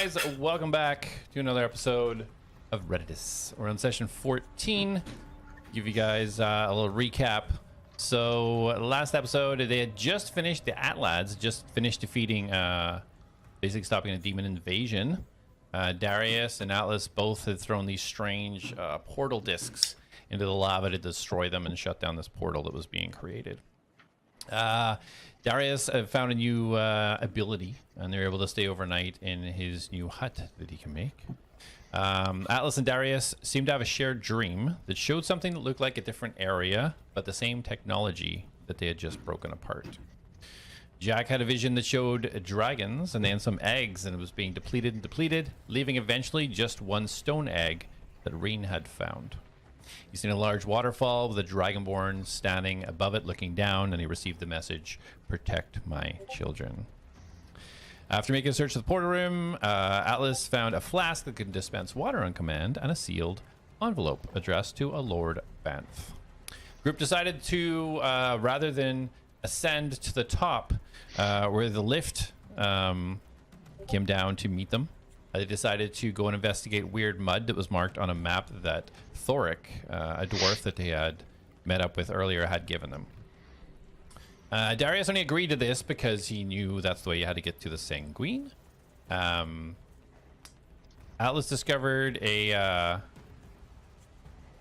guys, welcome back to another episode of Reditus. We're on session 14. Give you guys a little recap. So last episode, they had just finished, the Atlads just finished defeating, basically stopping a demon invasion. Darius and Atlas both had thrown these strange portal discs into the lava to destroy them and shut down this portal that was being created. Darius found a new ability, and they're able to stay overnight in his new hut that he can make. Atlas and Darius seemed to have a shared dream that showed something that looked like a different area, but the same technology that they had just broken apart. Jak had a vision that showed dragons and then some eggs, and it was being depleted and depleted, leaving eventually just one stone egg that Reen had found. He's seen a large waterfall with a dragonborn standing above it looking down, and he received the message, "Protect my children." After making a search of the portal room, Atlas found a flask that could dispense water on command and a sealed envelope addressed to a Lord Banff. Group decided to, rather than ascend to the top where the lift came down to meet them, they decided to go and investigate weird mud that was marked on a map that Thoric, a dwarf that they had met up with earlier, had given them. Darius only agreed to this because he knew that's the way you had to get to the Sanguine. Atlas discovered a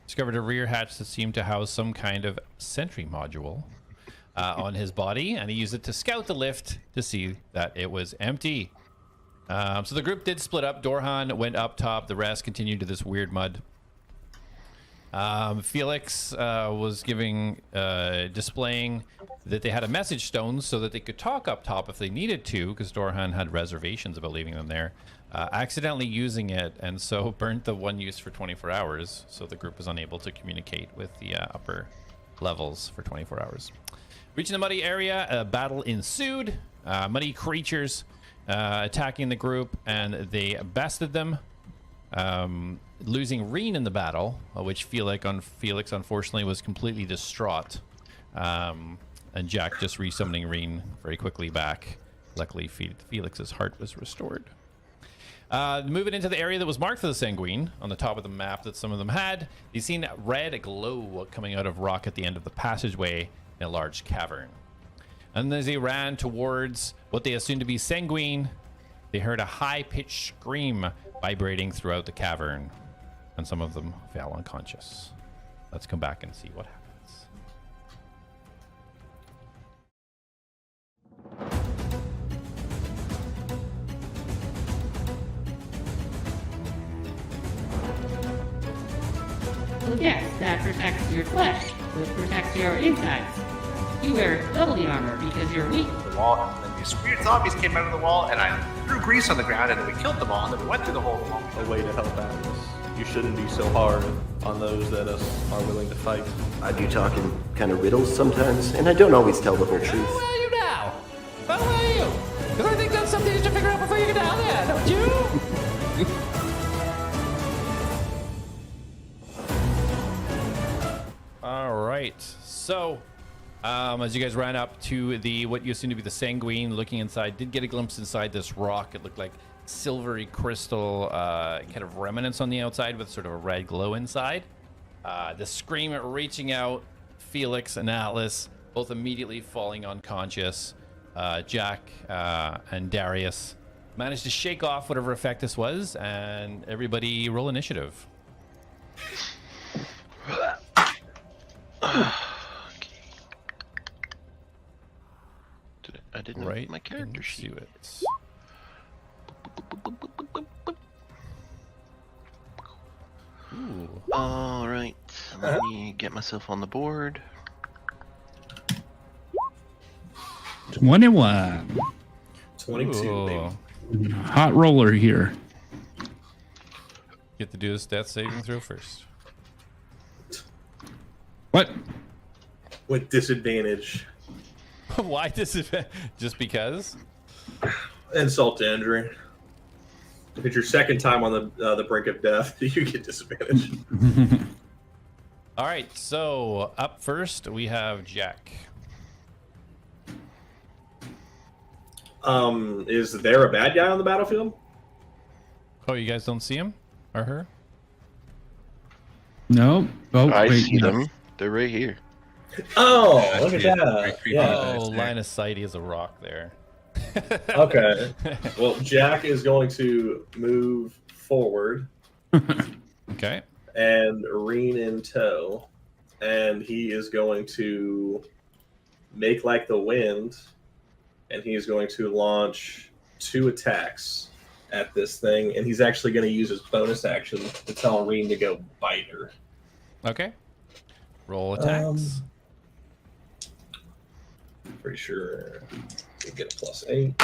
rear hatch that seemed to house some kind of sentry module on his body, and he used it to scout the lift to see that it was empty. So the group did split up. Dorhan went up top. The rest continued to this weird mud. Felix was displaying that they had a message stone so that they could talk up top if they needed to, because Dorhan had reservations about leaving them there. Accidentally using it, and so burnt the one use for 24 hours, so the group was unable to communicate with the upper levels for 24 hours. Reaching the muddy area, a battle ensued. Muddy creatures attacking the group, and they bested them, losing Reen in the battle, which Felix unfortunately was completely distraught, and Jak just resummoning Reen very quickly back. Luckily, Felix's heart was restored. Moving into the area that was marked for the Sanguine on the top of the map that some of them had, they seen red glow coming out of rock at the end of the passageway in a large cavern. And as they ran towards what they assumed to be Sanguine, they heard a high-pitched scream vibrating throughout the cavern, and some of them fell unconscious. Let's come back and see what happens. Yes, that protects your flesh, which protects your insides. You wear doubly armor because you're weak. The wall, and then these weird zombies came out of the wall, and I threw grease on the ground, and then we killed them all, and then we went through the whole wall. A way to help out is you shouldn't be so hard on those that are willing to fight. I do talk in kind of riddles sometimes, and I don't always tell the whole truth. How are you now? How are you? Because I think that's something you should figure out before you get down there, don't you? All right, so as you guys ran up to what you assume to be the Sanguine, looking inside, did get a glimpse inside this rock. It looked like silvery crystal kind of remnants on the outside with sort of a red glow inside. The scream reaching out, Felix and Atlas both immediately falling unconscious. Jak and Darius managed to shake off whatever effect this was, and everybody roll initiative. I didn't know my character sheet. Ooh. All right, let me get myself on the board. 21. 22, Ooh. baby. Hot roller here. Get to do the stat saving throw first. What? With disadvantage. Why disadvantage? Just because? Insult to injury. If it's your second time on the brink of death, you get disadvantage. All right, so up first we have Jak. Is there a bad guy on the battlefield? Oh, you guys don't see him or her? No. Oh, I wait, see them. They're right here. Oh, look at that. Yeah. Oh, line of sight is a rock there. Okay. Well, Jak is going to move forward Okay. and Reen in tow, and he is going to make like the wind, and he is going to launch 2 attacks at this thing, and he's actually going to use his bonus action to tell Reen to go bite her. Okay. Roll attacks. Pretty sure we get a +8.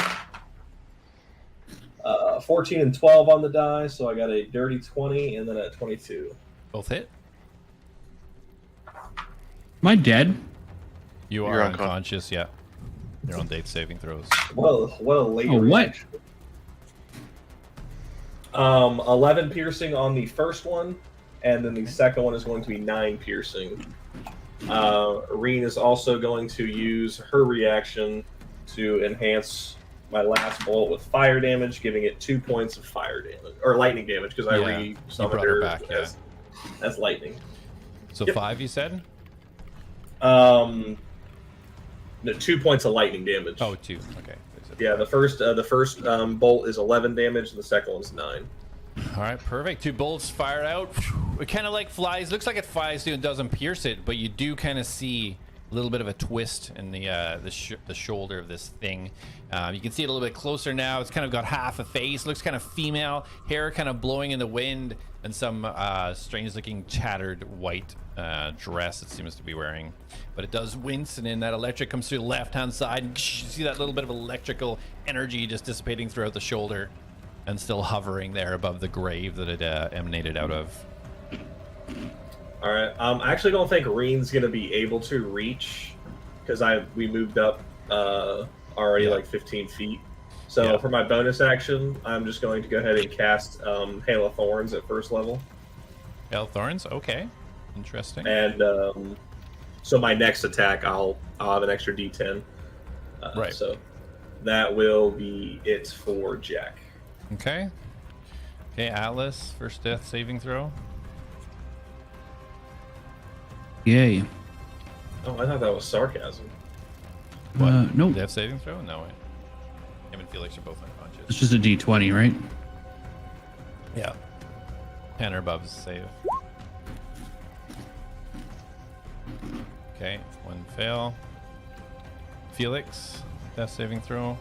14 and 12 on the die, so I got a dirty 20 and then a 22. Both hit. Am I dead? You're You're unconscious. Yeah. You're on date saving throws. What a late Oh, what? reaction. 11 piercing on the first one, and then the second one is going to be 9 piercing. Reen is also going to use her reaction to enhance my last bolt with fire damage, giving it 2 points of fire damage or lightning damage because I You brought her back. Yeah. as lightning. So Yep. 5, you said? No, 2 points of lightning damage. Oh, 2. Okay. Yeah, the first bolt is 11 damage, and the second one's 9. All right, perfect. 2 bolts fired out. It kind of like flies. Looks like it flies through and doesn't pierce it, but you do kind of see a little bit of a twist in the shoulder of this thing. You can see it a little bit closer now. It's kind of got half a face. Looks kind of female. Hair kind of blowing in the wind, and some strange-looking tattered white dress it seems to be wearing. But it does wince, and then that electric comes through the left-hand side. And you see that little bit of electrical energy just dissipating throughout the shoulder, and still hovering there above the grave that it emanated out of. All right. I actually don't think Reen's gonna be able to reach because we moved up already like 15 feet. So for my bonus action, I'm just going to go ahead and cast Hail of Thorns at first level. Hail of Thorns, okay, interesting. And so my next attack, I'll have an extra D10. Right. So that will be it for Jak. Okay. Okay, Atlas, first death saving throw. Yay. Oh, I thought that was sarcasm. No. Death saving throw? No way. Him and Felix are both unconscious. It's just a D20, right? Yeah. 10 or above is save. Okay, 1 fail. Felix, death saving throw.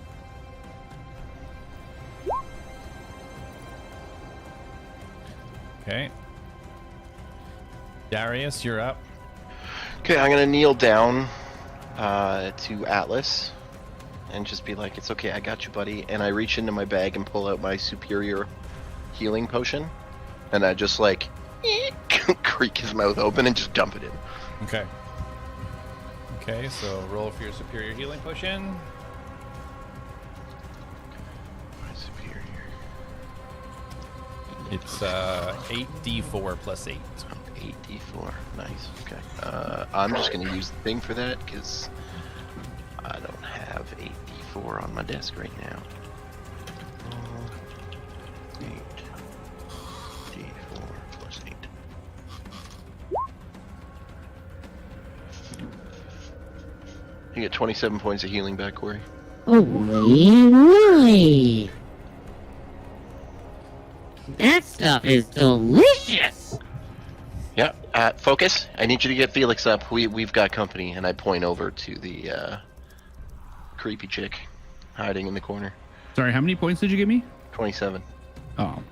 Okay. Darius, you're up. Okay, I'm gonna kneel down to Atlas and just be like, "It's okay, I got you, buddy." And I reach into my bag and pull out my superior healing potion, and I just like creak his mouth open and just dump it in. Okay. Okay, so roll for your superior healing potion. My superior. It's 8d4 plus 8. 8d4. Nice. Okay. I'm just gonna use the thing for that because I don't have 8d4 on my desk right now. 8d4 plus 8. You get 27 points of healing back, Corey. Holy. That stuff is delicious. Yeah. Focus. I need you to get Felix up. We've got company, and I point over to the creepy chick hiding in the corner. Sorry, how many points did you give me? 27. Oh.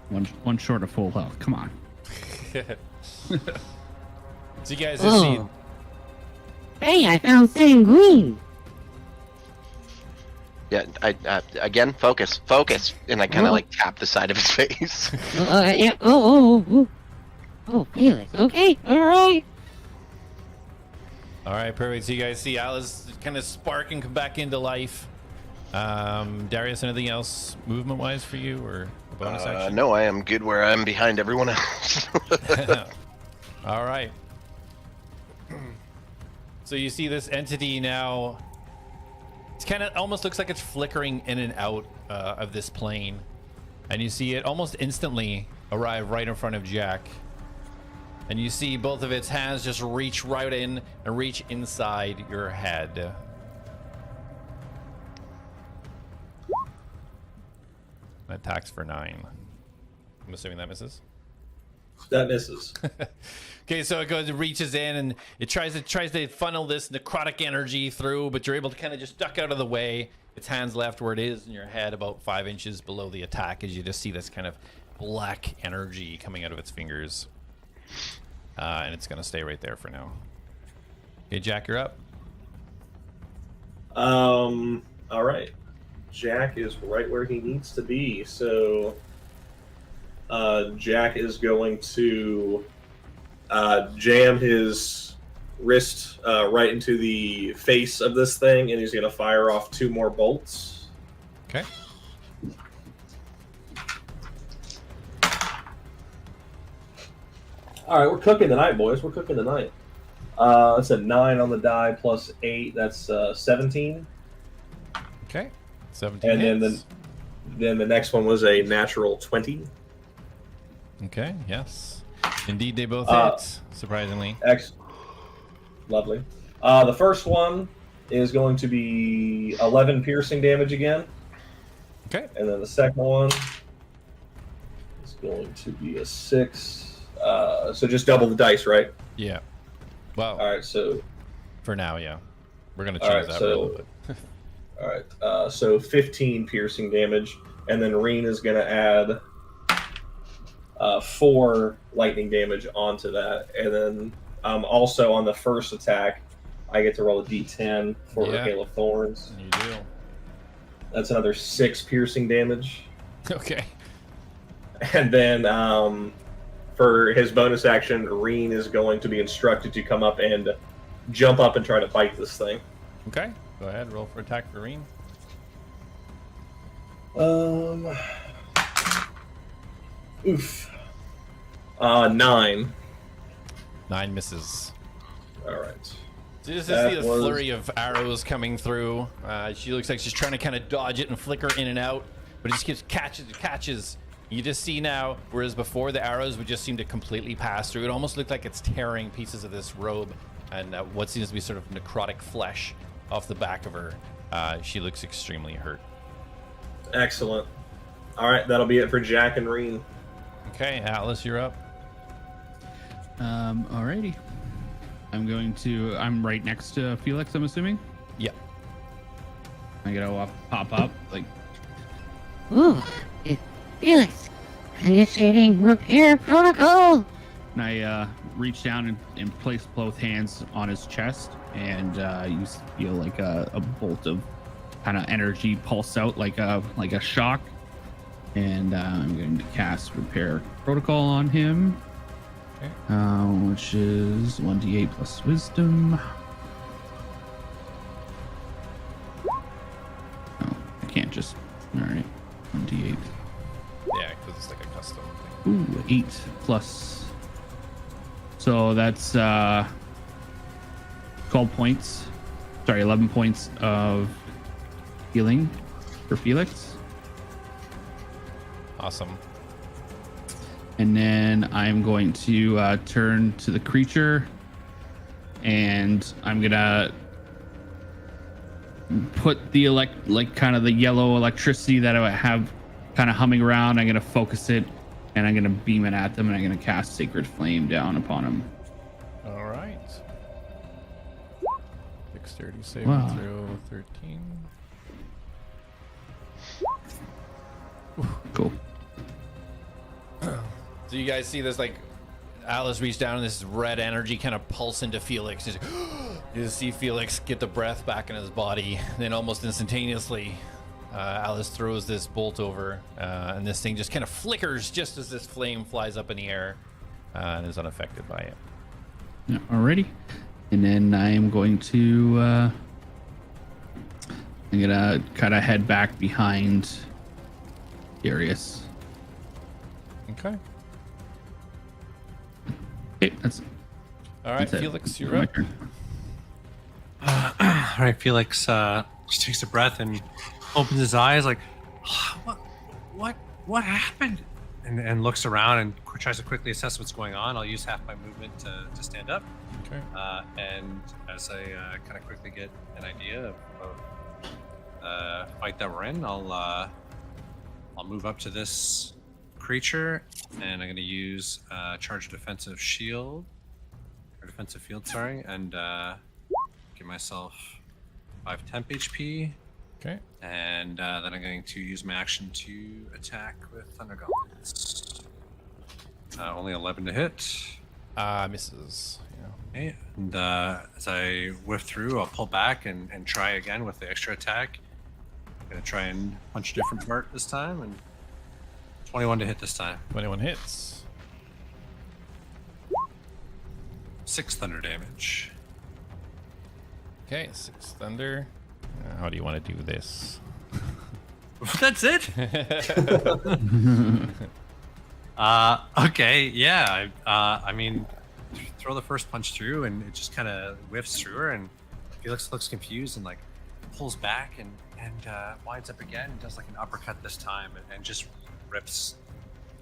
One short of full health. Come on. So you guys have seen. Hey, I found sanguine. Yeah, I again, focus, and I kind of like tap the side of his face. Yeah. Oh, Felix. Okay, all right. All right, perfect. So you guys see Atlas kind of spark and come back into life. Darius, anything else movement-wise for you, or a bonus action? No, I am good where I am behind everyone else. All right. So you see this entity now. It's kind of almost looks like it's flickering in and out of this plane. and you see it almost instantly arrive right in front of Jak. And you see both of its hands just reach right in and reach inside your head. Attacks for 9. I'm assuming that misses. That misses. Okay, so it goes, it reaches in, and it tries to funnel this necrotic energy through, but you're able to kind of just duck out of the way. Its hands left where it is in your head, about 5 inches below the attack, as you just see this kind of black energy coming out of its fingers. And it's gonna stay right there for now. Okay, Jak, you're up. All right. Jak is right where he needs to be. So, Jak is going to jam his wrist right into the face of this thing, and he's going to fire off 2 more bolts. Okay. All right, we're cooking tonight, boys. We're cooking tonight. That's a 9 on the die plus 8. That's 17. Okay. 17 And hits. then the next one was a natural 20. Okay, yes. Indeed, they both hit, surprisingly. Lovely. The first one is going to be 11 piercing damage again. Okay. And then the second one is going to be a 6. So just double the dice, right? Yeah. Well, All right, so for now, yeah. We're going to All change right, that so- a little bit. all right, so 15 piercing damage, and then Reen is going to add 4 lightning damage onto that, and then also on the first attack, I get to roll a d10 for Hail of Thorns. You do. That's another 6 piercing damage. Okay. And then for his bonus action, Reen is going to be instructed to come up and jump up and try to bite this thing. Okay. Go ahead, roll for attack for Reen. 9. 9 misses. All right. So you just That see the was- flurry of arrows coming through. She looks like she's trying to kind of dodge it and flicker in and out, but it just keeps catches. You just see now, whereas before the arrows would just seem to completely pass through. It almost looked like it's tearing pieces of this robe and what seems to be sort of necrotic flesh off the back of her. She looks extremely hurt. Excellent. All right, that'll be it for Jak and Reen. Okay, Atlas, you're up. Alrighty. I'm right next to Felix, I'm assuming. Yeah. I gotta pop up, like, Ooh, it's Felix. Initiating repair protocol. and I reach down and place both hands on his chest, and you feel like a bolt of kind of energy pulse out like a shock. And I'm going to cast repair protocol on him. Okay. Which is 1d8 plus wisdom. Oh, I can't just. All right, 1d8. Yeah, because it's like a custom thing. Ooh, 8 plus. So that's 12 points. Sorry, 11 points of healing for Felix. Awesome. And then I'm going to turn to the creature, and I'm gonna put the kind of the yellow electricity that I have kind of humming around. I'm gonna focus it, and I'm gonna beam it at them, and I'm gonna cast Sacred Flame down upon them. All right. Dexterity saving Wow. throw 13. Cool. So you guys see this, like, Atlas reach down and this red energy kind of pulse into Felix. He's like, you just see Felix get the breath back in his body. Then almost instantaneously, Atlas throws this bolt over, and this thing just kind of flickers just as this flame flies up in the air and is unaffected by it. Yeah, alrighty. And then I am going to I'm gonna kind of head back behind Darius. Okay. Okay, that's All right, that's it. Felix, you're My up. turn. All right, Felix just takes a breath and opens his eyes like, what what happened? And looks around and tries to quickly assess what's going on. I'll use half my movement to stand up. Okay. And as I kind of quickly get an idea of fight that we're in, I'll move up to this creature, and I'm going to use charge defensive shield, or defensive field, sorry, and give myself 5 temp HP. Okay. And then I'm going to use my action to attack with Thunder Gauntlets. Only 11 to hit. Misses. Yeah. Okay. And as I whiff through, I'll pull back and try again with the extra attack. I'm going to try and punch a different part this time. And 21 to hit this time. 21 hits. 6 thunder damage. Okay, 6 thunder. How do you want to do this? That's it? Okay, yeah. I mean, throw the first punch through, and it just kind of whiffs through her, and Felix looks confused and like pulls back and winds up again and does like an uppercut this time, and just rips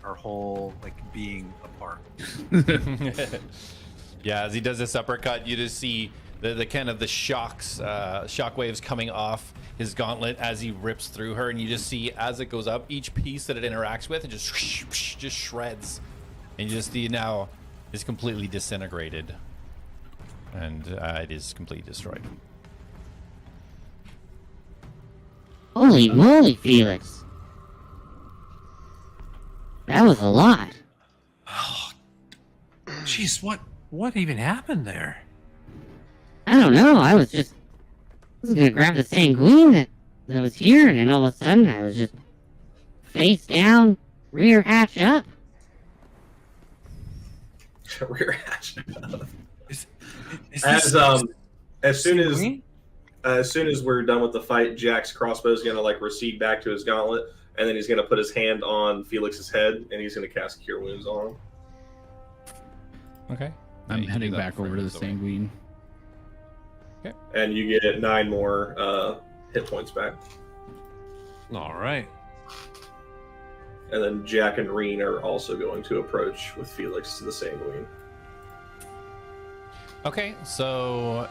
her whole like being apart. Yeah, as he does this uppercut, you just see the kind of the shock waves coming off his gauntlet as he rips through her, and you just see as it goes up, each piece that it interacts with, it just shreds, and you just see now is completely disintegrated, and it is completely destroyed. Holy moly, Felix. That was a lot. Jeez, what even happened there? I don't know, I was gonna grab the sanguine that was here, and then all of a sudden I was just face down, rear hatch up. Rear hatch up. Is As soon as we're done with the fight, Jack's crossbow is gonna like recede back to his gauntlet, and then he's gonna put his hand on Felix's head, and he's gonna cast Cure Wounds on him. Okay. I'm heading back over to the sanguine. Okay. And you get 9 more hit points back. All right. And then Jack and Reen are also going to approach with Felix to the sanguine. Okay, so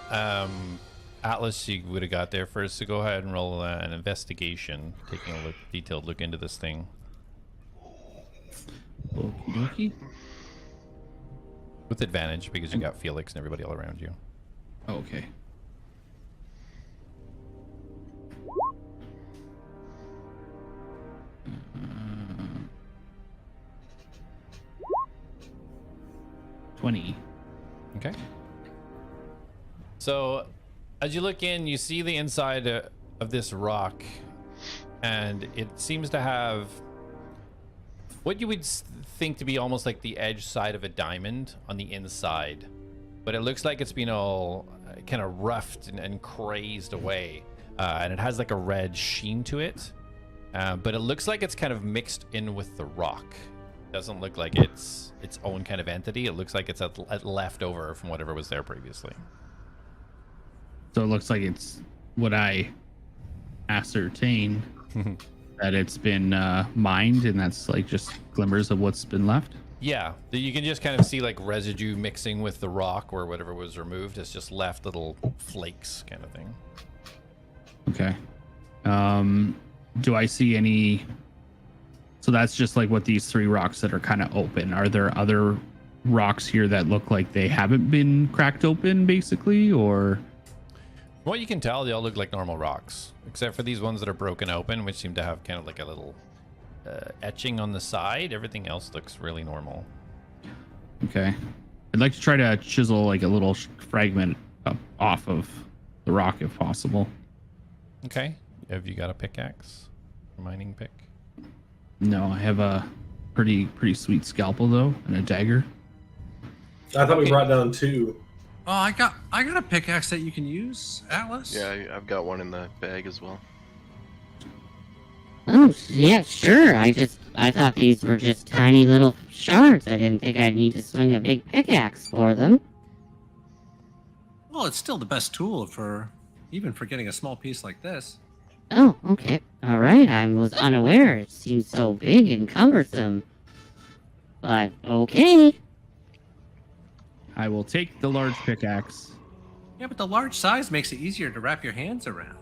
Atlas, you would have got there first, so go ahead and roll an investigation, taking a detailed look into this thing. Okie dokie. With advantage, because you got Felix and everybody all around you. Okay. Uh, 20. Okay. So, as you look in, you see the inside of this rock, and it seems to have what you would think to be almost like the edge side of a diamond on the inside, but it looks like it's been all kind of roughed and crazed away, and it has like a red sheen to it, but it looks like it's kind of mixed in with the rock. It doesn't look like it's its own kind of entity. It looks like it's a leftover from whatever was there previously. So it looks like it's what I ascertain that it's been mined, and that's like just glimmers of what's been left. Yeah, you can just kind of see like residue mixing with the rock or whatever was removed. It's just left little flakes kind of thing. Okay. Do I see any? So that's just like what these 3 rocks that are kind of open. Are there other rocks here that look like they haven't been cracked open, basically, or? From what you can tell, they all look like normal rocks, except for these ones that are broken open, which seem to have kind of like a little etching on the side. Everything else looks really normal. Okay. I'd like to try to chisel like a little fragment up off of the rock if possible. Okay. Have you got a pickaxe? A mining pick? No, I have a pretty sweet scalpel though, and a dagger. I thought we brought down 2. Oh, I got a pickaxe that you can use, Atlas. Yeah, I've got one in the bag as well. Oh, yeah, sure. I thought these were just tiny little shards. I didn't think I'd need to swing a big pickaxe for them. Well, it's still the best tool for getting a small piece like this. Oh, okay. Alright, I was unaware. It seems so big and cumbersome. But, okay. I will take the large pickaxe. Yeah, but the large size makes it easier to wrap your hands around.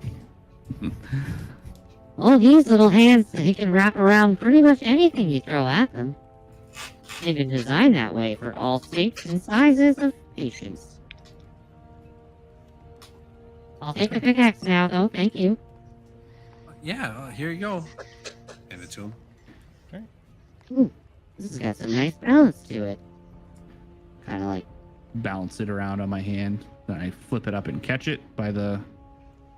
Well, these little hands, they can wrap around pretty much anything you throw at them. They've been designed that way for all shapes and sizes of patients. I'll take the pickaxe now, though. Thank you. Yeah, here you go. Hand it to him. Ooh, this has got some nice balance to it. Kind of like... Balance it around on my hand. Then I flip it up and catch it by the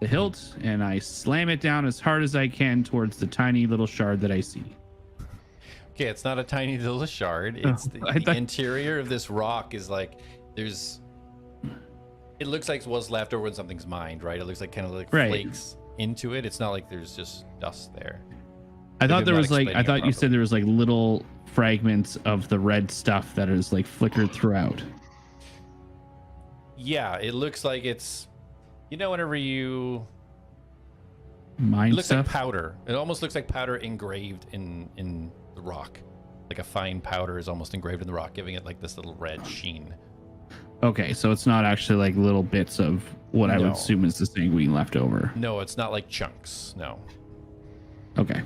hilt, and I slam it down as hard as I can towards the tiny little shard that I see. Okay, it's not a tiny little shard. It's the interior of this rock is like there's. It looks like what's left over when something's mined, right? It looks like kind of like flakes into it. It's not like there's just dust there. I thought there was like I thought you said there was like little fragments of the red stuff that is like flickered throughout. Yeah, it looks like it's, you know, whenever you mine it looks stuff. like powder. It almost looks like powder engraved in the rock. Like a fine powder is almost engraved in the rock, giving it like this little red sheen. Okay, so it's not actually like little bits of what I would assume is the sanguine left over. No, it's not like chunks. No. Okay.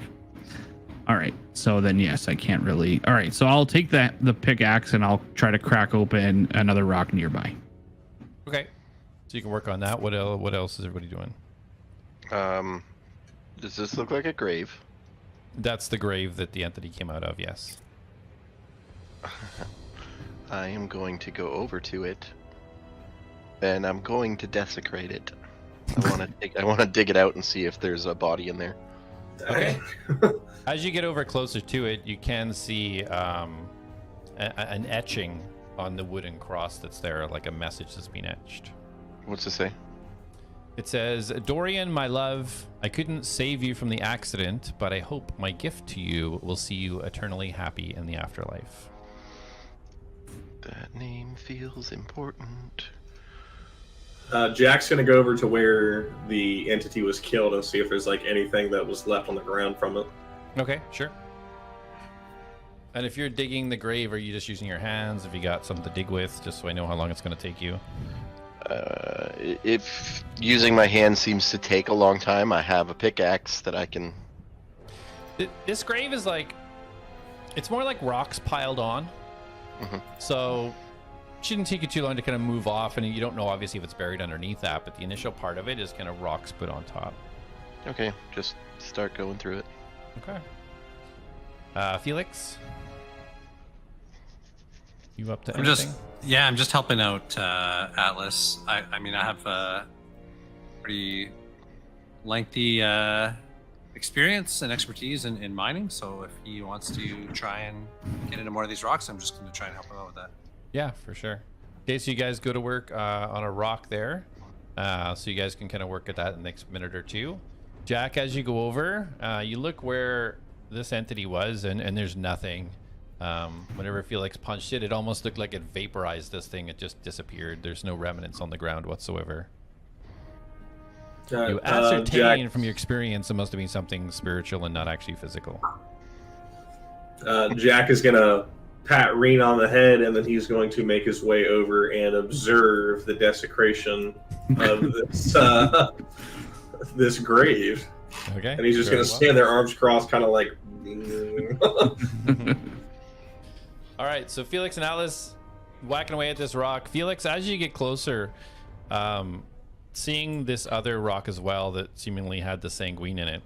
All right. So then, yes, I can't really. All right. So I'll take the pickaxe and I'll try to crack open another rock nearby. Okay. So you can work on that. What else is everybody doing? Does this look like a grave? That's the grave that the entity came out of. Yes. I am going to go over to it, and I'm going to desecrate it. I want to dig it out and see if there's a body in there. Okay. As you get over closer to it, you can see an etching on the wooden cross that's there, like a message that's been etched. What's it say? It says, Dorian, my love, I couldn't save you from the accident, but I hope my gift to you will see you eternally happy in the afterlife. That name feels important. Jack's gonna go over to where the entity was killed and see if there's like anything that was left on the ground from it. Okay, sure. And if you're digging the grave, are you just using your hands? Have you got something to dig with, just so I know how long it's going to take you? If using my hand seems to take a long time, I have a pickaxe that I can... This grave is like... It's more like rocks piled on. Mm-hmm. So it shouldn't take you too long to kind of move off, and you don't know obviously if it's buried underneath that, but the initial part of it is kind of rocks put on top. Okay, just start going through it. Okay. Felix? You up to anything? I'm just helping out Atlas. I mean, I have a pretty lengthy experience and expertise in mining, so if he wants to try and get into more of these rocks, I'm just going to try and help him out with that. Yeah, for sure. Okay, so you guys go to work on a rock there, so you guys can kind of work at that in the next minute or two. Jak, as you go over, you look where this entity was, and there's nothing. Whenever Felix punched it, it almost looked like it vaporized this thing. It just disappeared. There's no remnants on the ground whatsoever. You ascertain from your experience it must have been something spiritual and not actually physical. Jak is gonna pat Reen on the head, and then he's going to make his way over and observe the desecration of this this grave. Okay. And he's just gonna stand there, arms crossed, kind of like. All right, so Felix and Atlas whacking away at this rock. Felix, as you get closer, seeing this other rock as well that seemingly had the sanguine in it,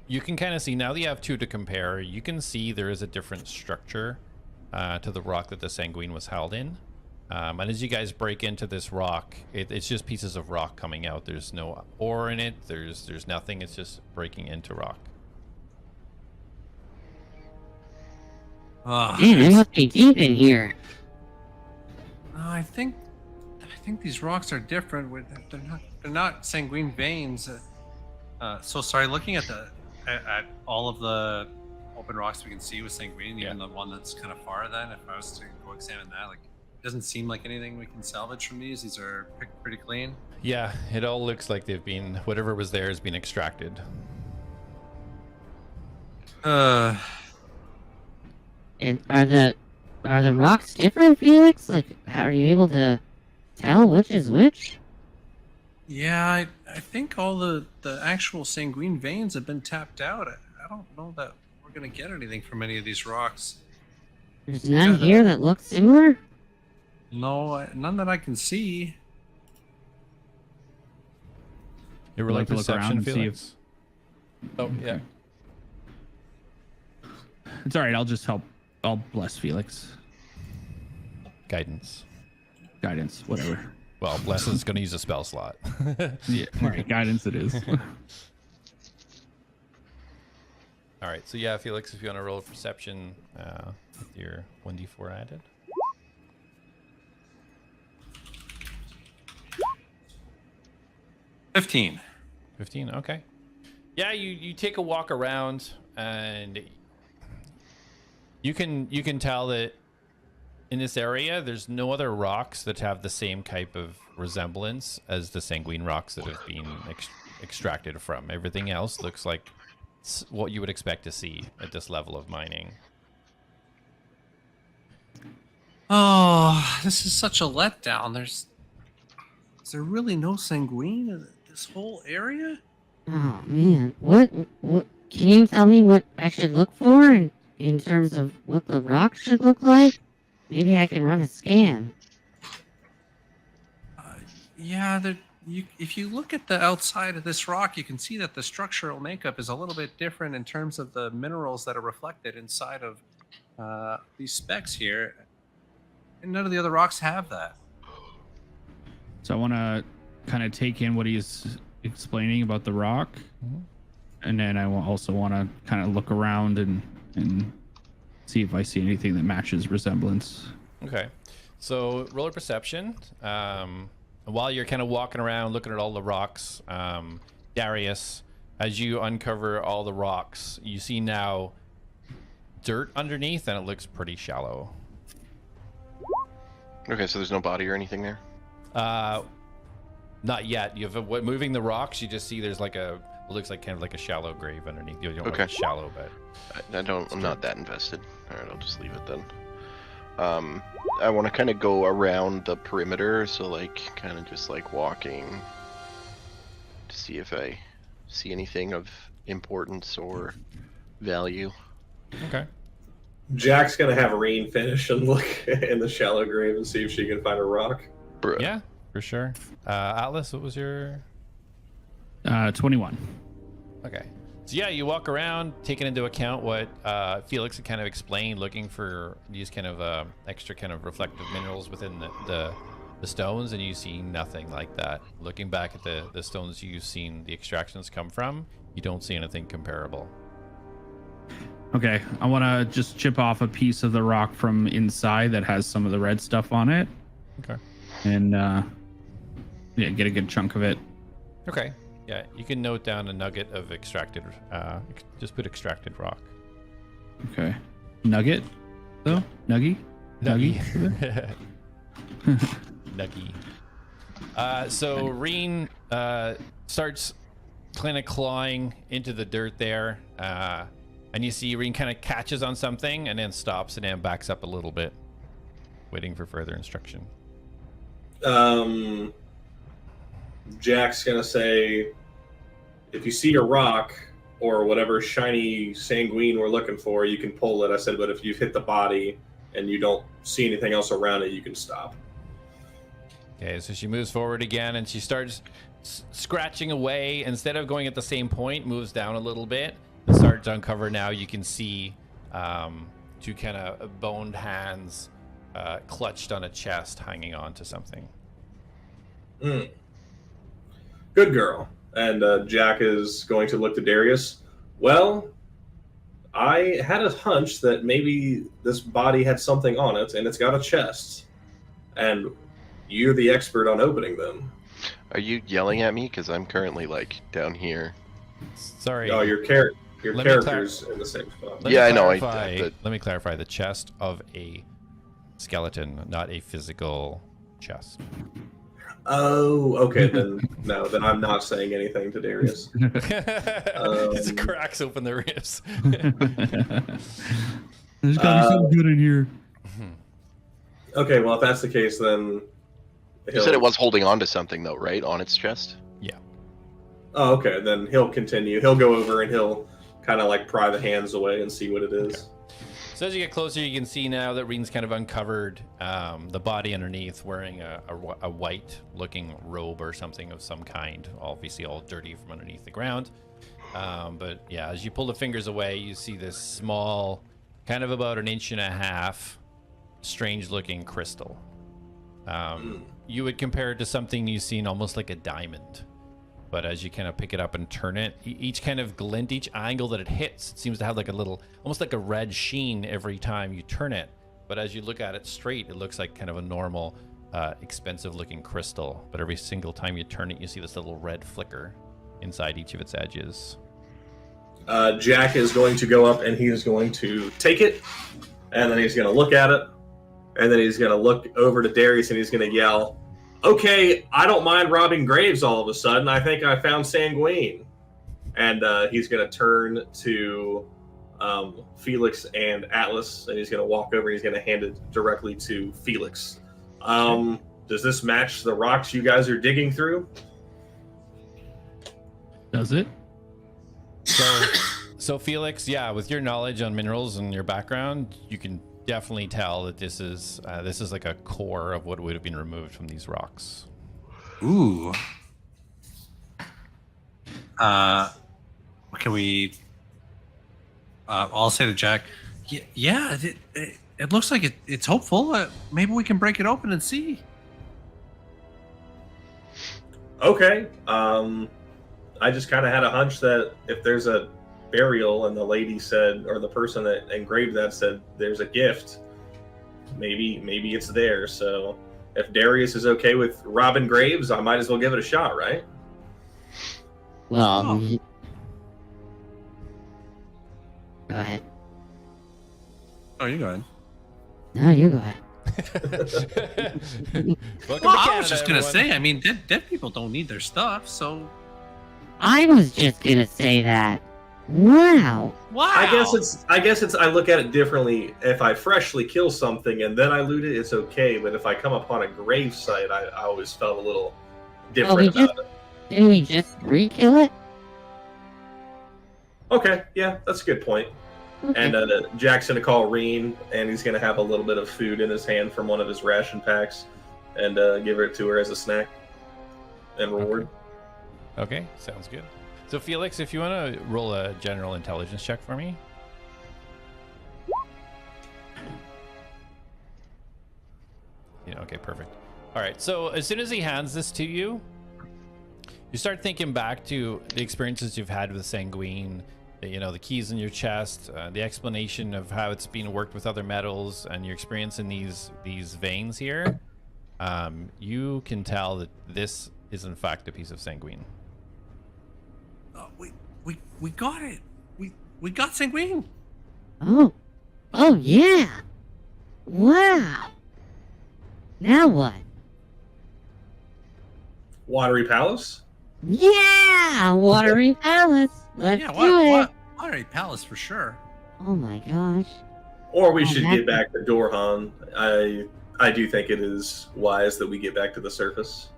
you can kind of see, now that you have two to compare, you can see there is a different structure to the rock that the sanguine was held in. And as you guys break into this rock, it's just pieces of rock coming out. There's no ore in it. There's nothing. It's just breaking into rock. Man, it must be deep in here. I think these rocks are different. They're not sanguine veins. So sorry. Looking at at all of the open rocks we can see with sanguine, even the one that's kind of far. Then, if I was to go examine that, like, doesn't seem like anything we can salvage from these. These are picked pretty clean. Yeah, it all looks like they've been, whatever was there has been extracted. And are the rocks different, Felix? Like, how are you able to tell which is which? Yeah, I think all the actual sanguine veins have been tapped out. I don't know that we're gonna get anything from any of these rocks. There's none here that look similar? No, none that I can see. You were Would like like to look around perception, and see Felix? Oh, yeah. It's all right. I'll just help. I'll bless Felix. Guidance. Guidance, whatever. Well, Bless is going to use a spell slot. Yeah, all right. Guidance it is. All right, so yeah, Felix, if you want to roll perception with your 1d4 added. $15. 15, okay. Yeah, you take a walk around and you can tell that in this area there's no other rocks that have the same type of resemblance as the sanguine rocks that have been extracted from. Everything else looks like what you would expect to see at this level of mining. Oh, this is such a letdown. Is there really no sanguine in this whole area? Oh man, what can you tell me what I should look for in terms of what the rock should look like? Maybe I can run a scan. Yeah, if you look at the outside of this rock, you can see that the structural makeup is a little bit different in terms of the minerals that are reflected inside of these specks here. And none of the other rocks have that. So I want to kind of take in what he's explaining about the rock. And then I also want to kind of look around and see if I see anything that matches resemblance. Okay, so roll a perception. While you're kind of walking around looking at all the rocks, Darius, as you uncover all the rocks, you see now dirt underneath and it looks pretty shallow. Okay, so there's no body or anything there? Not yet. You've moving the rocks, you just see there's like it looks like kind of like a shallow grave underneath. You don't know if it's shallow, but I'm not that invested. All right, I'll just leave it then. I want to kind of go around the perimeter, so like kind of just like walking to see if I see anything of importance or value. Okay. Jack's gonna have Reen finish and look in the shallow grave and see if she can find a rock. Bruh. Yeah, for sure. Atlas, what was your 21. Okay. So yeah, you walk around, taking into account what Felix had kind of explained, looking for these kind of extra kind of reflective minerals within the stones, and you see nothing like that. Looking back at the stones you've seen the extractions come from, you don't see anything comparable. Okay, I want to just chip off a piece of the rock from inside that has some of the red stuff on it. Okay. And yeah, get a good chunk of it. Okay. Yeah, you can note down a nugget of extracted. Just put extracted rock. Okay. Nugget, though? Nuggy? Nuggy. Nuggy. So Reen starts kind of clawing into the dirt there, and you see Reen kind of catches on something and then stops and then backs up a little bit, waiting for further instruction. Jack's gonna say, if you see a rock or whatever shiny sanguine we're looking for, you can pull it. I said, but if you've hit the body and you don't see anything else around it, you can stop. Okay, so she moves forward again and she starts scratching away. Instead of going at the same point, moves down a little bit and starts to uncover. Now you can see two kind of boned hands clutched on a chest, hanging on to something. Good girl. And Jack is going to look to Darius. Well, I had a hunch that maybe this body had something on it, and it's got a chest. And you're the expert on opening them. Are you yelling at me? Because I'm currently like down here. Sorry. Oh, your character's in the same spot. Yeah, I know. Let me clarify. The chest of a skeleton, not a physical chest. Oh, okay, then no, then I'm not saying anything to Darius. It cracks open the ribs. There's gotta be something good in here. Okay, well, if that's the case, then You said it was holding on to something, though, right? On its chest? Yeah. Oh, okay, then he'll continue. He'll go over and he'll kind of like pry the hands away and see what it is. Okay. So as you get closer, you can see now that Reen's kind of uncovered the body underneath, wearing a white-looking robe or something of some kind, obviously all dirty from underneath the ground. But yeah, as you pull the fingers away, you see this small, kind of about 1.5 inches, strange-looking crystal. You would compare it to something you've seen almost like a diamond. But as you kind of pick it up and turn it, each kind of glint, each angle that it hits, it seems to have like a little, almost like a red sheen every time you turn it. But as you look at it straight, it looks like kind of a normal, expensive looking crystal. But every single time you turn it, you see this little red flicker inside each of its edges. Jak is going to go up and he is going to take it, and then he's going to look at it, and then he's going to look over to Darius and he's going to yell, "Okay, I don't mind robbing graves all of a sudden. I think I found Sanguine." And he's going to turn to Felix and Atlas, and he's going to walk over and he's going to hand it directly to Felix. Does this match the rocks you guys are digging through? Does it? So Felix, yeah, with your knowledge on minerals and your background, you can definitely tell that this is like a core of what would have been removed from these rocks. Ooh. Can we? I'll say to Jak, yeah, it looks like it's hopeful. Maybe we can break it open and see. Okay. I just kind of had a hunch that if there's a burial and the lady said, or the person that engraved that said there's a gift, maybe it's there. So if Darius is okay with robbing graves, I might as well give it a shot, right? Well, go ahead. Oh, you go ahead. No, you go ahead. Welcome to I Canada, was just gonna everyone. say. I mean, dead people don't need their stuff, so. I was just gonna say that. Wow. Wow. I guess it's I look at it differently. If I freshly kill something and then I loot it, it's okay. But if I come upon a grave site, I always felt a little different about it. Did we just re-kill it? Okay, yeah, that's a good point. Okay. And Jak's gonna call Reen, and he's gonna have a little bit of food in his hand from one of his ration packs, and give it to her as a snack and reward. Okay, sounds good. So Felix, if you want to roll a general intelligence check for me. Yeah, okay, perfect. All right, so as soon as he hands this to you, you start thinking back to the experiences you've had with Sanguine, the keys in your chest, the explanation of how it's being worked with other metals, and your experience in these veins here. You can tell that this is in fact a piece of Sanguine. We got it. We got Sanguine. Oh yeah. Wow. Now what? Watery Palace? Yeah, Watery Palace. Let's do it. Watery Palace for sure. Oh my gosh. Or we Oh, should that- get back to Dorhan. I do think it is wise that we get back to the surface.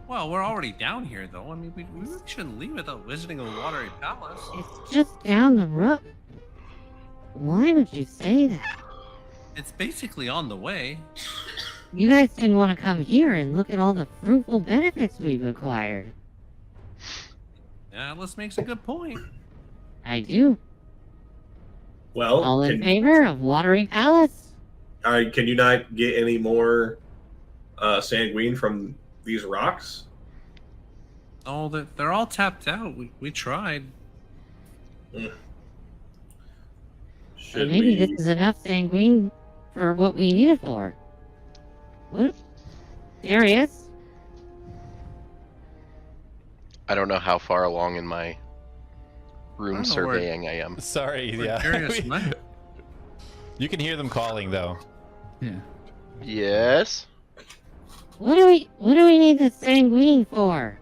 Well, we're already down here, though. I mean, we really shouldn't leave without visiting a Watery Palace. It's just down the road. Why would you say that? It's basically on the way. You guys didn't want to come here and look at all the fruitful benefits we've acquired. Atlas makes a good point. I do. Well, All in favor of Watery Palace? can you not get any more Sanguine from these rocks? Oh, they're all tapped out. We tried. Should Maybe we? this is enough sanguine for what we need it for. What? Darius? I don't know how far along in my room don't know where- surveying I am. Sorry, We're yeah. curious, man. You can hear them calling though. Yeah. Yes. What do we need the sanguine for?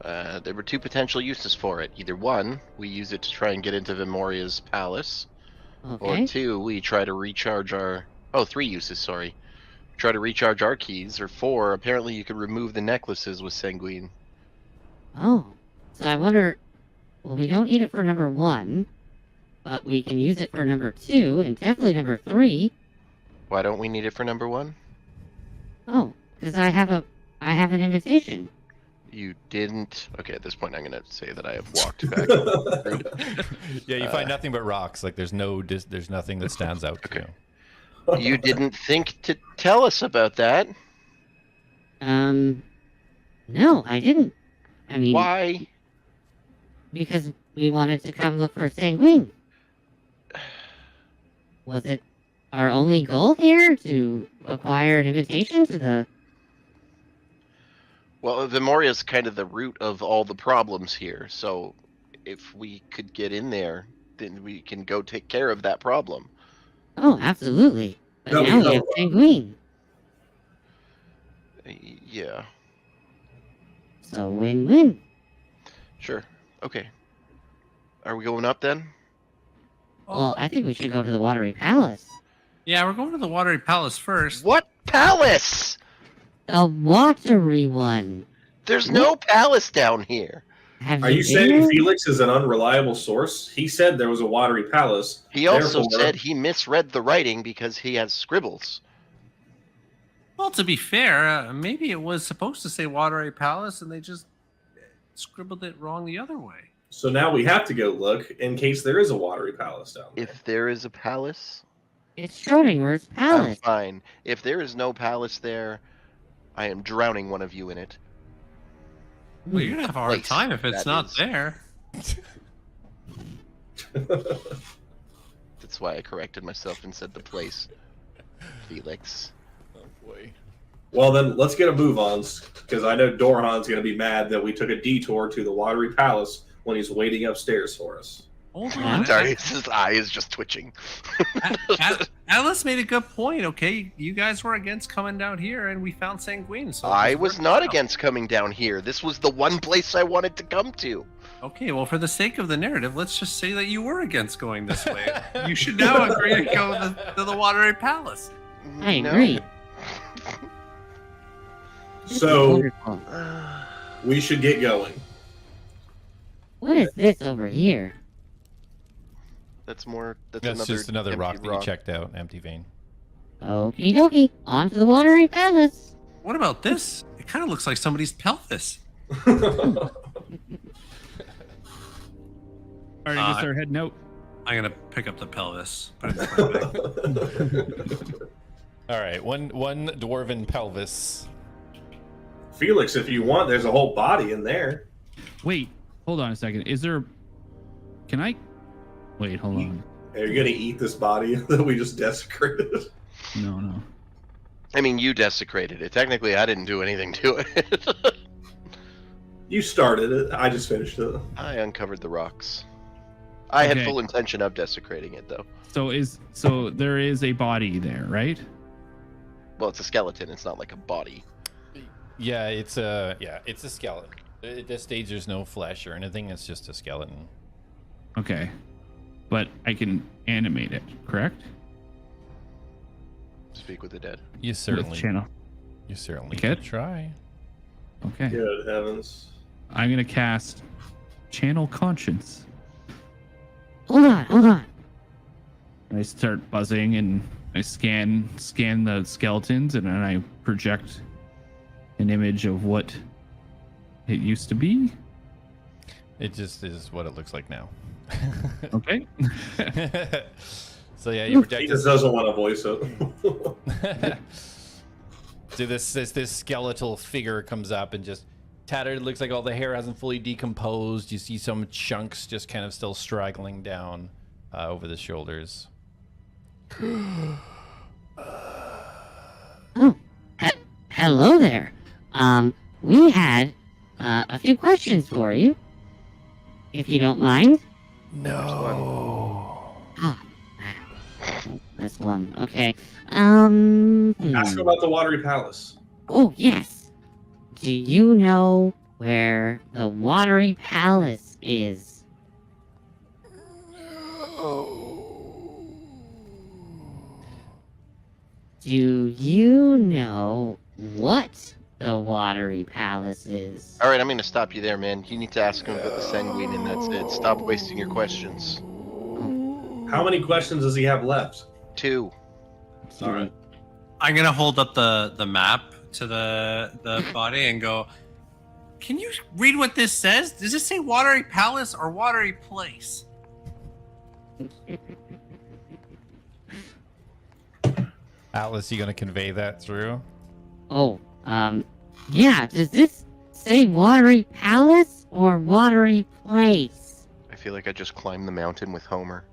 There were 2 potential uses for it. Either 1, we use it to try and get into Vimoria's palace, Okay. or 2, we try to recharge our... Oh, 3 uses, sorry. Try to recharge our keys, or 4, apparently you could remove the necklaces with Sanguine. Oh. So I wonder... Well, we don't need it for number 1, but we can use it for number 2, and definitely number 3. Why don't we need it for number 1? Oh, because I have an invitation. You didn't... Okay, at this point I'm going to say that I have walked back. Yeah, you find nothing but rocks. Like there's nothing that stands out. Okay. You didn't think to tell us about that. No, I didn't. I mean... Why? Because we wanted to come look for sanguine. Was it our only goal here to acquire an invitation to the... Well, Vimoria's kind of the root of all the problems here, so if we could get in there, then we can go take care of that problem. Oh, absolutely. But No, now we no. have sanguine. Yeah, So win-win. sure. Okay. Are we going up then? Well, I think we should go to the Watery Palace. Yeah, we're going to the Watery Palace first. What palace? The watery one. There's no palace down here. Have Are you been saying there? Felix is an unreliable source? He said there was a watery palace. He also Therefore- said he misread the writing because he has scribbles. Well, to be fair, maybe it was supposed to say Watery Palace, and they just scribbled it wrong the other way. So now we have to go look in case there is a watery palace down there. If there is a palace, It's Schrodinger's I'm palace. fine. If there is no palace there, I am drowning one of you in it. Well, you're gonna have a hard Place, time if it's that not is. there. That's why I corrected myself and said the place. Felix. Oh boy. Well, then let's get a move on, because I know Dorhan's going to be mad that we took a detour to the watery palace when he's waiting upstairs for us. Hold on. Darius' eye is just twitching. Atlas made a good point. Okay, you guys were against coming down here, and we found Sanguine. So I it was worked not out. against coming down here. This was the one place I wanted to come to. Okay, well, for the sake of the narrative, let's just say that you were against going this way. You should now agree to go to the Watery Palace. I No. agree. This is So wonderful. we should get going. What is this over here? That's That's just another empty rock that you checked out, empty vein. Okie dokie. On to the Watery Palace. What about this? It kind of looks like somebody's pelvis. Alright, I guess our head note. I'm gonna pick up the pelvis. Put it in the bag. All right, one dwarven pelvis. Felix, if you want, there's a whole body in there. Wait, hold on a second. Is there... Can I... Wait, hold on. Are you going to eat this body that we just desecrated? No. I mean, you desecrated it. Technically, I didn't do anything to it. You started it. I just finished it. I uncovered the rocks. I had Okay. full intention of desecrating it, though. So there is a body there, right? Well, it's a skeleton. It's not like a body. Yeah, it's a skeleton. At this stage, there's no flesh or anything. It's just a skeleton. Okay. But I can animate it, correct? Speak with the dead. You With certainly, channel. you certainly Okay. could try. Okay. Good heavens. I'm gonna cast Channel Conscience. Hold on. I start buzzing and I scan the skeletons and then I project an image of what it used to be. It just is what it looks like now. Okay. So yeah, you He project just doesn't want to voice it. So this skeletal figure comes up and just tattered. It looks like all the hair hasn't fully decomposed. You see some chunks just kind of still straggling down over the shoulders. Oh, hello there. We had a few questions for you, if you don't mind. No. Ah, This one. Okay. Ask him about the Watery Palace. Oh, yes. Do you know where the Watery Palace is? Do you know what the Watery Palace is? All right, I'm going to stop you there, man. You need to ask him about the senguine, and that's it. Stop wasting your questions. How many questions does he have left? 2. All right. I'm gonna hold up the map to the body and go, can you read what this says? Does it say Watery Palace or Watery Place? Atlas, you gonna convey that through? Oh, yeah, does this say Watery Palace or Watery Place? I feel like I just climbed the mountain with Homer.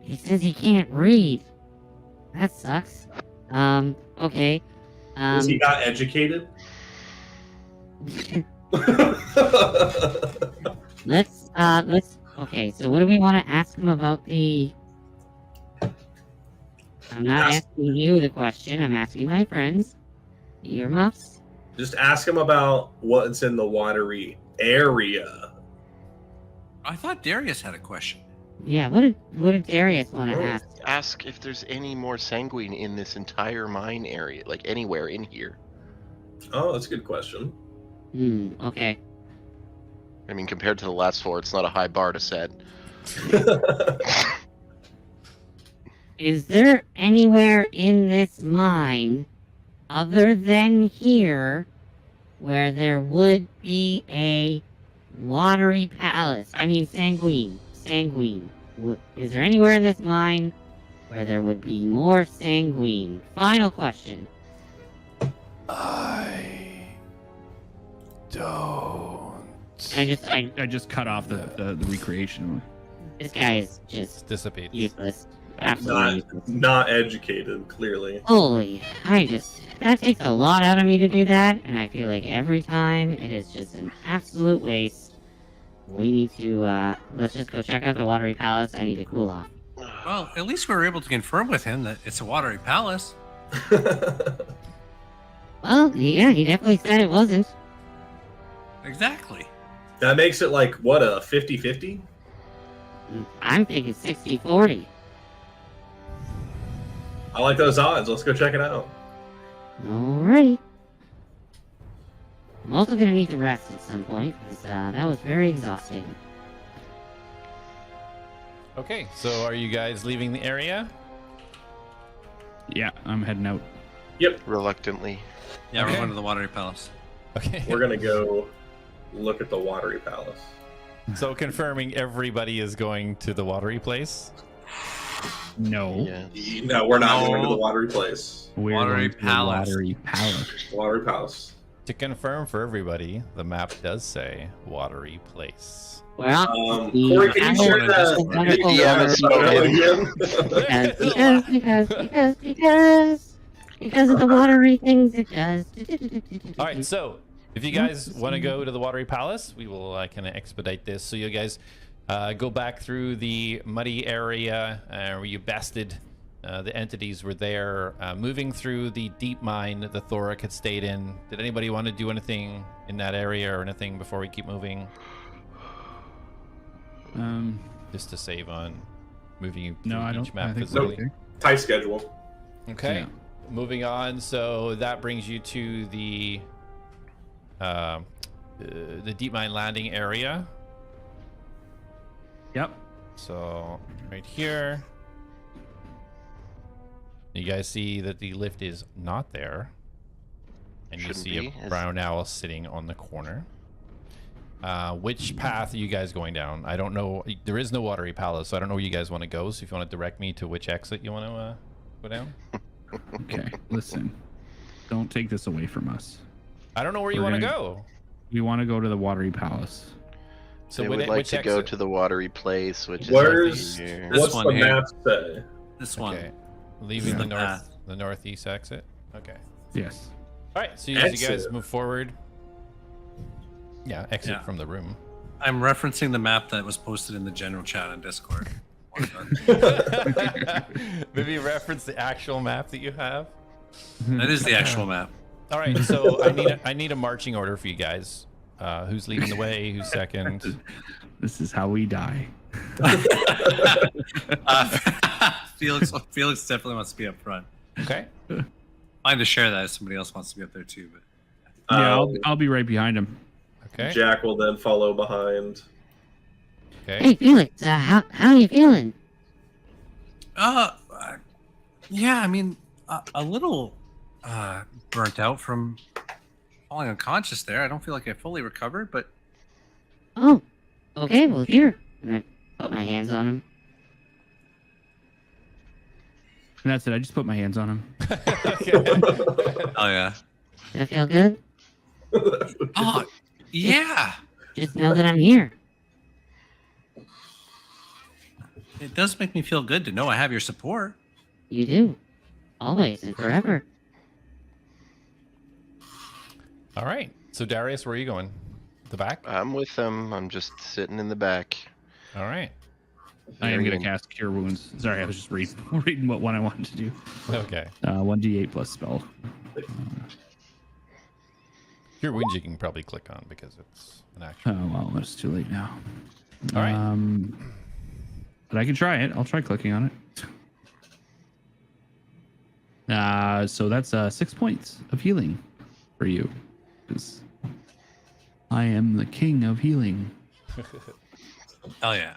He says he can't read. That sucks. Okay. Is he not educated? let's, okay, so what do we want to ask him about the... I'm not asking you the question, I'm asking my friends. Earmuffs? Just ask him about what's in the watery area. I thought Darius had a question. Yeah, what did Darius want to ask? Ask if there's any more sanguine in this entire mine area, like anywhere in here. Oh, that's a good question. Okay. I mean, compared to the last 4, it's not a high bar to set. Is there anywhere in this mine, other than here, where there would be a watery palace? I mean, sanguine. Sanguine. Is there anywhere in this mine where there would be more sanguine? Final question. I don't. I just cut off the recreation. This guy is just Dissipate. useless. Absolutely useless. Not educated, clearly. Holy, that takes a lot out of me to do that, and I feel like every time it is just an absolute waste. We need to, let's just go check out the Watery Palace. I need to cool off. Well, at least we were able to confirm with him that it's a Watery Palace. Well, yeah, he definitely said it wasn't. Exactly. That makes it like, what, a 50-50? I'm thinking 60-40. I like those odds. Let's go check it out. Alrighty. I'm also gonna need to rest at some point, because that was very exhausting. Okay, so are you guys leaving the area? Yeah, I'm heading out. Yep. Reluctantly. Yeah, Okay. we're going to the Watery Palace. Okay. We're going to go look at the Watery Palace. So confirming everybody is going to the watery place. No. Yeah. No, we're not going to the Watery Place. We're Watery going to the Palace. Watery Palace. Watery Palace. To confirm for everybody, the map does say watery place. Well, Corey, can you share that? wonderful Yeah, watery spoken. because of the watery things it does. All right, so if you guys want to go to the watery palace, we will kind of expedite this. So you guys go back through the muddy area where you bested the entities were there, moving through the deep mine that the Thoric had stayed in. Did anybody want to do anything in that area or anything before we keep moving? Just to save on moving you through No, I each don't. map I think physically. we're okay. Tight schedule. Okay. Yeah. Moving on. So that brings you to the deep mine landing area. Yep. So right here, you guys see that the lift is not there, and you Shouldn't see be. a brown owl sitting on the corner. Which path are you guys going down? I don't know. There is no watery palace, so I don't know where you guys want to go. So if you want to direct me to which exit you want to go down. Okay, listen. Don't take this away from us. I don't know where you We're want to gonna- go. We want to go to the Watery Palace. So They which, would like which to go exit? to the watery place, which is Where's over here. This what's one the here. map say? This one. Okay, leaving Yeah. the northeast exit. Okay. Yes. All right. So as you guys Exit. move forward, Yeah, exit from the room. I'm referencing the map that was posted in the general chat on Discord. Maybe reference the actual map that you have. That is the actual map. All right, so I need a marching order for you guys. Who's leading the way? Who's second? This is how we die. Felix definitely wants to be up front. Okay. Fine to share that if somebody else wants to be up there too. But Yeah, I'll be right behind him. Okay. Jak will then follow behind. Okay. Hey, Felix, how are you feeling? Yeah, I mean, a little burnt out from falling unconscious there. I don't feel like I fully recovered, but Oh, okay, well, here. And I put my hands on him. And that's it. I just put my hands on him. oh yeah. Does that feel good? Oh yeah. Just know that I'm here. It does make me feel good to know I have your support. You do. Always and forever. All right. So Darius, where are you going? The back? I'm with them. I'm just sitting in the back. All right. I am going to cast Cure Wounds. Sorry, I was just reading what one I wanted to do. Okay. 1d8 plus spell. Your wounds you can probably click on because it's an action. Oh, well, it's too late now. All right. But I can try it. I'll try clicking on it. So that's 6 points of healing for you. Because I am the king of healing. Hell yeah.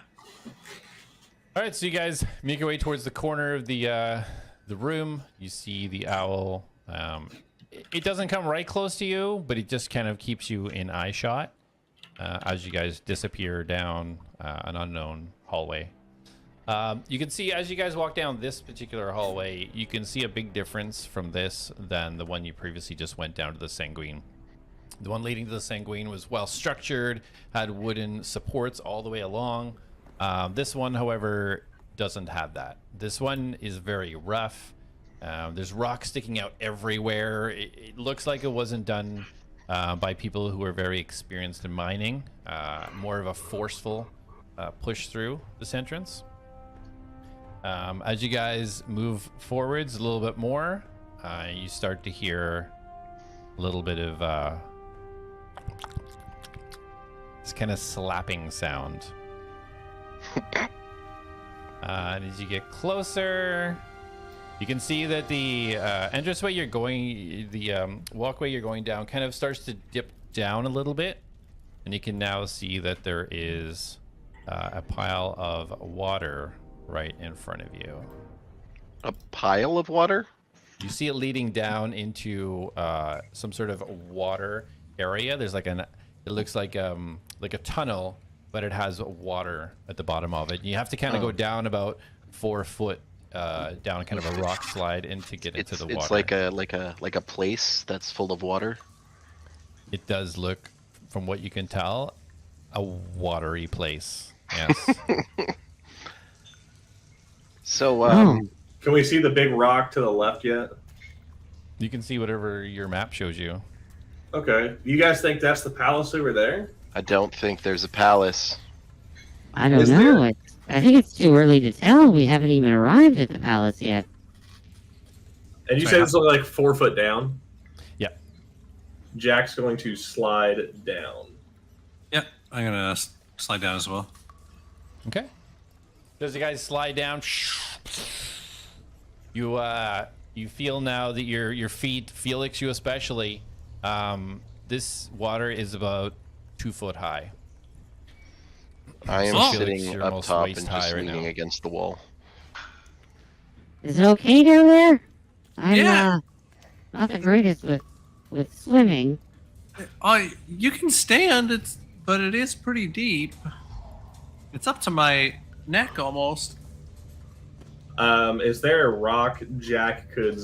All right, so you guys make your way towards the corner of the room. You see the owl. It doesn't come right close to you, but it just kind of keeps you in eye shot as you guys disappear down an unknown hallway. You can see as you guys walk down this particular hallway, you can see a big difference from this than the one you previously just went down to the sanguine. The one leading to the sanguine was well structured, had wooden supports all the way along. This one, however, doesn't have that. This one is very rough. There's rocks sticking out everywhere. It looks like it wasn't done by people who are very experienced in mining. More of a forceful push through this entrance. As you guys move forwards a little bit more, you start to hear a little bit of this kind of slapping sound. And as you get closer, you can see that the entranceway you're going, the walkway you're going down kind of starts to dip down a little bit. And you can now see that there is a pile of water right in front of you. A pile of water? You see it leading down into some sort of water area. There's like it looks like a tunnel, but it has water at the bottom of it. You have to kind of go down about 4 foot down kind of a rock slide to get into the water. It's like a place that's full of water. It does look, from what you can tell, a watery place. Yes. So, can we see the big rock to the left yet? You can see whatever your map shows you. Okay. You guys think that's the palace over there? I don't think there's a palace. I don't Is know. there? I think it's too early to tell. We haven't even arrived at the palace yet. And you said it's only like 4 foot down? Yeah. Jak's going to slide down. Yep, I'm gonna slide down as well. Okay. As you guys slide down, you feel now that your feet, Felix, you especially, this water is about 2 foot high. I am Felix, sitting you're up almost top waist and high just right leaning now. against the wall. Is it okay down there? I'm Yeah. not the greatest with swimming. You can stand, but it is pretty deep. It's up to my neck almost. Is there a rock Jak could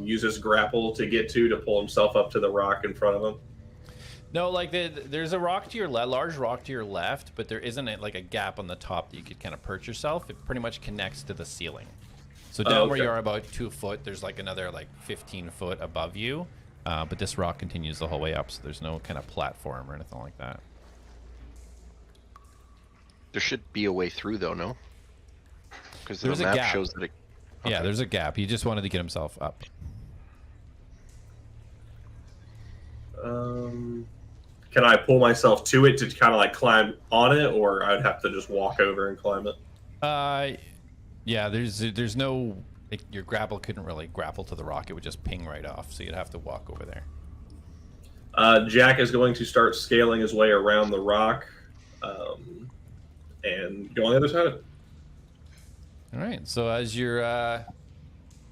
use his grapple to get to pull himself up to the rock in front of him? No, like there's a rock to your large rock to your left, but there isn't like a gap on the top that you could kind of perch yourself. It pretty much connects to the ceiling. So down where you are about 2 foot, there's like another like 15 foot above you. But this rock continues the whole way up, so there's no kind of platform or anything like that. There should be a way through, though, no? Because the There's a map gap. shows that it... Yeah, there's a gap. He just wanted to get himself up. Can I pull myself to it to kind of like climb on it, or I'd have to just walk over and climb it? Yeah, there's no... your grapple couldn't really grapple to the rock. It would just ping right off, so you'd have to walk over there. Jak is going to start scaling his way around the rock and go on the other side of it. All right, so as you're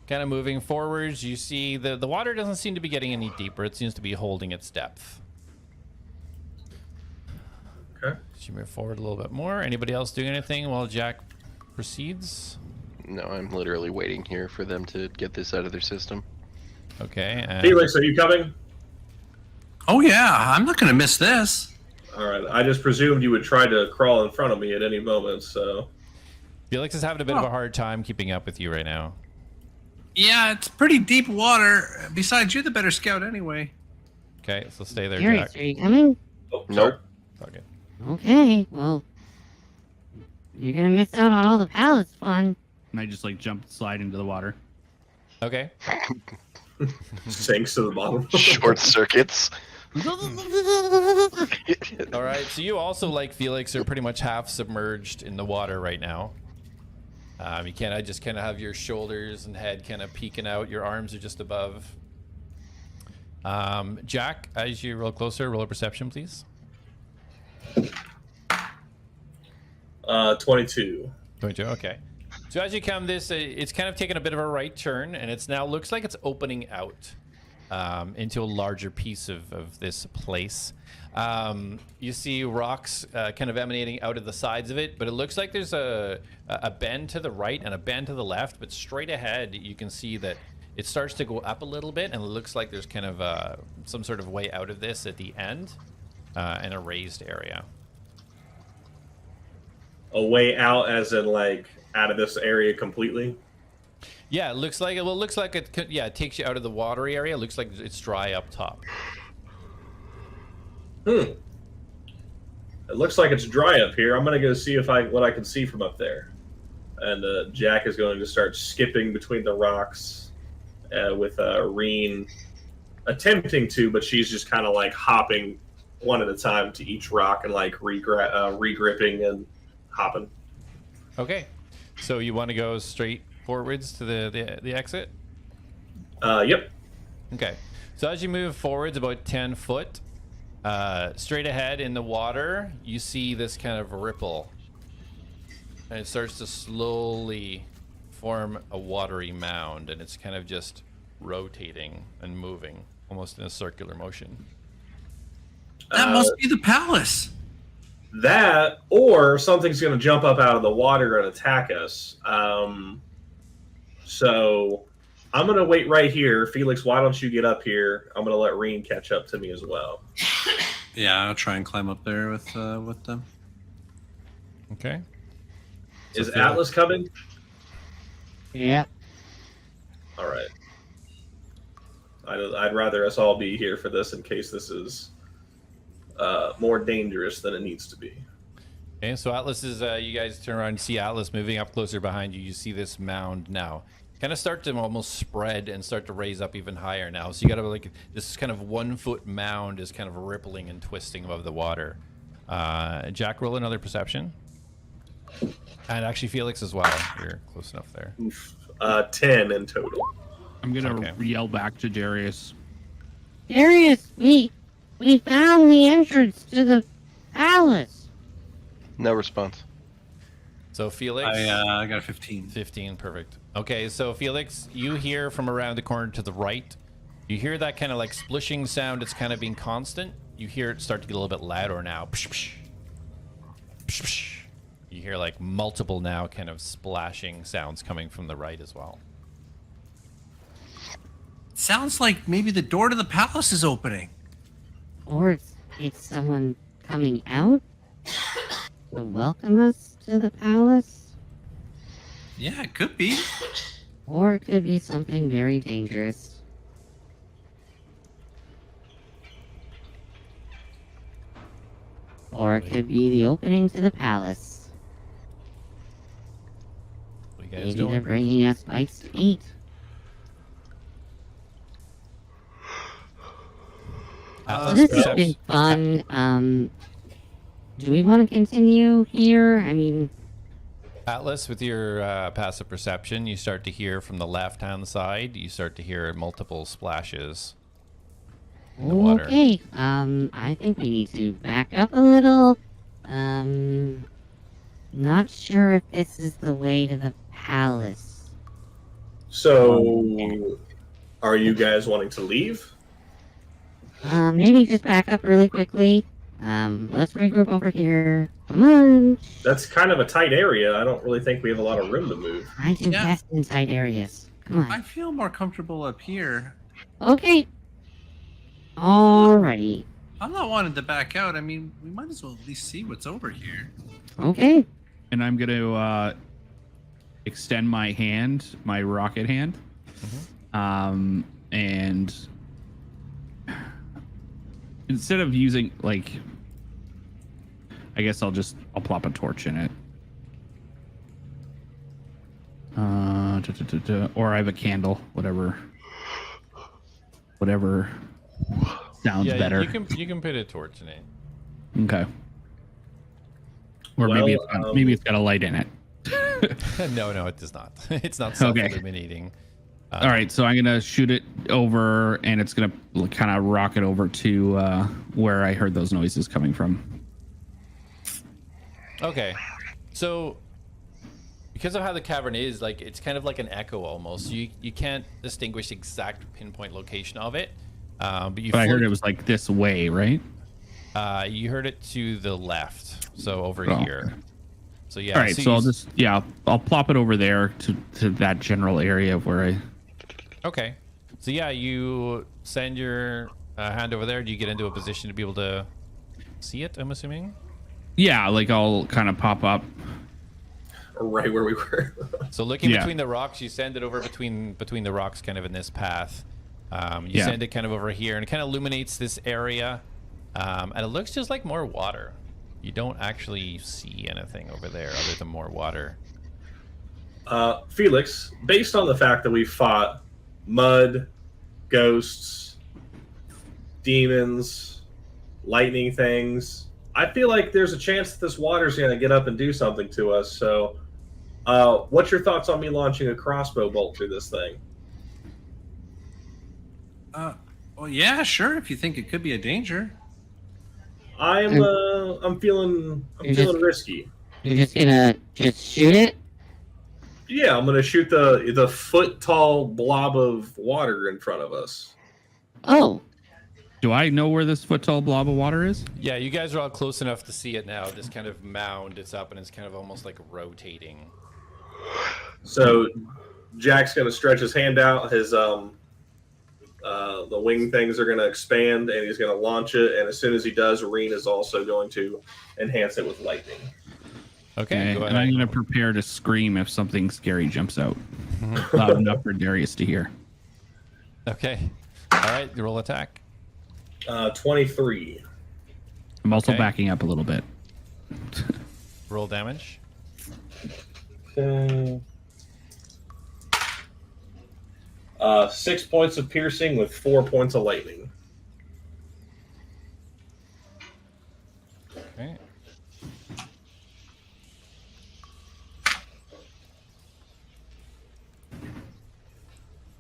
kind of moving forwards, you see the water doesn't seem to be getting any deeper. It seems to be holding its depth. Okay. As you move forward a little bit more, anybody else doing anything while Jak proceeds? No, I'm literally waiting here for them to get this out of their system. Okay. Felix, are you coming? Oh yeah, I'm not gonna miss this. All right. I just presumed you would try to crawl in front of me at any moment, so... Felix is having a bit of a hard time keeping up with you right now. Yeah, it's pretty deep water. Besides, you're the better scout anyway. Okay, so stay there, Darius, Jak. are you coming? Oh, Nope. Okay. Okay, well, you're gonna miss out on all the palace fun. And I just like slide into the water. Okay. Sinks to the bottom. Short circuits. All right, so you also, like Felix, are pretty much half submerged in the water right now. You can't. I just kind of have your shoulders and head kind of peeking out. Your arms are just above. Jak, as you roll closer, roll a perception, please. 22. 22. Okay. So as you come, it's kind of taken a bit of a right turn, and it's now looks like it's opening out into a larger piece of this place. You see rocks kind of emanating out of the sides of it, but it looks like there's a bend to the right and a bend to the left, but straight ahead you can see that it starts to go up a little bit, and it looks like there's kind of some sort of way out of this at the end in a raised area. A way out, as in like out of this area completely? Yeah, it looks like it takes you out of the watery area. It looks like it's dry up top. It looks like it's dry up here. I'm gonna go see what I can see from up there. And Jak is going to start skipping between the rocks with Reen attempting to, but she's just kind of like hopping one at a time to each rock and like regripping and hopping. Okay, so you want to go straight forwards to the exit? Yep. Okay, so as you move forwards about 10 foot, straight ahead in the water, you see this kind of ripple, and it starts to slowly form a watery mound, and it's kind of just rotating and moving almost in a circular motion. That must be the palace. That, or something's going to jump up out of the water and attack us. So I'm going to wait right here. Felix, why don't you get up here? I'm going to let Reen catch up to me as well. Yeah, I'll try and climb up there with them. Okay. Is Atlas coming? Yep. All right. I'd rather us all be here for this in case this is more dangerous than it needs to be. Okay, so Atlas is, you guys turn around and see Atlas moving up closer behind you. You see this mound now. Kind of start to almost spread and start to raise up even higher now. So you got to like, this kind of 1 foot mound is kind of rippling and twisting above the water. Jak, roll another perception. And actually Felix as well. You're close enough there. 10 in total. I'm gonna yell back to Darius. Darius, we found the entrance to the palace. No response. So Felix, I got a 15. 15, perfect. Okay, so Felix, you hear from around the corner to the right. You hear that kind of like splishing sound. It's kind of being constant. You hear it start to get a little bit louder now. Psh, psh. Psh, psh. You hear like multiple now kind of splashing sounds coming from the right as well. Sounds like maybe the door to the palace is opening. Or it's someone coming out to welcome us to the palace. Yeah, it could be. Or it could be something very dangerous. Or it could be the opening to the palace. What are you guys Maybe they're doing? bringing us bites to eat. Atlas, This has been perception. fun. Do we want to continue here? I mean, Atlas, with your passive perception, you start to hear from the left-hand side. You start to hear multiple splashes in the water. okay. I think we need to back up a little. Not sure if this is the way to the palace. So, are you guys wanting to leave? Maybe just back up really quickly. Let's regroup over here. Come on. That's kind of a tight area. I don't really think we have a lot of room to move. I do Yeah. best inside areas. Come I on. feel more comfortable up here. Okay. Alrighty. I'm not wanting to back out. I mean, we might as well at least see what's over here. Okay. And I'm gonna extend my hand, my rocket hand, and instead of using like, I guess I'll plop a torch in it. Or I have a candle, whatever sounds Yeah, better. you can put a torch in it. Okay. Or Well, maybe it's got a light in it. No, it does not. It's not Okay. self-illuminating. All right, so I'm gonna shoot it over, and it's gonna kind of rocket over to where I heard those noises coming from. Okay, so because of how the cavern is, like it's kind of like an echo almost. You can't distinguish the exact pinpoint location of it, but I heard it was like this way, right? You heard it to the left, so over Oh. here. So yeah. All right, so I'll plop it over there to that general area of where I. Okay, so yeah, you send your hand over there. Do you get into a position to be able to see it? I'm assuming. Yeah, like I'll kind of pop up. Right where we were. So looking Yeah. between the rocks, you send it over between the rocks, kind of in this path. You Yeah. send it kind of over here, and it kind of illuminates this area, and it looks just like more water. You don't actually see anything over there other than more water. Felix, based on the fact that we fought mud, ghosts, demons, lightning things, I feel like there's a chance that this water's going to get up and do something to us. So, what's your thoughts on me launching a crossbow bolt through this thing? Well, yeah, sure. If you think it could be a danger. I'm feeling risky. You're just gonna shoot it? Yeah, I'm gonna shoot the foot tall blob of water in front of us. Oh. Do I know where this foot tall blob of water is? Yeah, you guys are all close enough to see it now. This kind of mound, it's up, and it's kind of almost like rotating. So Jack's gonna stretch his hand out. His the wing things are gonna expand, and he's gonna launch it. And as soon as he does, Reen is also going to enhance it with lightning. Okay, go and I'm ahead. gonna prepare to scream if something scary jumps out, loud enough for Darius to hear. Okay. All right, you roll attack. 23. I'm also Okay. backing up a little bit. Roll damage. Okay. 6 points of piercing with 4 points of lightning. Okay.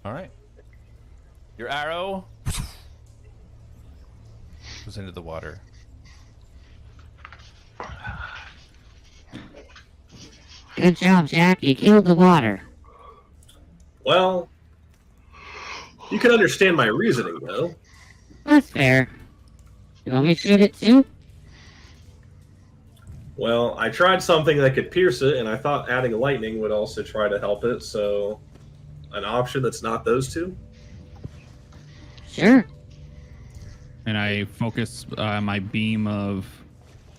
All right. Your arrow goes into the water. Good job, Jak. You killed the water. Well, you can understand my reasoning, though. That's fair. You want me to shoot it too? Well, I tried something that could pierce it, and I thought adding lightning would also try to help it, so an option that's not those two? Sure. And I focus my beam of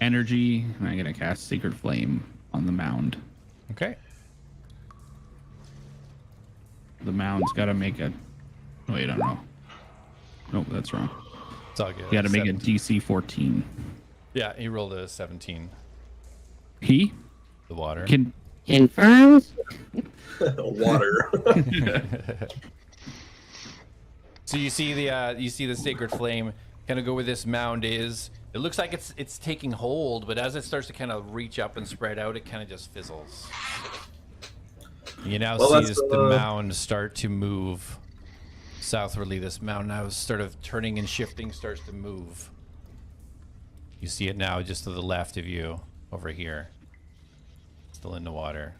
energy, and I'm gonna cast Secret Flame on the mound. Okay. The mound's got to make a. Wait, I don't know. Nope, that's wrong. It's all good. You got to make a 17. DC 14. Yeah, he rolled a 17. He The water. can. Confirmed? Water. So you see the sacred flame kind of go where this mound is. It looks like it's taking hold, but as it starts to kind of reach up and spread out, it kind of just fizzles. You now see the mound start to move southwardly. This mound now is sort of turning and shifting, starts to move. You see it now just to the left of you over here. Still in the water.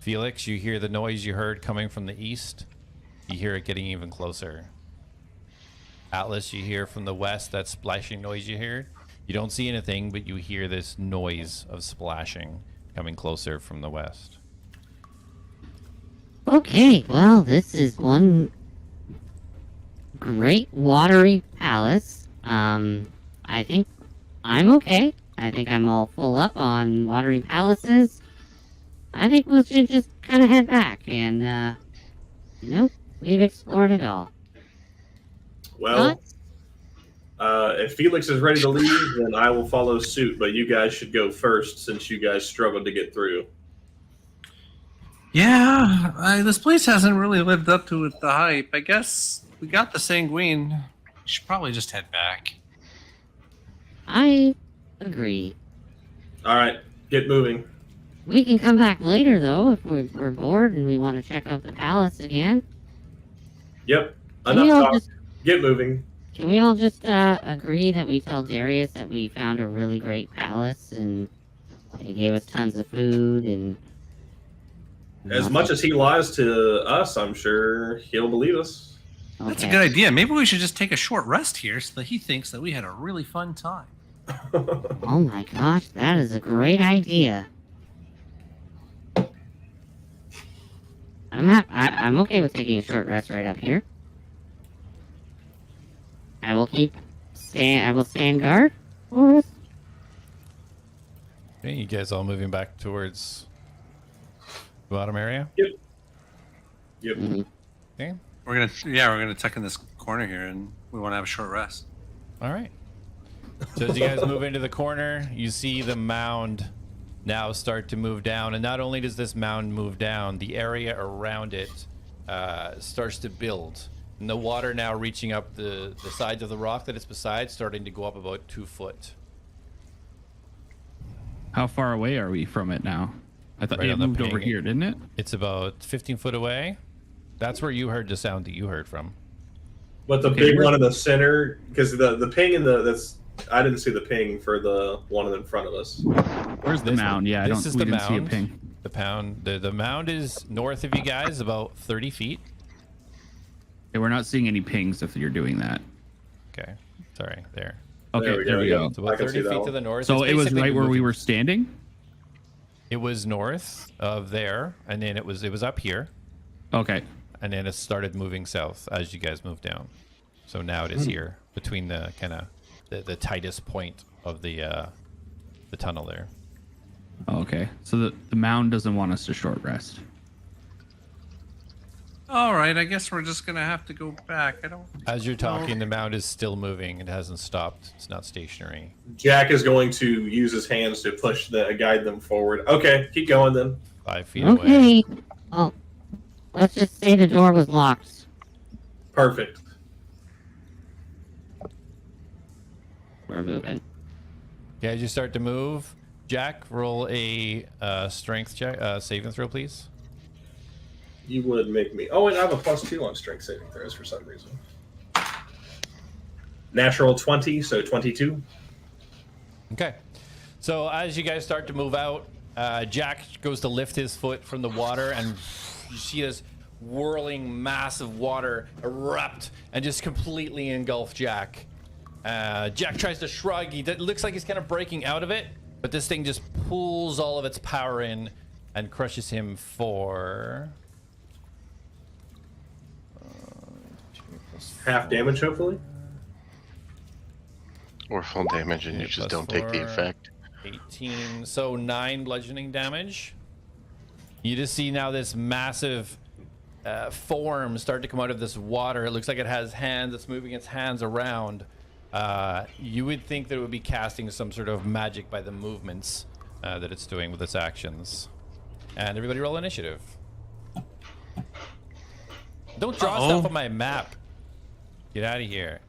Felix, you hear the noise you heard coming from the east. You hear it getting even closer. Atlas, you hear from the west that splashing noise you heard. You don't see anything, but you hear this noise of splashing coming closer from the west. Okay, well, this is one great watery palace. I think I'm okay. I think I'm all full up on watery palaces. I think we should just kind of head back and, we've explored it all. Well, if Felix is ready to leave, then I will follow suit, but you guys should go first since you guys struggled to get through. Yeah, this place hasn't really lived up to the hype. I guess we got the sanguine. We should probably just head back. I agree. All right, get moving. We can come back later, though, if we're bored and we want to check out the palace again. Yep, Can we enough all talk. just- Get moving. Can we all just agree that we tell Darius that we found a really great palace and they gave us tons of food and... As much as he lies to us, I'm sure he'll believe us. That's a good idea. Maybe we should just take a short rest here so that he thinks that we had a really fun time. Oh my gosh, that is a great idea. I'm okay with taking a short rest right up here. I will stand guard for us. Okay, you guys all moving back towards the bottom area? Yep. Okay. We're gonna tuck in this corner here, and we want to have a short rest. All right. So as you guys move into the corner, you see the mound now start to move down. And not only does this mound move down, the area around it starts to build. And the water now reaching up the sides of the rock that it's beside, starting to go up about 2 foot. How far away are we from it now? I thought Right it on the moved over ping. here, didn't it? It's about 15 foot away. That's where you heard the sound that you heard from. But the big one in the center, because the ping in I didn't see the ping for the one in front of us. Where's the mound? Yeah, this is the didn't see a mound. ping. The mound is north of you guys, about 30 feet. Okay, we're not seeing any pings if you're doing that. Okay, sorry, there. Okay, there we go. It's I about can 30 see that feet one. to the north. So It's it was basically right where we moving- were standing? It was north of there, and then it was up here, Okay. and then it started moving south as you guys moved down. So now it is here between the kind of the tightest point of the tunnel there. Okay. So the mound doesn't want us to short rest. All right, I guess we're just gonna have to go back. As you're talking, the mound is still moving. It hasn't stopped. It's not stationary. Jack is going to use his hands to guide them forward. Okay, keep going then. 5 feet away. Okay. Well, let's just say the door was locked. Perfect. We're moving. Okay, as you start to move, Jack, roll a strength check, saving throw, please. You would make me. Oh, and I have a +2 on strength saving throws for some reason. Natural 20, so 22. Okay. So as you guys start to move out, Jack goes to lift his foot from the water, and you see this whirling mass of water erupt and just completely engulf Jack. Jack tries to shrug. It looks like he's kind of breaking out of it, but this thing just pulls all of its power in and crushes him for... Half damage, hopefully. Or full damage, and you Okay, just plus don't take the 4, effect. 18, so 9 bludgeoning damage. You just see now this massive form start to come out of this water. It looks like it has hands. It's moving its hands around, You would think that it would be casting some sort of magic by the movements that it's doing with its actions. And everybody roll initiative. Don't draw stuff on my map. Get out of here.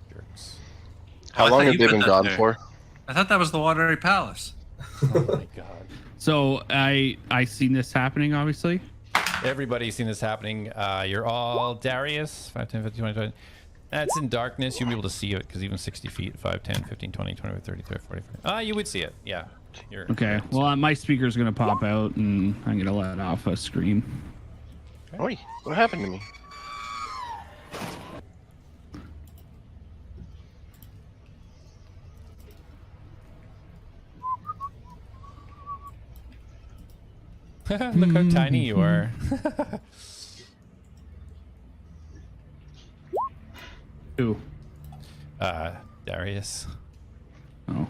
Jerks. How long have they been gone for? I thought that was the Watery Palace. Oh my god. So I seen this happening, obviously. Everybody's seen this happening. You're all Darius. 5, 10, 15, 20, 20. That's in darkness. You'll be able to see it because even 60 feet, 5, 10, 15, 20, 25, 30, 30, 40, 40. You would see it. Yeah. You're Okay. Well, my speaker's gonna pop out, and I'm gonna let off a scream. Oi, what happened to me? Look how tiny you are. Who? Darius. Oh.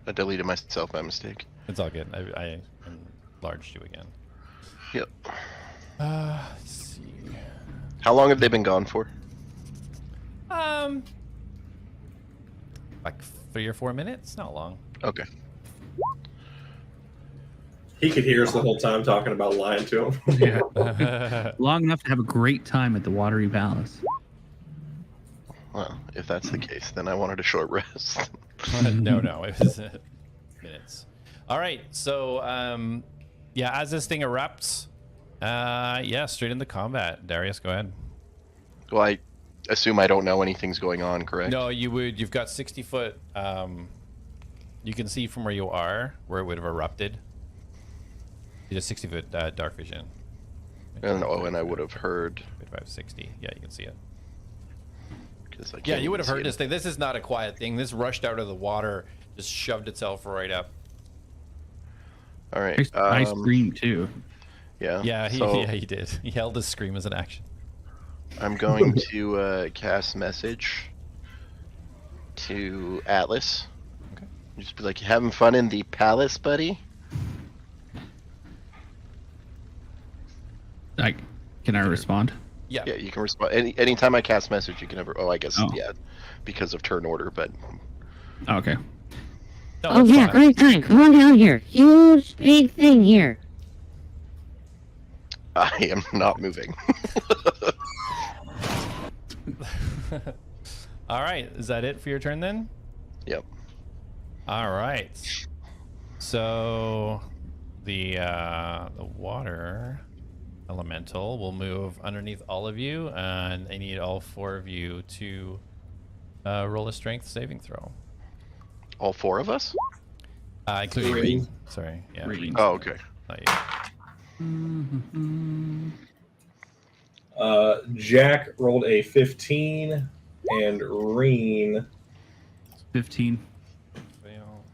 I deleted myself by mistake. It's all good. I enlarged you again. Yep. Let's see. How long have they been gone for? Like 3 or 4 minutes. Not long. Okay. He could hear us the whole time talking about lying to him. Yeah. Long enough to have a great time at the Watery Palace. Well, if that's the case, then I wanted a short rest. No, it was minutes. All right, so yeah, as this thing erupts, yeah, straight into combat. Darius, go ahead. Well, I assume I don't know anything's going on, correct? No, you would. You've got 60 foot. You can see from where you are where it would have erupted. You have 60 foot dark vision. And I would have heard. 560. Yeah, you can see it. I Yeah, you would have heard this thing. This is not a quiet thing. This rushed out of the water, just shoved itself right up. All right. I screamed too. Yeah. Yeah, he did. He held his scream as an action. I'm going to cast message to Atlas. Okay. Just be like, you having fun in the palace, buddy? Can I respond? Yeah. Yeah, you can respond. Anytime I cast message, you can ever. Oh, I guess, Oh. yeah, because of turn order, but. Oh, okay. No, Oh it's yeah, fine. great time. Come on down here. Huge, big thing here. I am not moving. All right, is that it for your turn then? Yep. All right. So the water elemental will move underneath all of you, and I need all 4 of you to roll a strength saving throw. All 4 of us? Including Three. Reed. Sorry. Yeah. Reed. Oh, okay. Not you. Jack rolled a 15, and Reen 15. Fail.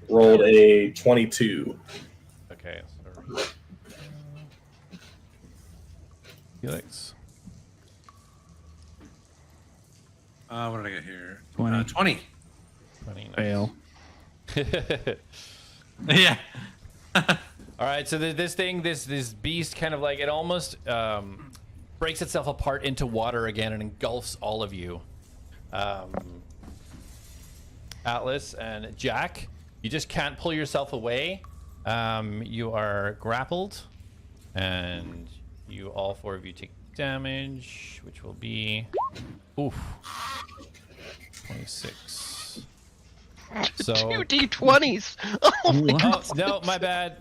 rolled a 22. Okay. So Felix. What did I get here? 20. 20. 20. Fail. Yeah. All right, so this thing, this beast, kind of like it almost breaks itself apart into water again and engulfs all of you. Atlas and Jak, you just can't pull yourself away. You are grappled, and you all 4 of you take damage, which will be 26. So 2 d20s. Oh my God. Oh no, my bad.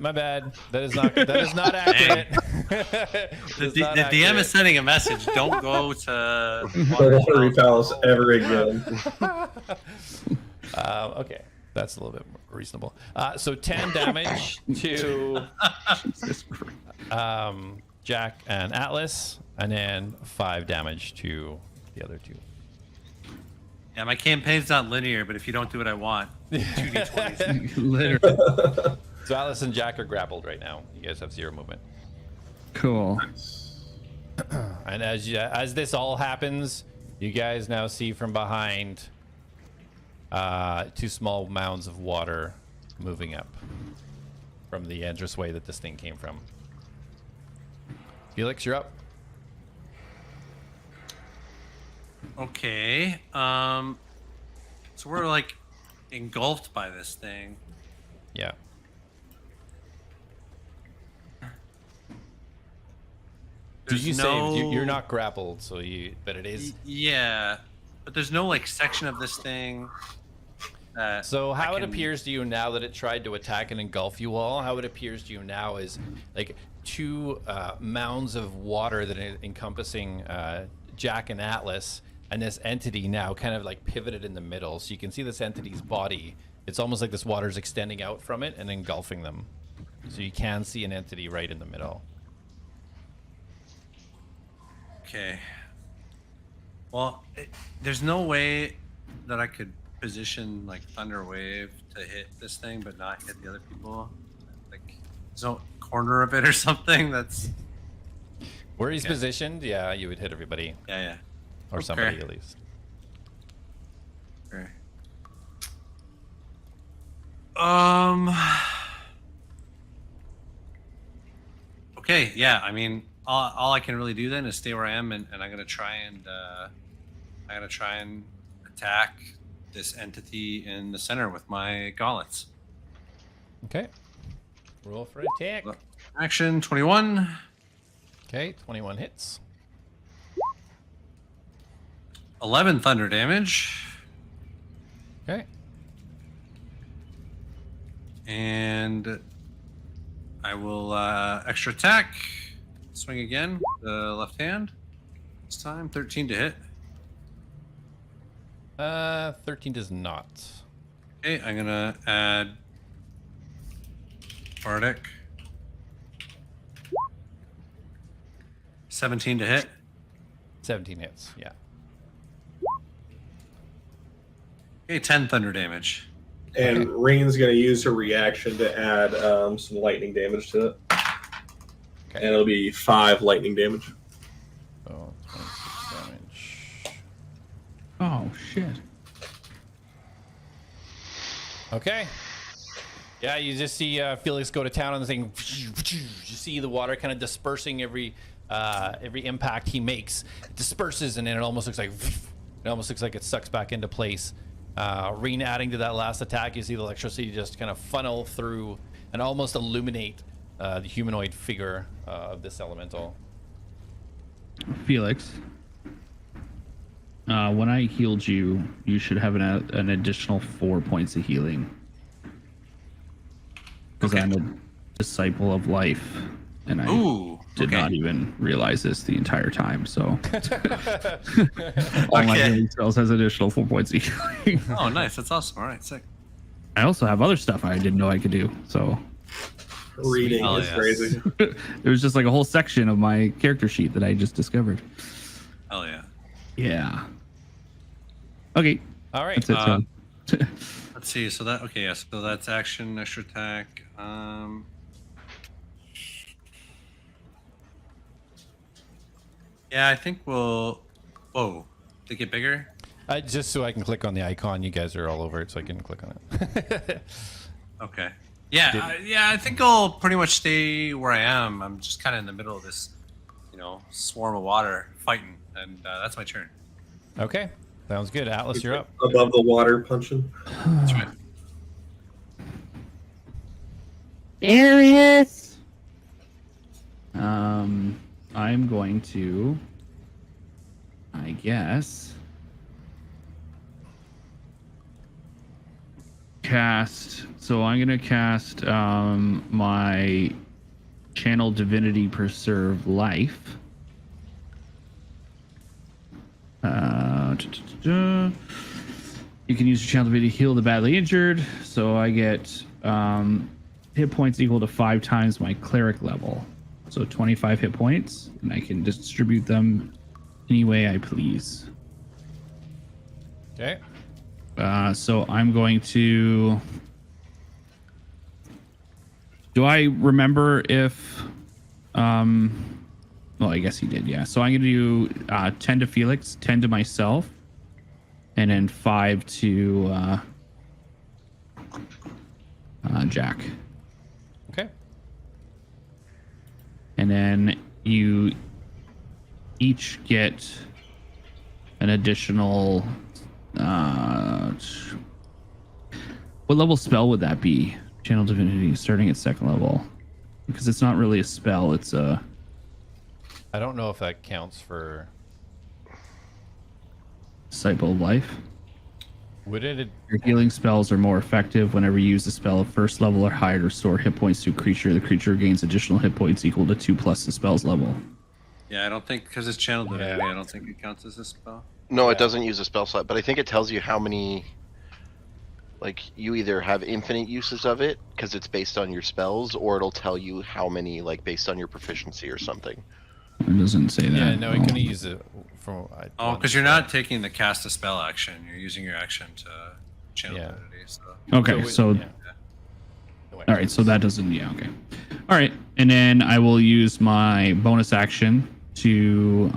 That is not accurate. The DM is sending a message. Don't go to The Watery Palace ever again. Okay, that's a little bit more reasonable. So 10 damage to Jak and Atlas, and then 5 damage to the other 2. Yeah, my campaign's not linear, but if you don't do what I want, 2d20s. Literally. So Atlas and Jak are grappled right now. You guys have 0 movement. Cool. And as this all happens, you guys now see from behind 2 small mounds of water moving up from the entranceway that this thing came from. Felix, you're up. Okay. So we're like engulfed by this thing. Yeah. Did you say you're not grappled? So but it is. Yeah, but there's no like section of this thing. So how it appears to you now that it tried to attack and engulf you all, how it appears to you now is like two mounds of water that are encompassing Jak and Atlas, and this entity now kind of like pivoted in the middle. So you can see this entity's body. It's almost like this water's extending out from it and engulfing them. So you can see an entity right in the middle. Okay. Well, there's no way that I could position like Thunder Wave to hit this thing, but not hit the other people. Like, there's no corner of it or something. That's where he's positioned. Yeah, you would hit everybody. Yeah. Or somebody at least. Okay. Okay. Yeah. I mean, all I can really do then is stay where I am, and I'm gonna try and attack this entity in the center with my gauntlets. Okay. Roll for attack. Action 21. Okay, 21 hits. 11 thunder damage. Okay. And I will extra attack. Swing again. The left hand. This time 13 to hit. 13 does not. Okay, I'm gonna add Bardic. 17 to hit. 17 hits, yeah. Okay, 10 thunder damage. And okay. Rain's going to use her reaction to add some lightning damage to it. Okay. And it'll be 5 lightning damage. Oh, 26 damage. Oh, shit. Okay. Yeah, you just see Felix go to town on the thing. You see the water kind of dispersing every impact he makes. It disperses, and then it almost looks like it sucks back into place. Reen adding to that last attack, you see the electricity just kind of funnel through and almost illuminate the humanoid figure of this elemental. Felix, when I healed you, you should have an additional 4 points of healing. Because I'm a disciple of life, and I did not even realize this the entire time. So all my healing spells has additional 4 points of healing. Oh, nice! That's awesome. All right, sick. I also have other stuff I didn't know I could do. So reading is crazy. There was just like a whole section of my character sheet that I just discovered. Oh yeah. Yeah. Okay. All right. That's it, let's see. So so that's action, extra attack. Yeah, I think we'll. Whoa, did it get bigger? Just so I can click on the icon. You guys are all over it, so I can click on it. Okay. Yeah, I think I'll pretty much stay where I am. I'm just kind of in the middle of this, swarm of water fighting, and that's my turn. Okay, sounds good. Atlas, you're up. Above the water, punching. That's right. Darius! I'm going to, I guess, cast. So I'm going to cast my Channel Divinity Preserve Life. You can use your Channel Divinity to heal the badly injured. So I get hit points equal to 5 times my cleric level. So 25 hit points, and I can distribute them any way I please. Okay. So I'm going to... Do I remember if... Well, I guess he did, yeah. So I'm going to do 10 to Felix, 10 to myself, and then 5 to Jak. Okay. And then you each get an additional. What level spell would that be? Channel Divinity starting at 2nd level, because it's not really a spell. It's a. I don't know if that counts for. Disciple of Life. Would it? Your healing spells are more effective whenever you use a spell of 1st level or higher to restore hit points to a creature. The creature gains additional hit points equal to 2 plus the spell's level. Yeah, I don't think because it's channel divinity. I don't think it counts as a spell. No, it doesn't use a spell slot, but I think it tells you how many. Like, you either have infinite uses of it because it's based on your spells, or it'll tell you how many, like, based on your proficiency or something. It doesn't say that. Yeah, no, it can use it from. Oh, because you're not taking the cast a spell action. You're using your action to channel Yeah. divinity. So. Okay, so. yeah. All right, so that doesn't. Yeah, okay. All right, and then I will use my bonus action to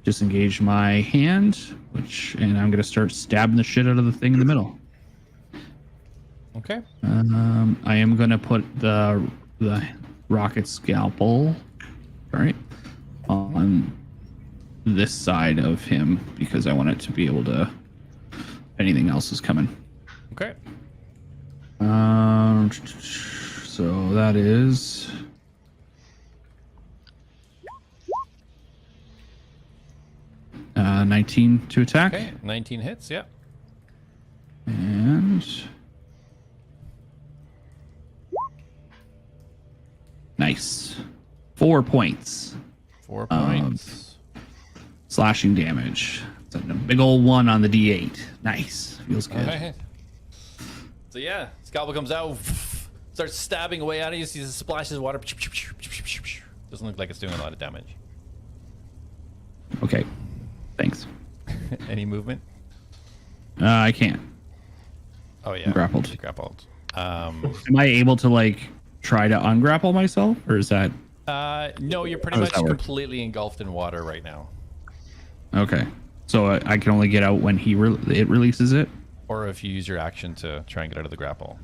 disengage my hand, and I'm gonna start stabbing the shit out of the thing in the middle. Okay. I am gonna put the rocket scalpel, all right, on this side of him because I want it to be able to. If anything else is coming. Okay. So that is. 19 to attack. Okay. 19 hits. Yeah. And. Nice. 4 points. 4 points. Slashing damage. It's a big old 1 on the D8. Nice. Feels good. All right. So yeah, Scalpel comes out, starts stabbing away at it. You see the splashes of water. Doesn't look like it's doing a lot of damage. Okay. Thanks. Any movement? I can't. Oh yeah. I'm grappled. Grappled. Am I able to like try to ungrapple myself, or is that? No, you're pretty How much does that work? completely engulfed in water right now. Okay. So I can only get out when it releases it. Or if you use your action to try and get out of the grapple.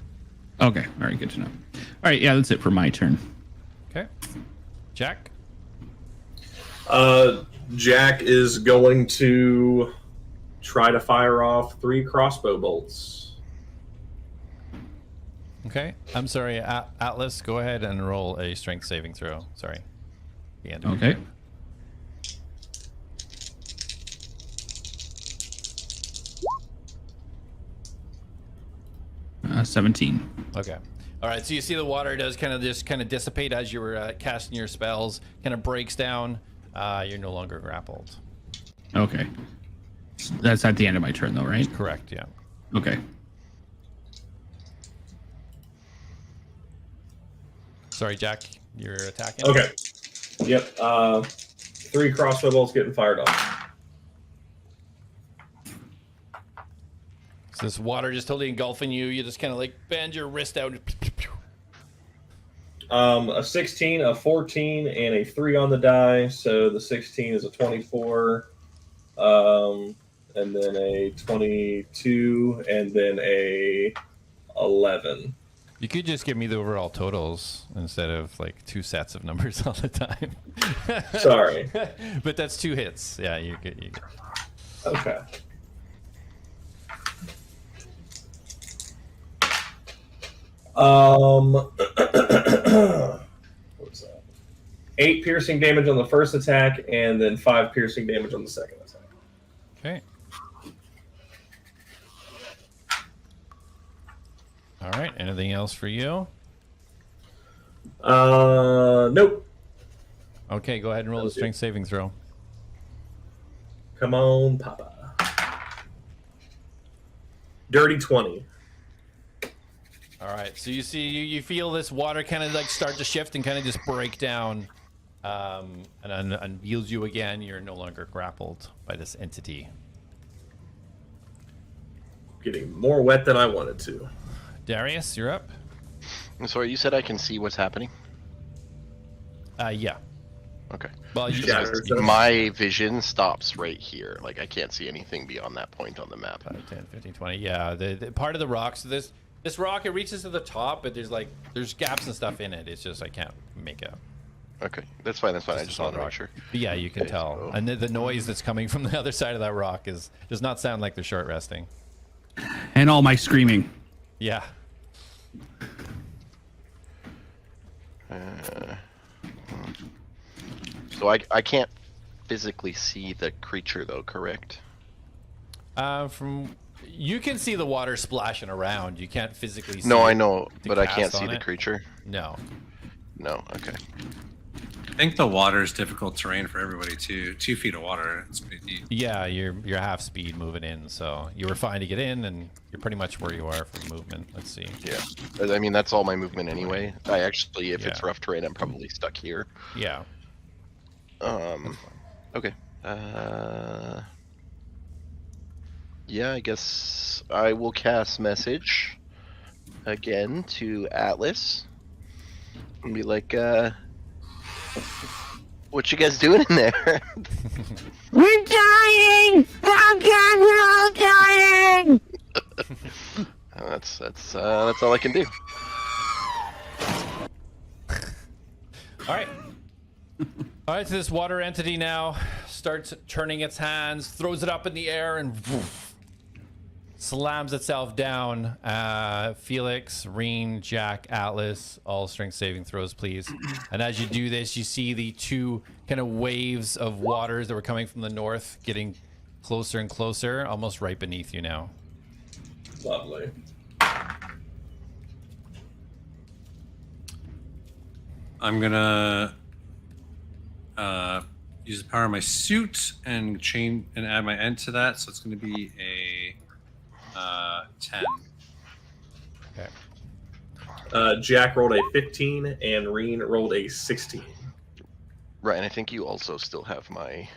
Okay. All right. Good to know. All right. Yeah, that's it for my turn. Okay. Jak. Jak is going to try to fire off 3 crossbow bolts. Okay. I'm sorry, Atlas. Go ahead and roll a strength saving throw. Sorry. The end of your Okay. turn. 17. Okay. All right. So you see the water does kind of dissipate as you were casting your spells. Kind of breaks down. You're no longer grappled. Okay. That's at the end of my turn, though, right? Correct. Yeah. Okay. Sorry, Jak. You're attacking. Okay. Yep. 3 crossbow bolts getting fired off. So this water just totally engulfing you. You just kind of like bend your wrist out. A 16, a 14, and a 3 on the die. So the 16 is a 24, and then a 22, and then a 11. You could just give me the overall totals instead of like 2 sets of numbers all the time. Sorry. But that's 2 hits. Yeah, you good. Okay. What was that? 8 piercing damage on the first attack, and then 5 piercing damage on the second attack. Okay. All right. Anything else for you? Nope. Okay. Go ahead and roll a strength saving throw. Come on, Papa. Dirty 20. All right. So you see, you feel this water kind of like start to shift and kind of just break down, and unveils you again. You're no longer grappled by this entity. Getting more wet than I wanted to. Darius, you're up. I'm sorry, you said I can see what's happening? Yeah. Okay. Well, you Yeah, My vision stops right here. Like, I can't see anything beyond that point on the map. 5, 10, 15, 20. Yeah. The part of the rocks. This rock, it reaches to the top, but there's gaps and stuff in it. It's just I can't make Okay, that's fine. That's fine. I Just just a wanted to rock. make sure. But yeah, you can Okay, tell. so- And the noise that's coming from the other side of that rock does not sound like they're short resting. And all my screaming. Yeah. So I can't physically see the creature though, correct? From you can see the water splashing around. You can't physically see No, I it know, to but I cast can't see on the it. creature. No. No, okay. I think the water is difficult terrain for everybody too. 2 feet of water, it's pretty deep. Yeah, you're half speed moving in, so you were fine to get in, and you're pretty much where you are for movement. Let's see. Yeah, I mean that's all my movement anyway. I actually, if it's Yeah. rough terrain, I'm probably stuck here. Yeah. Okay. Yeah, I guess I will cast message again to Atlas and be like, what you guys doing in there? We're dying! Oh god, we're all dying! That's all I can do. All right. All right, so this water entity now starts turning its hands, throws it up in the air, and woof, slams itself down. Felix, Reen, Jak, Atlas, all strength saving throws, please. And as you do this, you see the 2 kind of waves of waters that were coming from the north getting closer and closer, almost right beneath you now. Lovely. I'm gonna use the power of my suit and add my end to that, so it's gonna be a 10. Okay. Jak rolled a 15 and Reen rolled a 16. Right, and I think you also still have my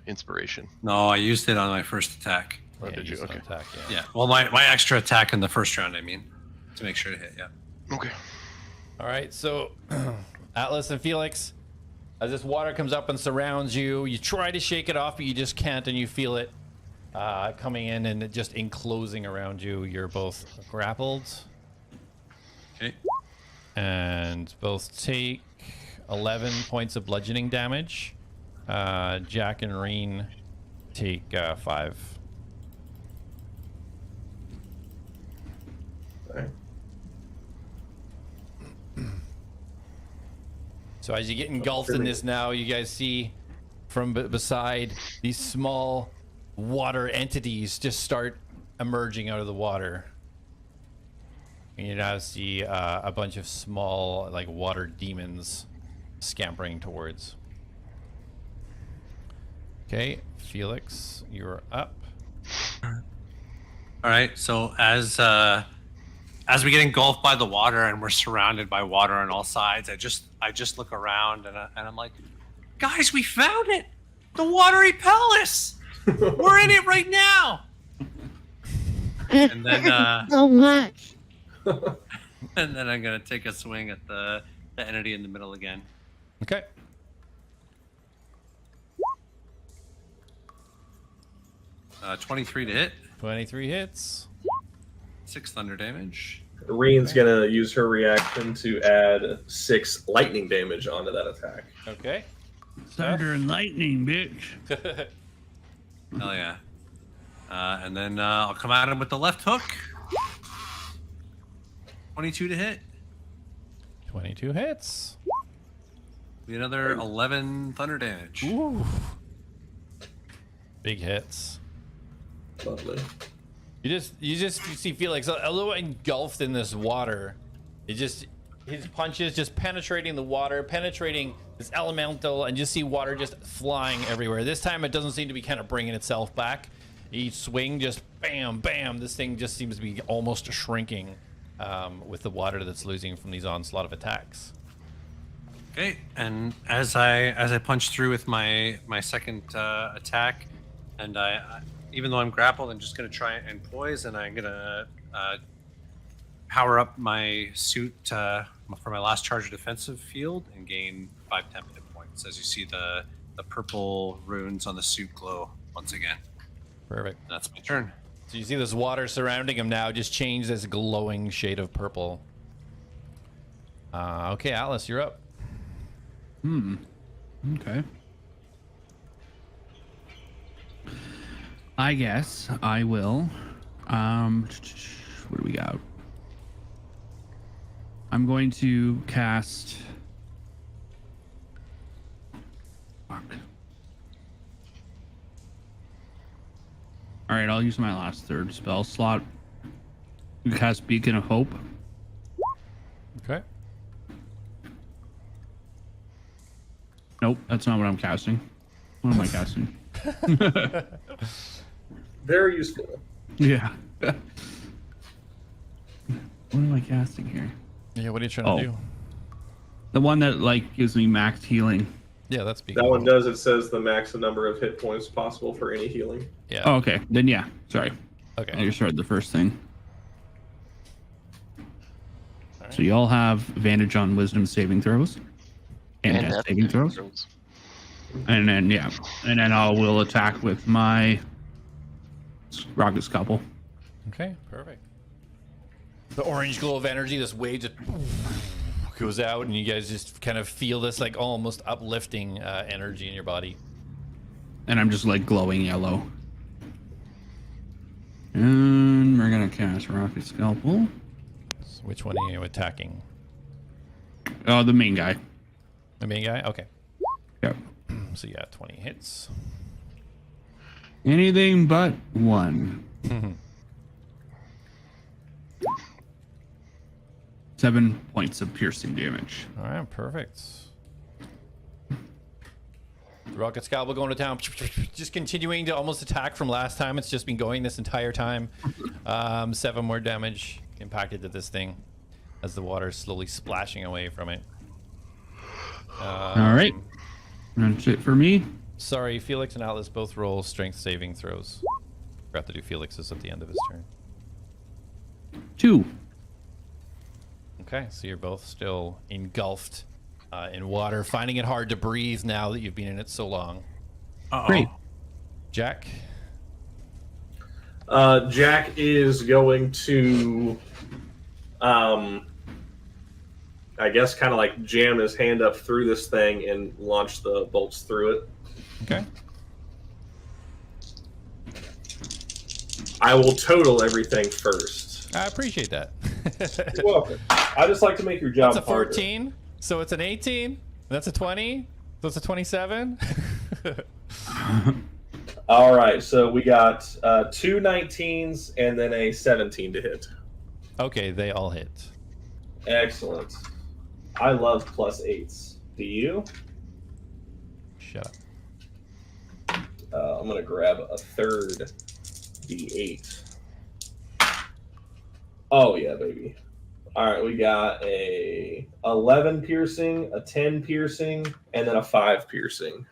inspiration. No, I used it on my first attack. Oh, Yeah, did you? use an Okay. attack, yeah. Yeah, well, my extra attack in the first round, I mean, to make sure to hit, yeah. Okay. All right, so Atlas and Felix, as this water comes up and surrounds you, you try to shake it off, but you just can't, and you feel it coming in and just enclosing around you. You're both grappled. Okay. And both take 11 points of bludgeoning damage. Jak and Reen take 5. Alright. So as you get engulfed in this now, you guys see from beside these small water entities just start emerging out of the water. And you now see a bunch of small, like, water demons scampering towards. Okay, Felix, you're up. All right. So as we get engulfed by the water and we're surrounded by water on all sides, I just look around and I'm like, guys, we found it, the watery palace. We're in it right now. And then So much. and then I'm gonna take a swing at the entity in the middle again. Okay. Uh, 23 to hit, 23 hits. 6 thunder damage. Reen's gonna use her reaction to add 6 lightning damage onto that attack. Okay. Thunder and lightning, bitch. Hell yeah. And then I'll come at him with the left hook. 22 to hit. 22 hits. Be another 11 thunder damage. Ooh. Big hits. Lovely. You see Felix a little engulfed in this water. His punches just penetrating the water, penetrating this elemental, and just see water just flying everywhere. This time it doesn't seem to be kind of bringing itself back. Each swing just bam, bam. This thing just seems to be almost shrinking with the water that's losing from these onslaught of attacks. Okay, and as I punch through with my second attack, and I even though I'm grappled, I'm just gonna try and poise, and I'm gonna power up my suit for my last charge of defensive field and gain 5 temp hit points. As you see the purple runes on the suit glow once again. Perfect. That's my turn. So you see this water surrounding him now just change this glowing shade of purple. Okay, Atlas, you're up. Okay. I guess I will. What do we got? I'm going to cast. Fuck. All right, I'll use my last third spell slot. Cast Beacon of Hope. Okay. Nope, that's not what I'm casting. What am I casting? Very useful. Yeah. What am I casting here? Yeah, what are you trying to do? The one that like gives me max healing. Yeah, that's That one does. It says the max number of hit points possible for any healing. Yeah. Oh, okay. Then yeah. Sorry. Okay. I just read the first thing. So you all have advantage on wisdom saving throws and death saving throws. And then yeah, and then I will attack with my rocket scalpel. Okay, perfect. The orange glow of energy, this wave just goes out, and you guys just kind of feel this like almost uplifting energy in your body. And I'm just like glowing yellow. And we're gonna cast rocket scalpel. So which one are you attacking? Oh, the main guy. The main guy? Okay. Yep. So yeah, 20 hits. Anything but one. 7 points of piercing damage. All right, perfect. The rocket scalpel going to town, just continuing to almost attack from last time. It's just been going this entire time. 7 more damage impacted to this thing as the water is slowly splashing away from it. All right, that's it for me. Sorry, Felix and Atlas both roll strength saving throws. Forgot to do Felix's at the end of his turn. 2. Okay, so you're both still engulfed in water, finding it hard to breathe now that you've been in it so long. Great. Jak? Jak is going to, I guess, kind of like jam his hand up through this thing and launch the bolts through it. Okay. I will total everything first. I appreciate that. You're welcome. I just like to make your job That's a harder. 14, so it's an 18. That's a 20, so it's a 27. All right, so we got 2 19s and then a 17 to hit. Okay, they all hit. Excellent. I love +8s. Do you? Shut up. I'm going to grab a third D8. Oh, yeah, baby. All right, we got a 11 piercing, a 10 piercing, and then a 5 piercing.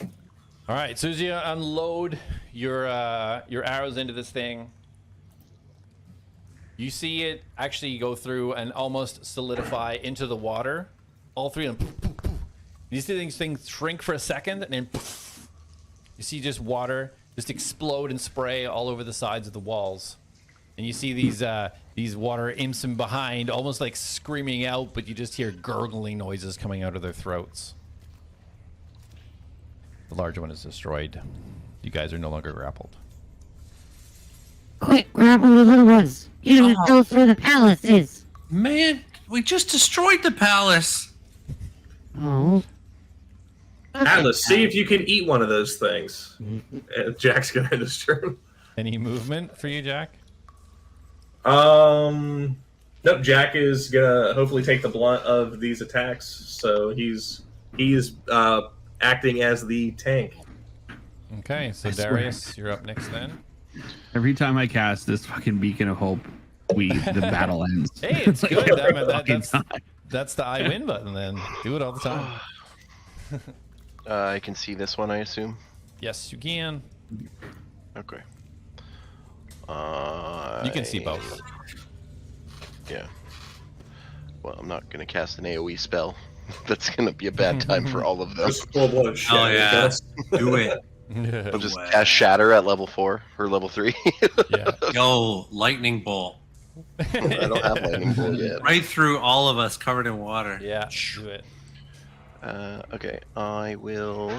All right, so as you unload your arrows into this thing, you see it actually go through and almost solidify into the water. All three of them. You see these things shrink for a second, and then you see just water just explode and spray all over the sides of the walls. And you see these water imps in behind, almost like screaming out, but you just hear gurgling noises coming out of their throats. The larger one is destroyed. You guys are no longer grappled. Quick, grapple the little ones. Get them to go through the palace is. Man, we just destroyed the palace. Oh. Atlas, see if you can eat one of those things. Jack's going to end his turn. Any movement for you, Jak? Nope, Jak is gonna hopefully take the blunt of these attacks, so he's acting as the tank. Okay, so Darius, you're up next then. Every time I cast this fucking Beacon of Hope, the battle ends. Hey, it's Like, good. every That's fucking time. that's the I win button then. Do it all the time. I can see this one, I assume. Yes, you can. Okay. You can see both. Yeah. Well, I'm not going to cast an AoE spell. That's going to be a bad time for all of them. Just full-blown Oh shatter yeah, dust. do it. I'll just Wow. cast Shatter at level 4 or level 3. Yeah. Go lightning bolt. I don't have lightning bolt yet. Right through all of us, covered in water. Yeah, do it. Okay, I will.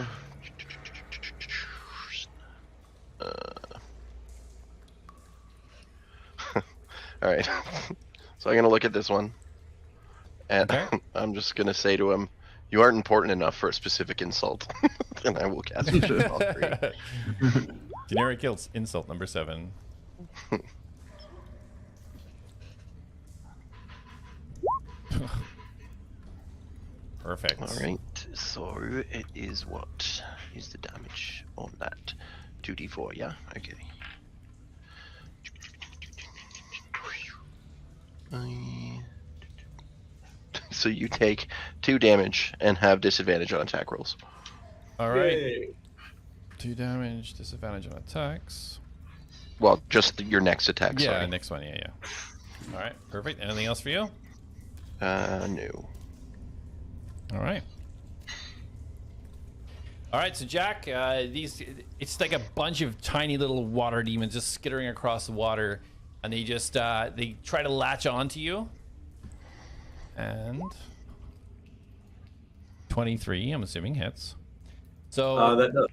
All right. So I'm gonna look at this one, and I'm just gonna say to him, "You aren't important enough for a specific insult," and I will cast it all three. Generic insult number 7. Perfect. All right. So it is what is the damage on that? 2d4. Yeah. Okay. So you take 2 damage and have disadvantage on attack rolls. All right. Yay. 2 damage, disadvantage on attacks. Well, just your next attack. Yeah, Sorry. next one. Yeah. All right. Perfect. Anything else for you? No. All right. All right, so Jak, it's like a bunch of tiny little water demons just skittering across the water, and they just they try to latch onto you. And 23, I'm assuming hits. So That does.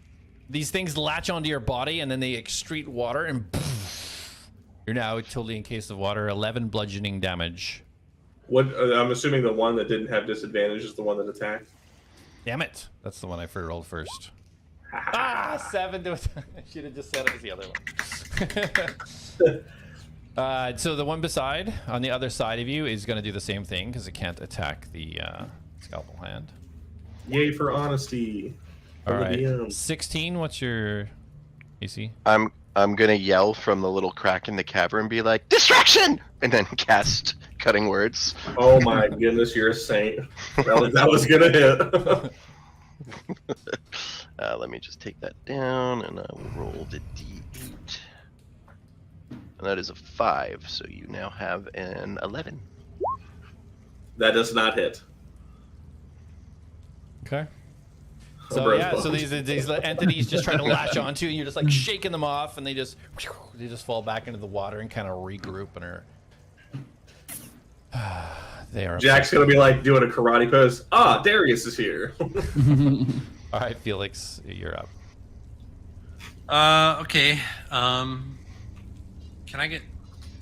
these things latch onto your body, and then they excrete water, and you're now totally encased of water. 11 bludgeoning damage. What? I'm assuming the one that didn't have disadvantage is the one that attacked. Damn it! That's the one I rolled first. 7 to. I should have just said it was the other one. So the one beside, on the other side of you, is going to do the same thing because it can't attack the scalpel hand. Yay for honesty. All From the right, DM. 16. What's your AC? I'm gonna yell from the little crack in the cavern and be like, "Distraction!" and then cast cutting words. Oh my goodness, you're a saint. That was gonna hit. Let me just take that down, and I will roll the d8. And that is a 5, so you now have an 11. That does not hit. Okay. Oh, So bro, yeah, so bummed. these entities just try to latch onto you, and you're just like shaking them off, and they just fall back into the water and kind of regroup and are. They are. Jack's gonna be like doing a karate pose. Ah, Darius is here. All right, Felix, you're up. Okay. Can I get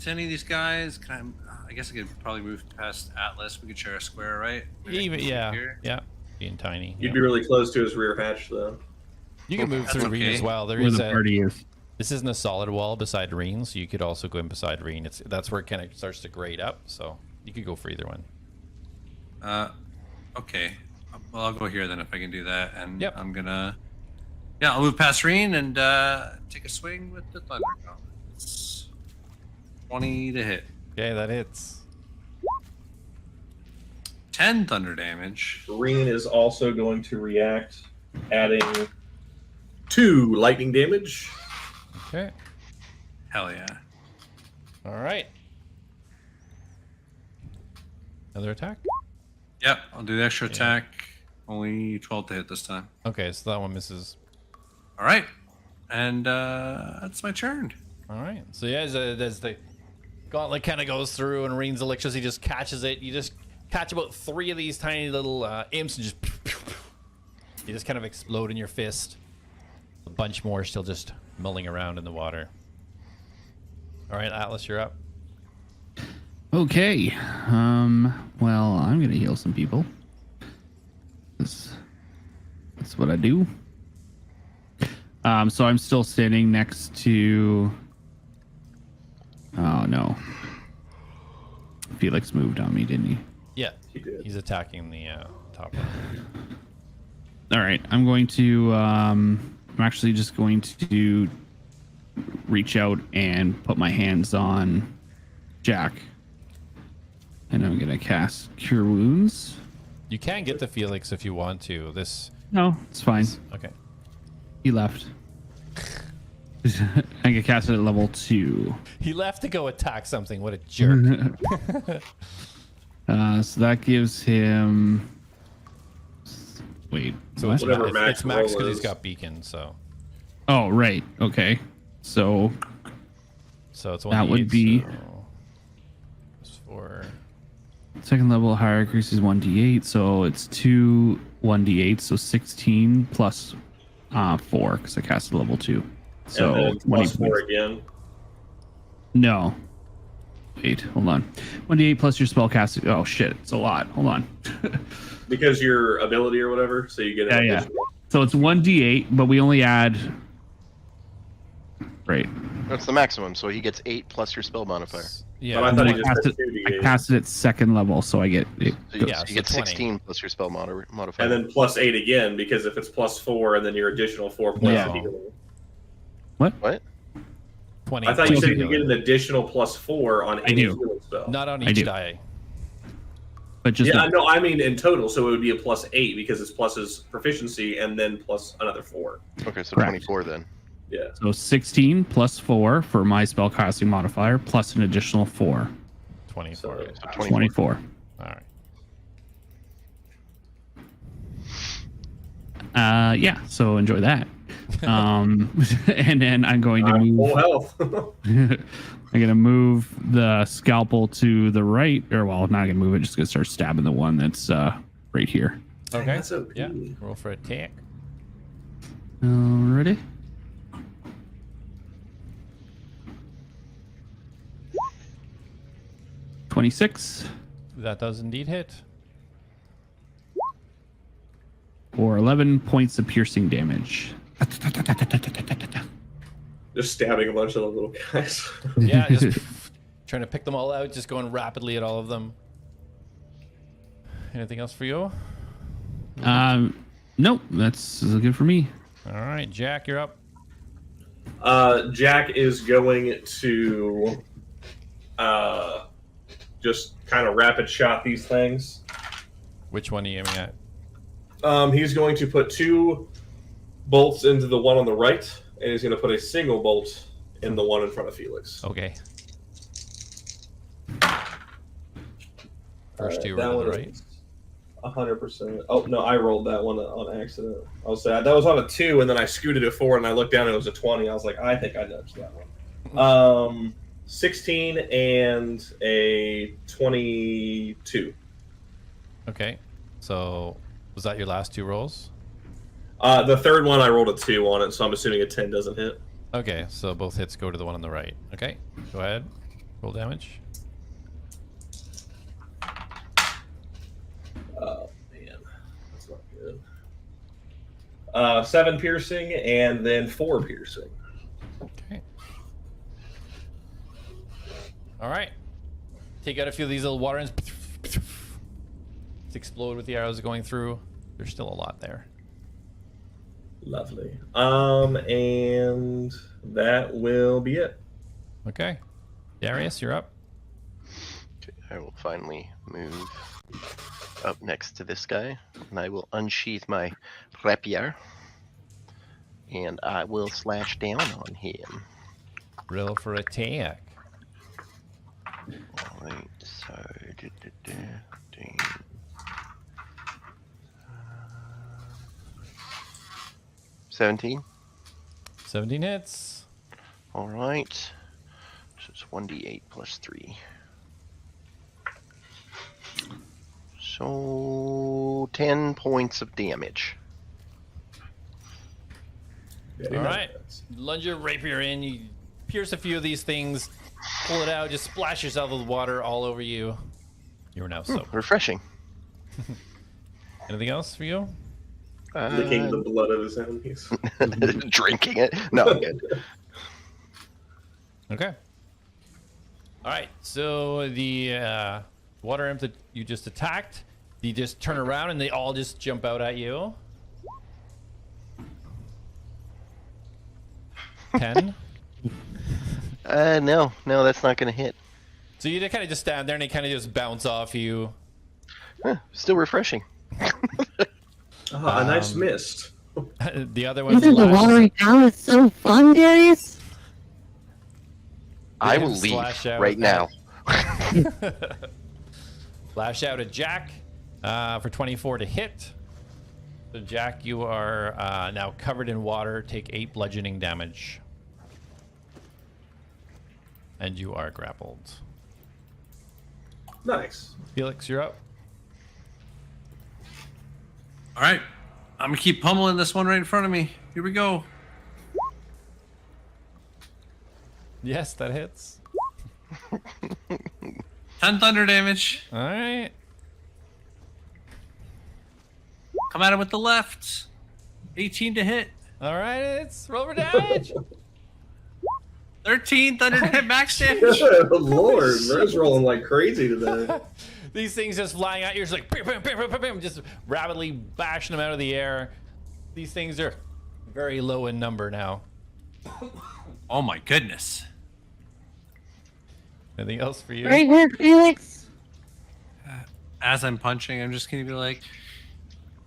to any of these guys? Can I guess I could probably move past Atlas. We could share a square, right? Maybe I can Even move yeah, here. yeah, being tiny. You'd yeah. be really close to his rear hatch, though. You can move That's through Reen okay. as well. There Where is the a. party is. This isn't a solid wall beside Reen, so you could also go in beside Reen. That's where it kind of starts to grade up, so you could go for either one. Okay. Well, I'll go here then if I can do that, and Yep. I'm gonna. Yeah, I'll move past Reen and take a swing with the thunder gauntlets. 20 to hit. Okay, that hits. 10 thunder damage. Reen is also going to react, adding 2 lightning damage. Okay. Hell yeah. All right. Another attack. Yep, I'll do the extra attack. Only 12 to hit this time. Okay, so that one misses. All right, and that's my turn. All right. So yeah, as the gauntlet kind of goes through and Reen's electricity just catches it, you just catch about 3 of these tiny little imps and just you just kind of explode in your fist. A bunch more still just mulling around in the water. All right, Atlas, you're up. Okay. Well, I'm gonna heal some people. That's what I do. So I'm still standing next to. Oh no. Felix moved on me, didn't he? Yeah, He did. he's attacking the top one. All right. I'm going to. I'm actually just going to reach out and put my hands on Jak. And I'm gonna cast Cure Wounds. You can get the Felix if you want to. This No, it's fine. okay. He left. I can cast it at level 2. He left to go attack something. What a jerk. So that gives him. Wait. So what? it's, Whatever it's, max it's max roll because he's is. got beacon. So Oh, right. Okay. So it's That would 1d8, be- so or Second level higher increases 1d8, so it's 2 1d8, so 16 plus 4 because I cast a level 2. So and then 20 plus 4 points. again. No. Wait, hold on. 1d8 plus your spell casting. Oh shit, it's a lot. Hold on. Because your ability or whatever, so you get an Yeah. additional. So it's 1d8, but we only add. Right. That's the maximum, so he gets 8 plus your spell modifier. yeah. But I And thought then he I just cast had it. 2d8. I cast it at second level, so I get it. So you, Yeah, so you so get 20. 16 plus your spell modifier. And then plus 8 again, because if it's plus 4 and then your additional 4 points No. of healing. What? 20. I thought you plus said you healing. get an additional plus 4 on any do. healing spell. Not on I each do. die. But just Yeah, no, I mean in total, so it would be a plus 8 because it's plus his proficiency and then plus another 4. Okay, so Correct. 24 then. Yeah. so 16 plus 4 for my spell casting modifier, plus an additional 4. 24. So, So 24. 24. All right. Yeah, so enjoy that. And then I'm going to full move. health. I'm gonna move the scalpel to the right, or well, not gonna move it. Just gonna start stabbing the one that's right here. Okay. That's OP. Yeah. Roll for attack. Ready? $26 That does indeed hit. or 11 points of piercing damage. Just stabbing a bunch of the little guys. Yeah, just trying to pick them all out, just going rapidly at all of them. Anything else for you? Nope, that's good for me. All right, Jak, you're up. Jack is going to just kind of rapid shot these things. Which one are you aiming at? He's going to put 2 bolts into the one on the right, and he's going to put a single bolt in the one in front of Felix. Okay. First two that were on one the right. is 100%. Oh no, I rolled that one on accident. I was sad. That was on a 2, and then I scooted it forward, and I looked down, and it was a 20. I was like, I think I nudged that one. 16 and a 22. Okay. So was that your last 2 rolls? The third one I rolled a 2 on it, so I'm assuming a 10 doesn't hit. Okay, so both hits go to the one on the right. Okay, go ahead. Roll damage. Oh man, that's not good. 7 piercing and then 4 piercing. Okay. All right. Take out a few of these little water ends. Explode with the arrows going through. There's still a lot there. Lovely. And that will be it. Okay. Darius, you're up. Okay, I will finally move up next to this guy, and I will unsheath my rapier, and I will slash down on him. Roll for attack. Alright, so... 17. 17 hits. Alright. So it's 1d8 plus 3. So 10 points of damage. All right. Lunge your rapier in. You pierce a few of these things. Pull it out. Just splash yourself with water all over you. You're now soaked. Refreshing. Anything else for you? Licking the blood of his enemies. Drinking it. No, I'm good. Okay. All right. So the water imp that you just attacked, you just turn around and they all just jump out at you. 10. No, that's not gonna hit. So you kind of just stand there and they kind of just bounce off you. Still refreshing. A nice mist. The other one. Isn't the watering tower so fun, Darius? I They will leave slash out right now. Flash out at Jak for 24 to hit. So Jak, you are now covered in water. Take 8 bludgeoning damage. And you are grappled. Nice. Felix, you're up. All right. I'm going to keep pummeling this one right in front of me. Here we go. Yes, that hits. 10 thunder damage. All right. Come at him with the left. 18 to hit. All right, it's roll for damage. 13 thunder max damage. Good Lord, Mer's rolling like crazy today. These things just flying at you, just like bam, bam, bam, bam, bam, bam, just rapidly bashing them out of the air. These things are very low in number now. Oh my goodness. Anything else for you? Great work, Felix. As I'm punching, I'm just going to be like,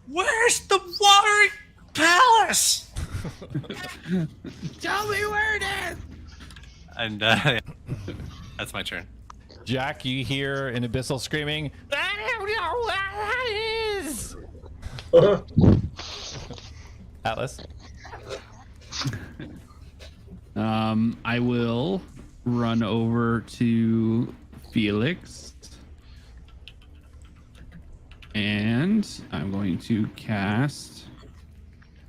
where's the watery palace? Tell me where it is. And that's my turn. Jak, you hear an abyssal screaming, I don't know what that is. Atlas. I will run over to Felix. And I'm going to cast.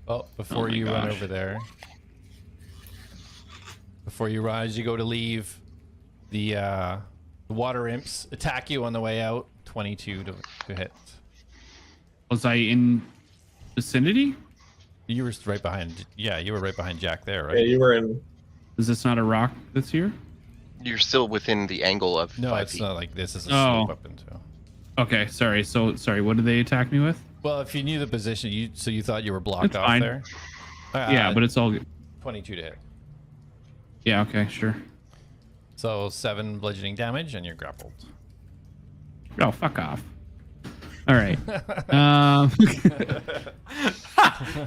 Well, before you run over there, before you run, as you go to leave, the water imps attack you on the way out. 22 to hit. Was I in vicinity? You were right behind. Yeah, you were right behind Jak there, right? Yeah, you were in. Is this not a rock that's here? You're still within the angle of No, 5 it's feet. not like this. It's a slope up into. Okay, sorry. So sorry. What did they attack me with? Well, if you knew the position, you thought you were blocked That's off fine. there. Yeah, but it's all good. 22 to hit. Yeah. Okay. Sure. So 7 bludgeoning damage, and you're grappled. Oh, fuck off. All right.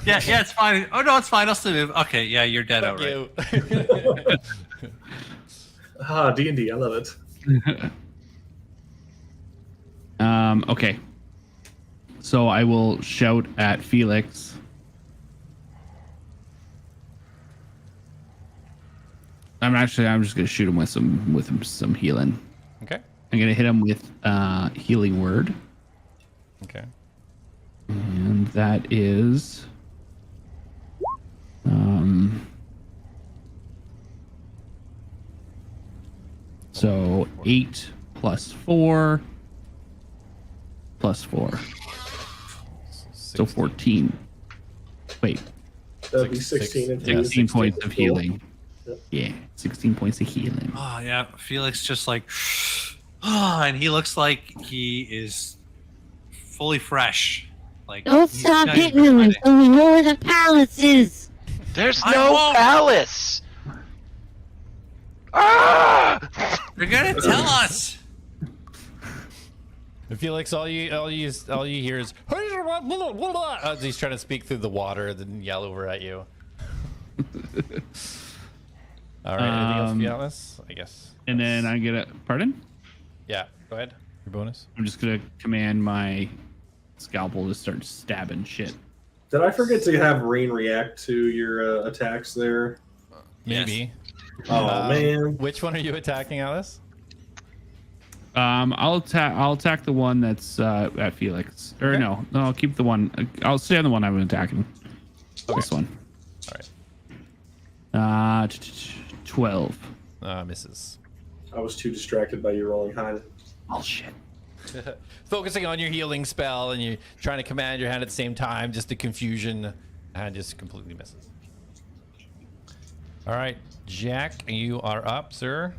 Yeah, it's fine. Oh no, it's fine. I'll still move. Okay, yeah, you're dead outright. D&D, I love it. Okay. So I will shout at Felix. I'm just gonna shoot him with some healing. Okay. I'm gonna hit him with healing word. Okay. And that is so 8 plus 4 plus 4. So 14. Wait, That'd be 16 and 2. 16 points of healing. Yeah, 16 points of healing. Oh yeah, Felix just like, and he looks like he is fully fresh. Like, Don't he's stop not even hitting him sweating. until we know where the palace is. There's I no won't. palace! Ah! They're gonna tell us. Felix, all you hear is as he's trying to speak through the water, then yell over at you. All right, anything else for you, Atlas? I guess. And then I get a pardon? Yeah, go ahead. Your bonus. I'm just gonna command my scalpel to start stabbing shit. Did I forget to have Rain react to your attacks there? Maybe. Oh, man. Which one are you attacking, Atlas? I'll attack the one that's at Felix. Or Okay. no, I'll keep the one. I'll stay on the one I'm attacking. Okay. This one. All right. 12. Misses. I was too distracted by you rolling high. Oh shit. Focusing on your healing spell, and you're trying to command your hand at the same time, just the confusion, and just completely misses. All right, Jak, you are up, sir.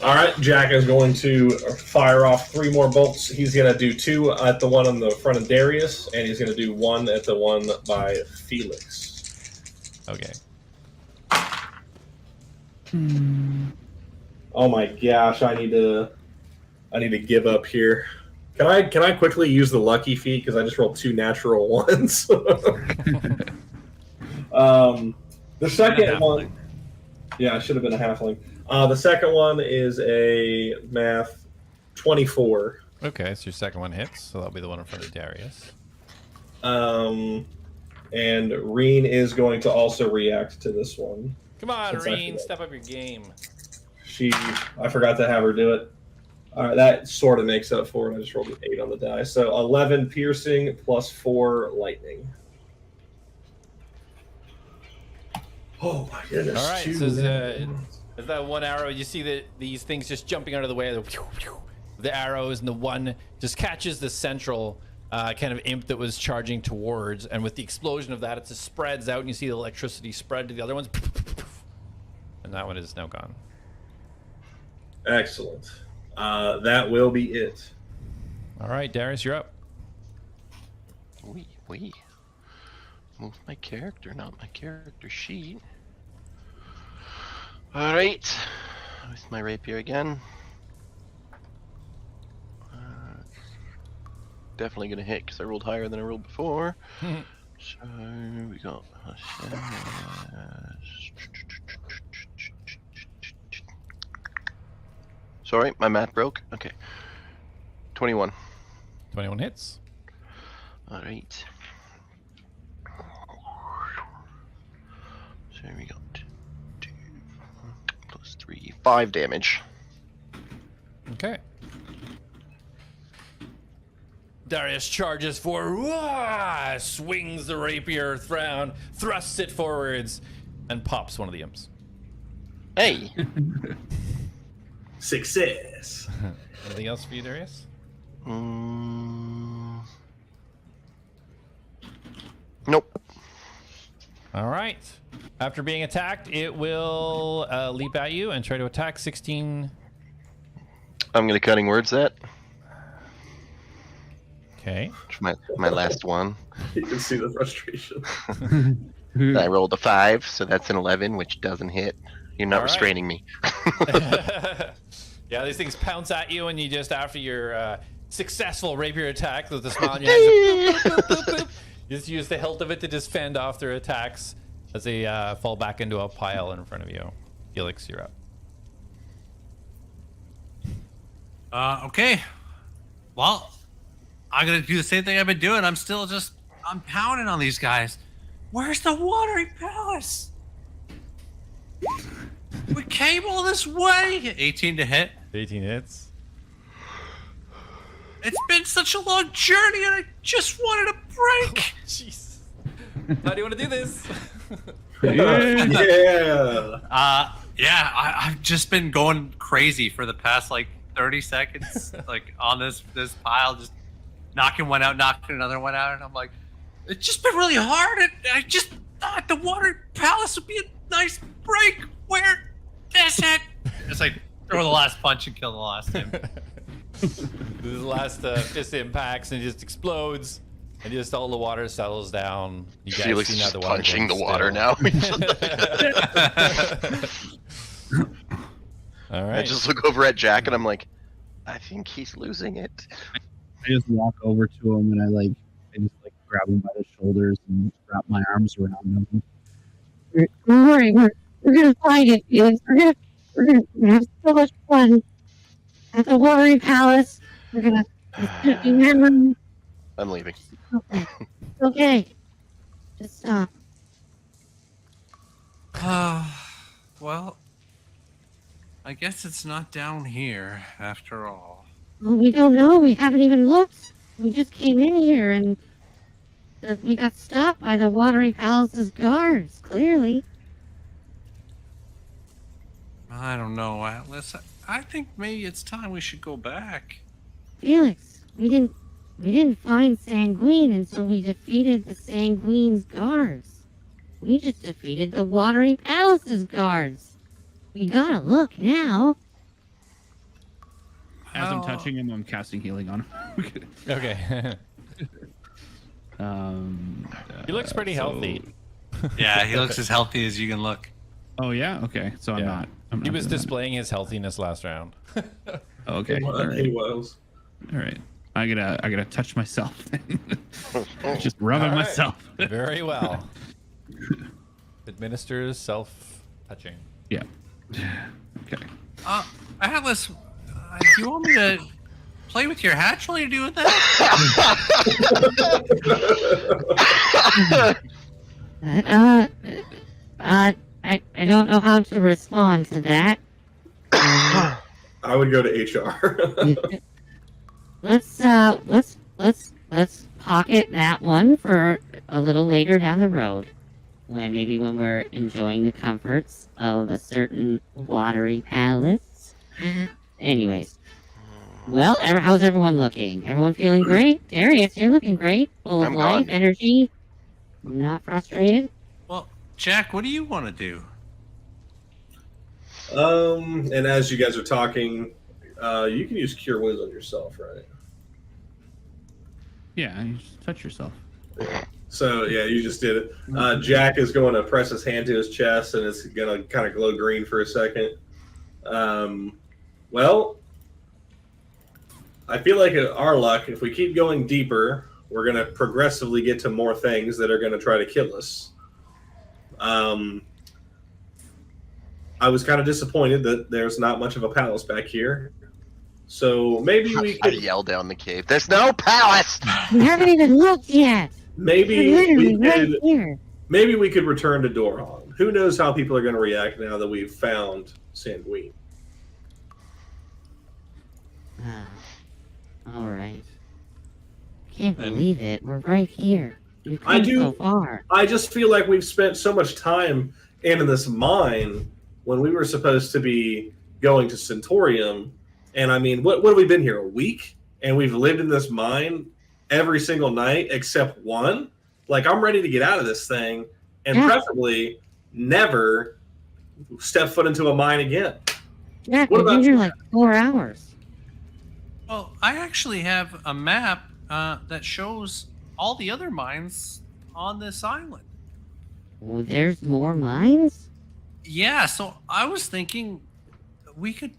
All right, Jak is going to fire off 3 more bolts. He's going to do 2 at the one on the front of Darius, and he's going to do 1 at the one by Felix. Okay. Oh my gosh, I need to give up here. Can I quickly use the lucky feat because I just rolled 2 natural ones? The second one, yeah, I should have been a halfling. The second one is a math 24. Okay, so your second one hits, so that'll be the one in front of Darius. And Reen is going to also react to this one. Come on, Since I Reen, forgot. step up your game. I forgot to have her do it. All right, that sort of makes up for it. I just rolled an 8 on the die. So 11 piercing plus 4 lightning. Oh my goodness. All right, two so damage. as that one arrow, you see that these things just jumping out of the way. The arrows, and the one just catches the central kind of imp that was charging towards, and with the explosion of that, it just spreads out, and you see the electricity spread to the other ones, and that one is now gone. Excellent. That will be it. All right, Darius, you're up. Wait. Move my character, not my character sheet. All right. With my rapier again. Definitely gonna hit because I rolled higher than I rolled before. So we got. Sorry, my math broke. Okay. 21. 21 hits. All right. So we got 2 plus 3, 5 damage. Okay. Darius charges forward, swings the rapier round, thrusts it forwards, and pops one of the imps. Hey. Success. Anything else for you, Darius? Nope. All right. After being attacked, it will leap at you and try to attack 16. I'm gonna cutting words that. Okay. My last one. You can see the frustration. I rolled a 5, so that's an 11, which doesn't hit. You're not All right. restraining me. Yeah, these things pounce at you, and you just, after your successful rapier attack with a smile on your hands, boop, boop, boop, you just use the hilt of it to just fend off their attacks as they fall back into a pile in front of you. Felix, you're up. Okay. Well, I'm gonna do the same thing I've been doing. I'm pounding on these guys. Where's the watery palace? We came all this way. 18 to hit. 18 hits. It's been such a long journey, and I just wanted a break. Jeez. How do you want to do this? Yeah. Yeah. I've just been going crazy for the past like 30 seconds, like on this pile, just knocking one out, knocking another one out, and I'm like, it's just been really hard, and I just thought the water palace would be a nice break. Where is it? It's like throw the last punch and kill the last imp. The last fist impacts and it just explodes, and just all the water settles down. You guys Felix see is now just the water punching the going water still. now. All right. I just look over at Jak and I'm like, I think he's losing it. I just walk over to him and I just grab him by the shoulders and wrap my arms around him. Don't worry, we're gonna find it, Felix. We're gonna have so much fun at the Watery Palace. We're gonna remember. I'm leaving. Okay. Okay. Just stop. Well, I guess it's not down here after all. Well, we don't know. We haven't even looked. We just came in here and we got stopped by the Watery Palace's guards, clearly. I don't know, Atlas. I think maybe it's time we should go back. Felix, we didn't find Sanguine until we defeated the Sanguine's guards. We just defeated the Watery Palace's guards. We gotta look now. As I'm touching him, I'm casting healing on him. Okay. He looks pretty healthy. Yeah, he looks as healthy as you can look. Oh yeah, okay. So I'm not. He was doing that. displaying his healthiness last round. Okay. All He right. was. All right. I gotta touch myself. Just rubbing All right. myself. Very well. Administers self-touching. Yeah. Okay. Atlas, do you want me to play with your hatch while you're doing that? I don't know how to respond to that. I would go to HR. Let's pocket that one for a little later down the road. When we're enjoying the comforts of a certain watery palace. Anyways. Well, how's everyone looking? Everyone feeling great? Darius, you're looking great. Full of I'm life, gone. energy. Not frustrated? Well, Jack, what do you want to do? And as you guys are talking, you can use Cure Wounds on yourself, right? Yeah, you just touch yourself. So, yeah, you just did it. Jack is going to press his hand to his chest, and it's going to kind of glow green for a second. Well, I feel like our luck, if we keep going deeper, we're going to progressively get to more things that are going to try to kill us. I was kind of disappointed that there's not much of a palace back here. So maybe we I could... yell down the cave. There's no palace! We haven't even looked yet! Maybe We're literally we right could... here. Maybe we could return to Dorhan. Who knows how people are going to react now that we've found Sanguine. Alright. Can't believe it. We're right here. We've I come do- so far. I just feel like we've spent so much time in this mine when we were supposed to be going to Centaurium. And I mean, what have we been here, a week? And we've lived in this mine every single night except one? Like, I'm ready to get out of this thing and Yeah. preferably never step foot into a mine again. Jack, What we've been about here you? like 4 hours. Well, I actually have a map that shows all the other mines on this island. Well, there's more mines? Yeah, so I was thinking we could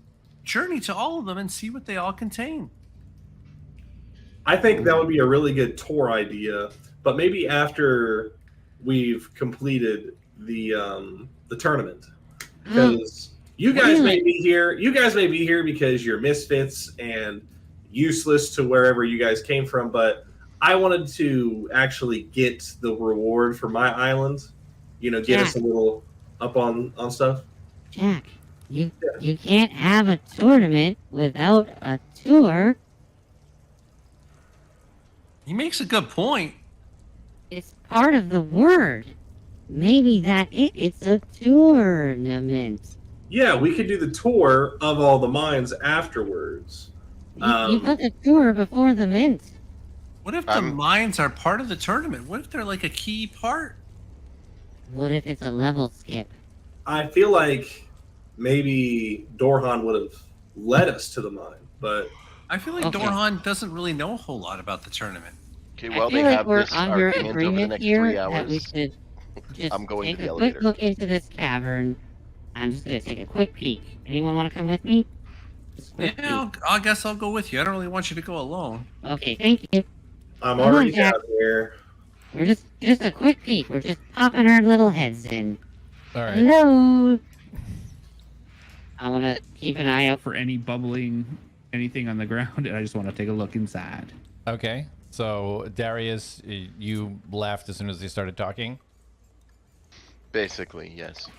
journey to all of them and see what they all contain. I think that would be a really good tour idea, but maybe after we've completed the tournament, because you guys may be here. You guys may be here because you're misfits and useless to wherever you guys came from. But I wanted to actually get the reward for my island. You know, get us a little up on stuff. Jack, you can't have a tournament without a tour. He makes a good point. It's part of the word. Maybe it's a tournament. Yeah, we could do the tour of all the mines afterwards. You put the tour before the mint. What if the mines are part of the tournament? What if they're like a key part? What if it's a level skip? I feel like maybe Dorhan would have led us to the mine, but I feel like Dorhan doesn't really know a whole lot about the tournament. Okay, I well, feel they like have we're this under argument over the agreement next here 3 that we hours. should just I'm going take to the a quick elevator. look into this cavern. I'm just gonna take a quick peek. Anyone want to come with me? Just a quick Yeah, I guess I'll go with you. I don't really want you to go alone. peek. Okay, thank you. I'm Come on, already Jack. down here. We're just a quick peek. We're just popping our little heads in. All right. Hello. I want to keep an eye out For any bubbling anything on the ground, and I just want to take a look inside. Okay. So, Darius, you left as soon as they started talking? Basically, yes.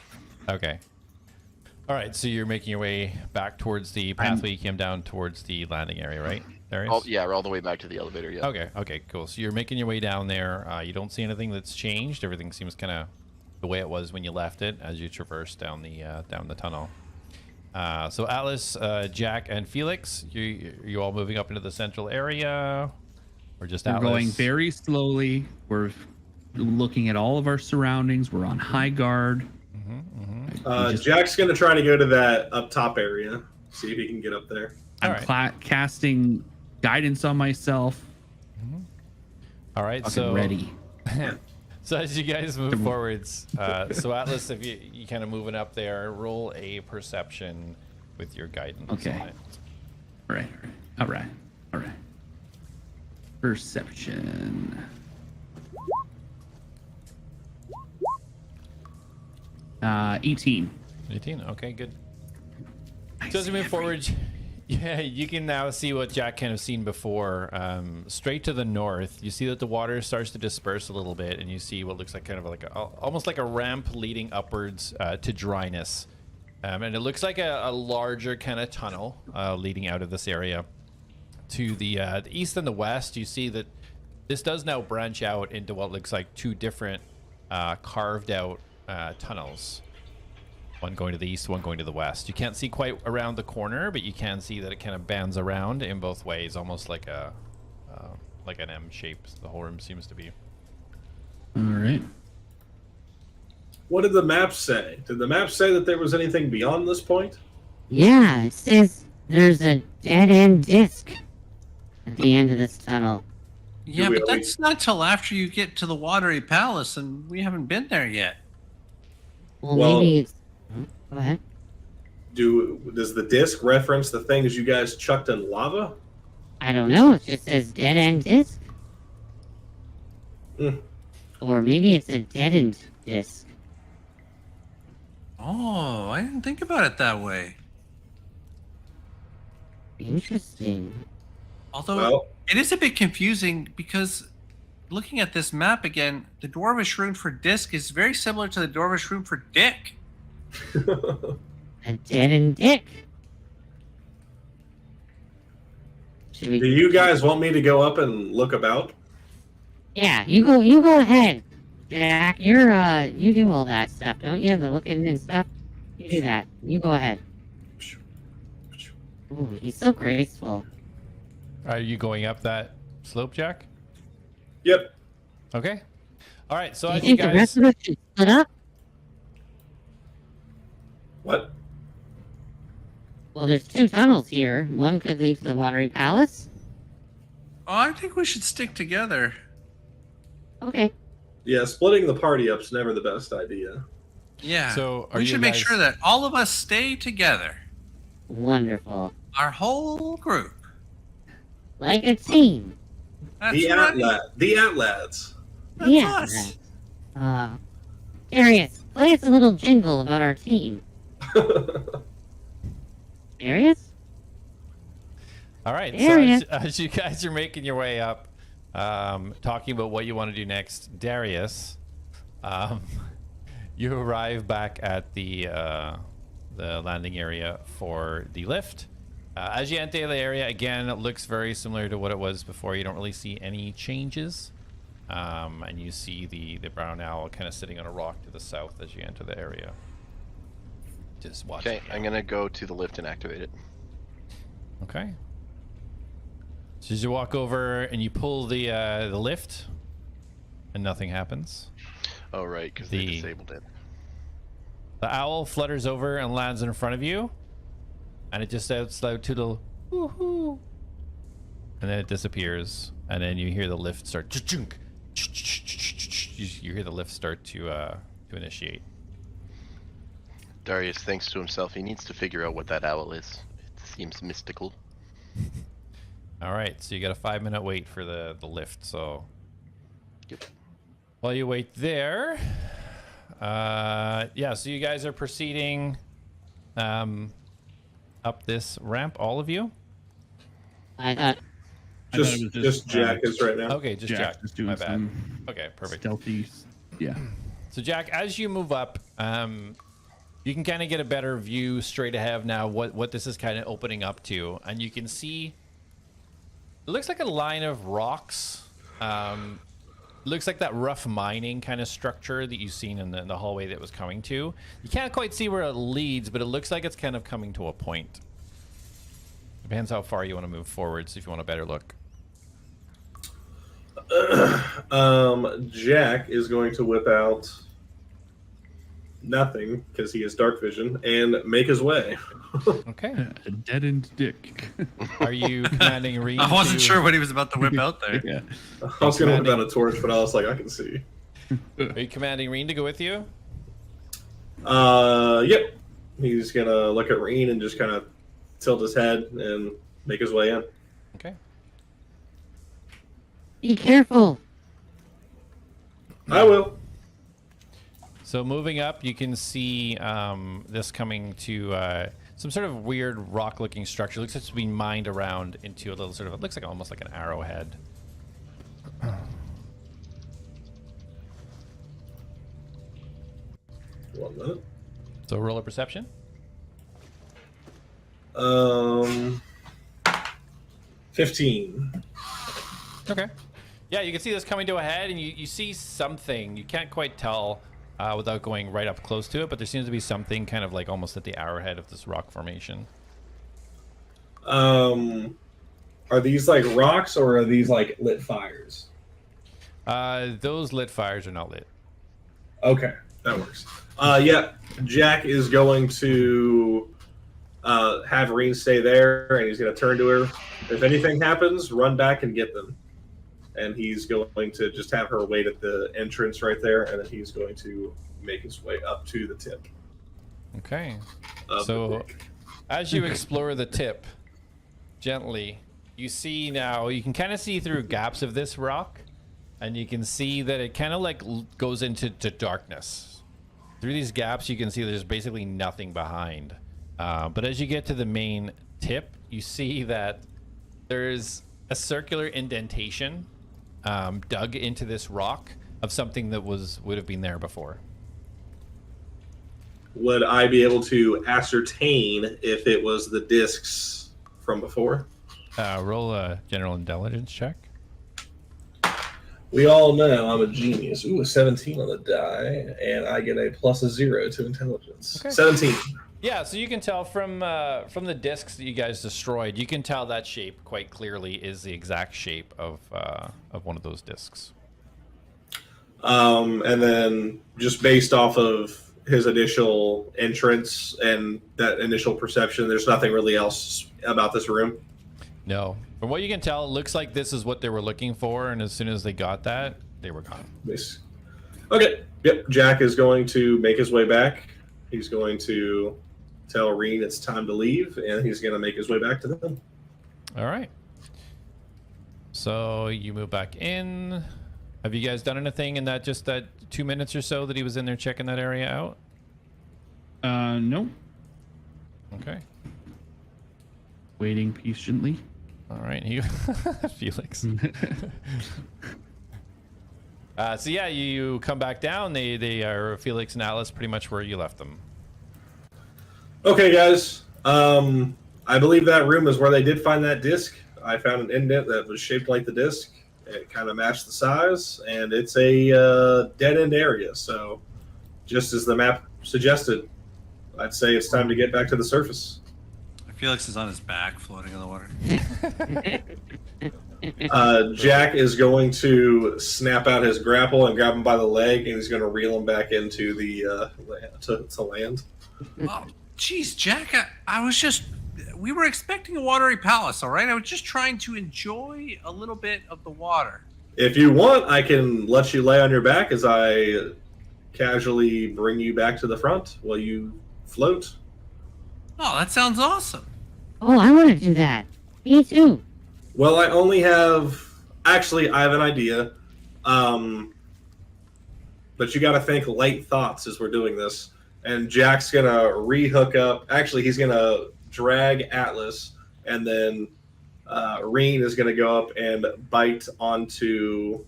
Okay. All right, so you're making your way back towards the pathway you came down towards the landing area, right, Darius? Yeah, we're all the way back to the elevator, yeah. Okay, cool. So you're making your way down there. You don't see anything that's changed. Everything seems kind of the way it was when you left it as you traverse down the tunnel. So Atlas, Jack, and Felix, you all moving up into the central area, or just We're Atlas? going very slowly. We're looking at all of our surroundings. We're on high guard. Jack's going to try to go to that up top area, see if he can get up there. I'm casting guidance on myself. All right, Fucking so ready. So as you guys move forwards, so Atlas, if you kind of moving up there, roll a perception with your guidance. Okay. On it. All right. Perception. Uh, 18. 18. Okay, good. So as you move forward, yeah, you can now see what Jack kind of seen before. Straight to the north, you see that the water starts to disperse a little bit, and you see what looks like kind of like almost like a ramp leading upwards to dryness. And it looks like a larger kind of tunnel leading out of this area. To the east and the west, you see that this does now branch out into what looks like two different carved out tunnels. One going to the east, one going to the west. You can't see quite around the corner, but you can see that it kind of bands around in both ways, almost like like an M shape. The whole room seems to be. All right. What did the map say? Did the map say that there was anything beyond this point? Yeah, it says there's a dead-end disc at the end of this tunnel. Yeah, we but always- that's not till after you get to the watery palace, and we haven't been there yet. Well, maybe it's... Go ahead. Does the disc reference the things you guys chucked in lava? I don't know, it just says dead-end disc. Hmm. Or maybe it's a dead-end disc. Oh, I didn't think about it that way. Interesting. Although Well, it is a bit confusing because looking at this map again, the Dwarvish rune for disc is very similar to the Dwarvish rune for dick. A dead-end dick. Should we... do you guys want me to go up and look about? Yeah, you go ahead. Jak, you do all that stuff, don't you? The looking and stuff. You do that. You go ahead. Ooh, he's so graceful. Are you going up that slope, Jak? Yep. Okay. All right. So Do you as you think the guys, rest of us should split up? What? Well, there's two tunnels here. One could lead to the watery palace. Oh, I think we should stick together. Okay. Yeah, splitting the party up's never the best idea. Yeah. So are we you should make guys- sure that all of us stay together. Wonderful. Our whole group. Like a team. That's The right. The Atlads. That's Yeah. us. Darius, play us a little jingle about our team. Darius? all right. There he So as you guys are making your way up, talking about what you want to do next, Darius, you arrive back at the landing area for the lift. As you enter the area, again, it looks very similar to what it was before. You don't really see any changes. And you see the brown owl kind of sitting on a rock to the south as you enter the area. Just watch. Okay, I'm gonna go to the lift and activate it. Okay. So as you walk over and you pull the lift, and nothing happens. Oh right, because they The- disabled it. The owl flutters over and lands in front of you, and it just shouts loud toodle, woohoo, and then it disappears, and then you hear the lift start. Chunk. You hear the lift start to initiate. Darius thinks to himself he needs to figure out what that owl is. It seems mystical. All right, so you got a 5-minute wait for the lift. So Yep. while you wait there, yeah. So you guys are proceeding up this ramp, all of you. I thought, I thought it was Just Jak is right now. Okay, just Jak. Just doing My bad. some Okay, perfect. stealthy. Yeah. So Jak, as you move up, you can kind of get a better view straight ahead now what this is kind of opening up to, and you can see it looks like a line of rocks. Looks like that rough mining kind of structure that you've seen in the hallway that was coming to. You can't quite see where it leads, but it looks like it's kind of coming to a point. Depends how far you want to move forward, so if you want a better look. Jak is going to whip out nothing because he has dark vision and make his way. Okay. A deadened dick. Are you commanding Reed? I wasn't to- sure what he was about to whip out there. Yeah. I was going to whip out a torch, but I was like, I can see. Are you commanding Reed to go with you? Yep. He's gonna look at Reen and just kind of tilt his head and make his way in. Okay. be careful. I will. So moving up, you can see this coming to some sort of weird rock-looking structure. Looks like it's being mined around into a little sort of, it looks like almost like an arrowhead. 1 minute. So roll a perception. 15. Okay. Yeah, you can see this coming to a head, and you see something. You can't quite tell without going right up close to it, but there seems to be something kind of like almost at the arrowhead of this rock formation. Are these like rocks or are these like lit fires? Those lit fires are not lit. Okay, that works. Yeah, Jak is going to have Reen stay there, and he's going to turn to her. If anything happens, run back and get them. And he's going to just have her wait at the entrance right there, and then he's going to make his way up to the tip. Okay. So, as you explore the tip, gently, you see now, you can kind of see through gaps of this rock, and you can see that it kind of like goes into darkness. Through these gaps, you can see there's basically nothing behind. But as you get to the main tip, you see that there's a circular indentation dug into this rock of something that would have been there before. Would I be able to ascertain if it was the discs from before? Roll a general intelligence check. We all know I'm a genius. Ooh, a 17 on the die, and I get a +0 to intelligence. Okay. 17. Yeah, so you can tell from the discs that you guys destroyed, you can tell that shape quite clearly is the exact shape of one of those discs. And then just based off of his initial entrance and that initial perception, there's nothing really else about this room. No. From what you can tell, it looks like this is what they were looking for, and as soon as they got that, they were gone. Nice. Okay. Yep. Jak is going to make his way back. He's going to tell Reen it's time to leave, and he's going to make his way back to them. All right. So you move back in. Have you guys done anything in that 2 minutes or so that he was in there checking that area out? No. Okay. Waiting patiently. All right, Felix. So yeah, you come back down. They are Felix and Atlas pretty much where you left them. Okay, guys. I believe that room is where they did find that disc. I found an indent that was shaped like the disc. It kind of matched the size, and it's a dead-end area. So, just as the map suggested, I'd say it's time to get back to the surface. Felix is on his back, floating in the water. Jak is going to snap out his grapple and grab him by the leg, and he's going to reel him back into the to land. Oh, jeez, Jak, we were expecting a watery palace, all right? I was just trying to enjoy a little bit of the water. If you want, I can let you lay on your back as I casually bring you back to the front while you float. Oh, that sounds awesome. Oh, I want to do that. Me too. Well, I only have... Actually, I have an idea. But you got to think light thoughts as we're doing this. And Jak's going to re-hook up. Actually, he's going to drag Atlas, and then Reen is going to go up and bite onto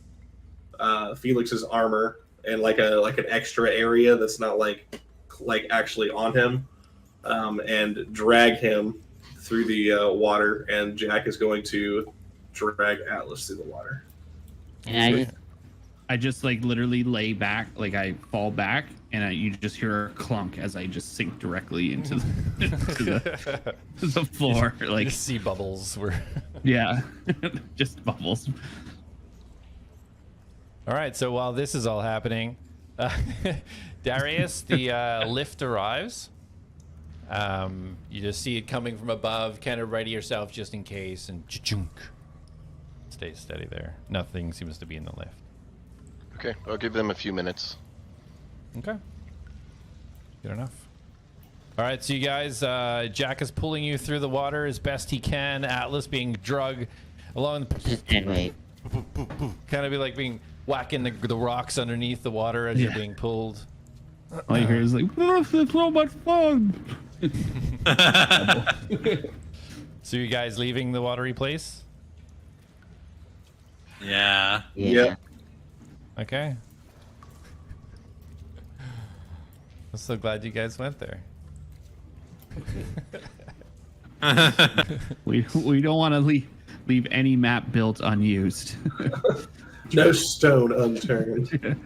Felix's armor and like an extra area that's not like actually on him, and drag him through the water. And Jak is going to drag Atlas through the water. And I just like literally lay back, like I fall back, and you just hear a clunk as I just sink directly into the floor. Like sea bubbles were. Yeah, just bubbles. All right. So while this is all happening, Darius, the lift arrives. You just see it coming from above. Kind of ready yourself just in case, and chunk. Stay steady there. Nothing seems to be in the lift. Okay, I'll give them a few minutes. Okay. Good enough. All right, so you guys, Jak is pulling you through the water as best he can. Atlas being drugged along. just dead weight. Kind of be like being whacking the rocks underneath the water as you're being pulled. All you hear is like, oh, it's so much fun. So you guys leaving the watery place? Yeah. Yep. Okay. I'm so glad you guys went there. We don't want to leave any map built unused. No stone unturned.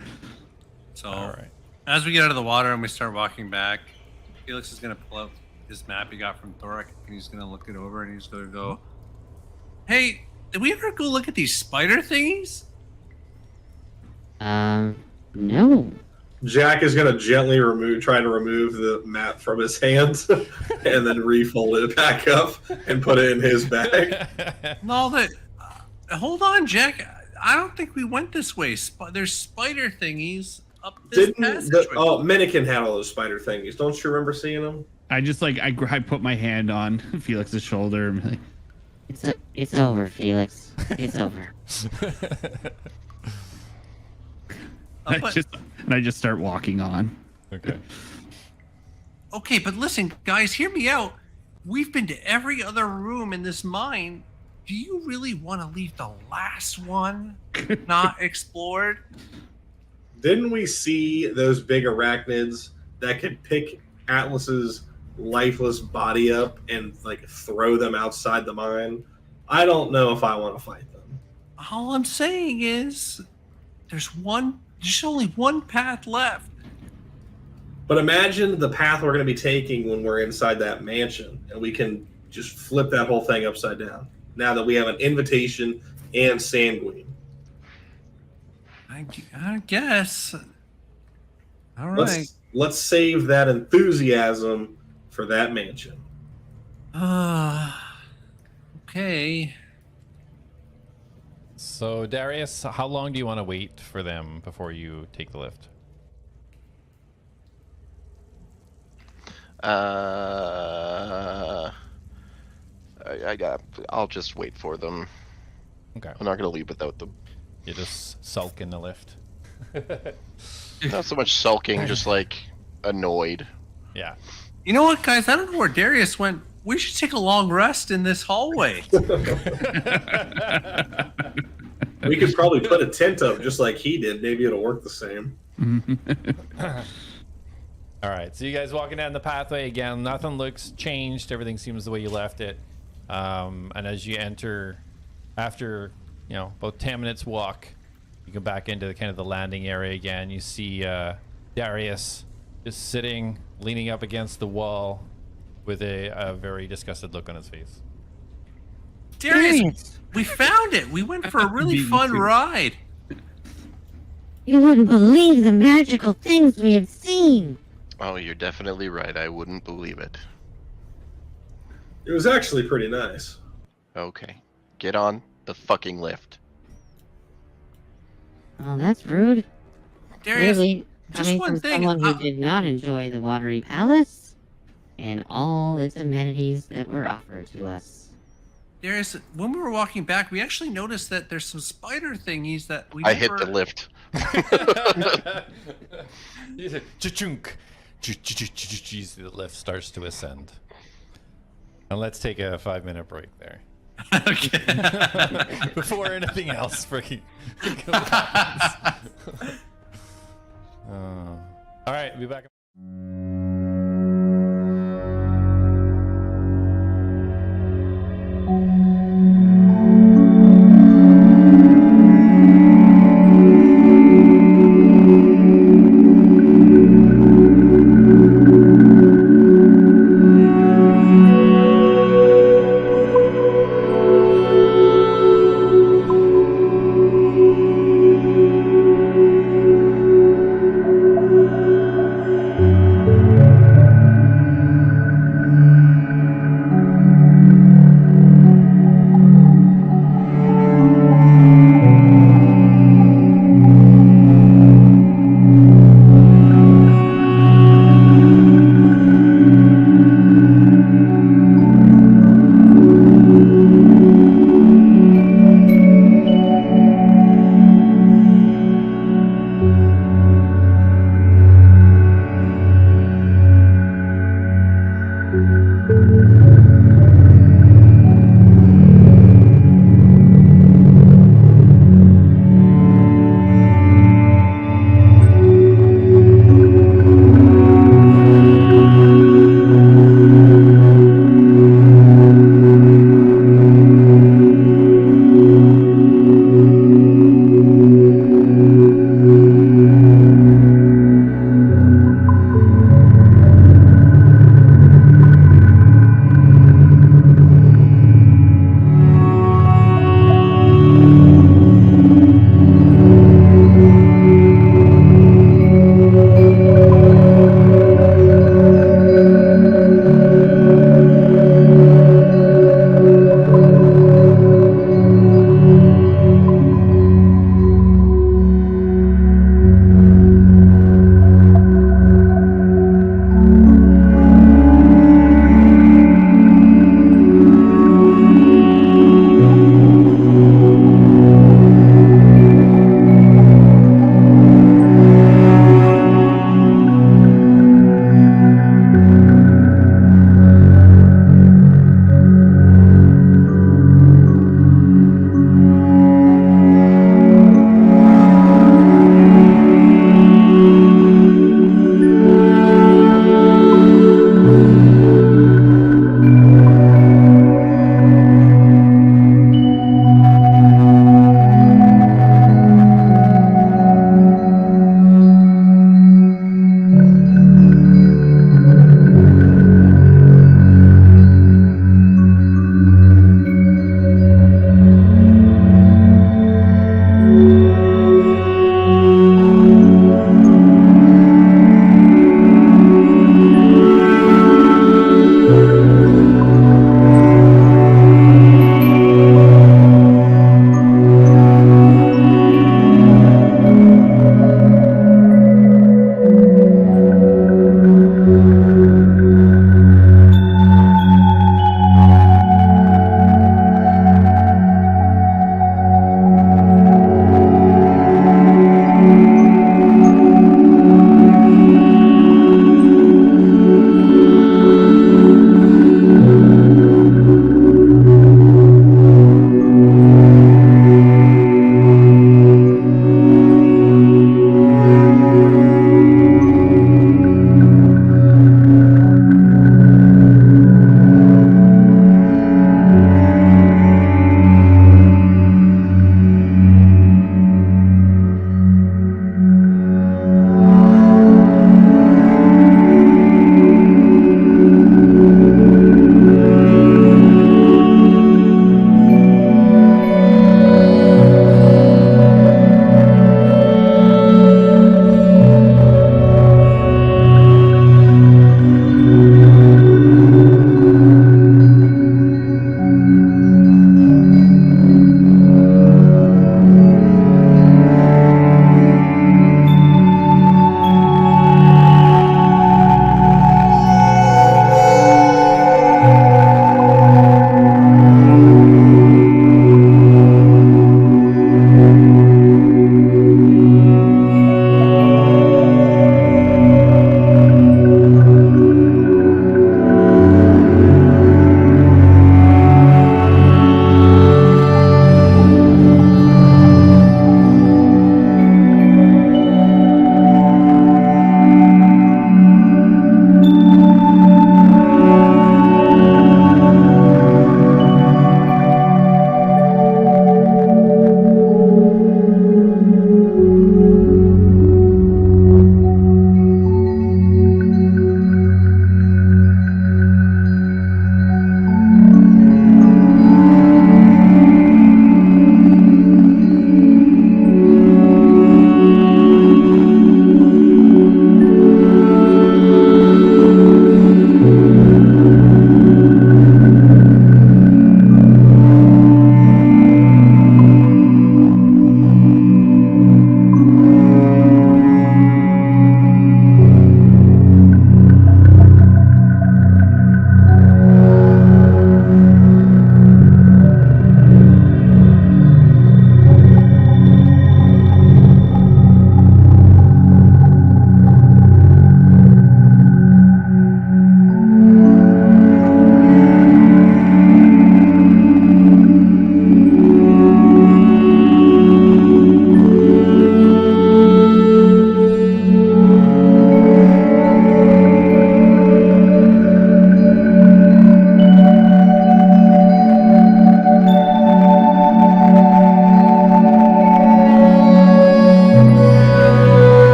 So, All right. as we get out of the water and we start walking back, Felix is going to pull out his map he got from Thoric, and he's going to look it over, and he's going to go, "Hey, did we ever go look at these spider thingies?" No. Jak is going to gently try to remove the map from his hands, and then refold it back up and put it in his bag. No, hold on, Jak. I don't think we went this way. There's spider thingies up this passageway. Minikin had all those spider thingies. Don't you remember seeing them? I just I put my hand on Felix's shoulder and be like, It's over, Felix. It's over. I just start walking on. Okay. Okay, but listen, guys, hear me out. We've been to every other room in this mine. Do you really want to leave the last one not explored? Didn't we see those big arachnids that could pick Atlas's lifeless body up and like throw them outside the mine? I don't know if I want to fight them. All I'm saying is there's only one path left. But imagine the path we're going to be taking when we're inside that mansion, and we can just flip that whole thing upside down. Now that we have an invitation and sanguine. I guess. All right. Let's save that enthusiasm for that mansion. Okay. So, Darius, how long do you want to wait for them before you take the lift? I'll just wait for them. Okay. I'm not gonna leave without them. You just sulk in the lift. Not so much sulking, just like annoyed. Yeah. You know what, guys? I don't know where Darius went. We should take a long rest in this hallway. We could probably put a tent up just like he did. Maybe it'll work the same. All right, so you guys walking down the pathway again. Nothing looks changed. Everything seems the way you left it. And as you enter, after about 10 minutes walk, you go back into the kind of the landing area again. You see Darius just sitting, leaning up against the wall, with a very disgusted look on his face. Darius, we found it. We went for a really fun ride. You wouldn't believe the magical things we have seen. Oh, you're definitely right. I wouldn't believe it. It was actually pretty nice. Okay. Get on the fucking lift. Oh, that's rude. Darius, Really, just coming one from thing. someone who did not enjoy the Watery Palace and all its amenities that were offered to us. Darius, when we were walking back, we actually noticed that there's some spider thingies that we I never... hit the lift. Cha-chunk. The lift starts to ascend. And let's take a 5-minute break there. Okay. Before anything else freaking all right, be back.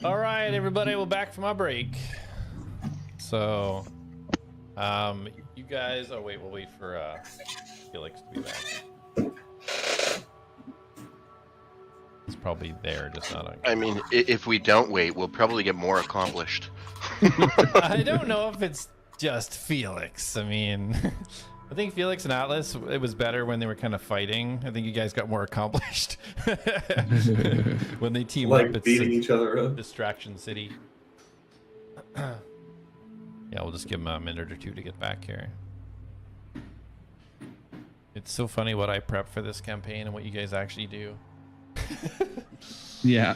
All right, everybody, we're back from our break. So, you guys. Oh wait, we'll wait for Felix to be back. He's probably there, just not on. I mean, if we don't wait, we'll probably get more accomplished. I don't know if it's just Felix. I mean, I think Felix and Atlas, it was better when they were kind of fighting. I think you guys got more accomplished when they teamed Like up. It's beating each other up. Distraction City. Yeah, we'll just give him a minute or two to get back here. It's so funny what I prep for this campaign and what you guys actually do. Yeah.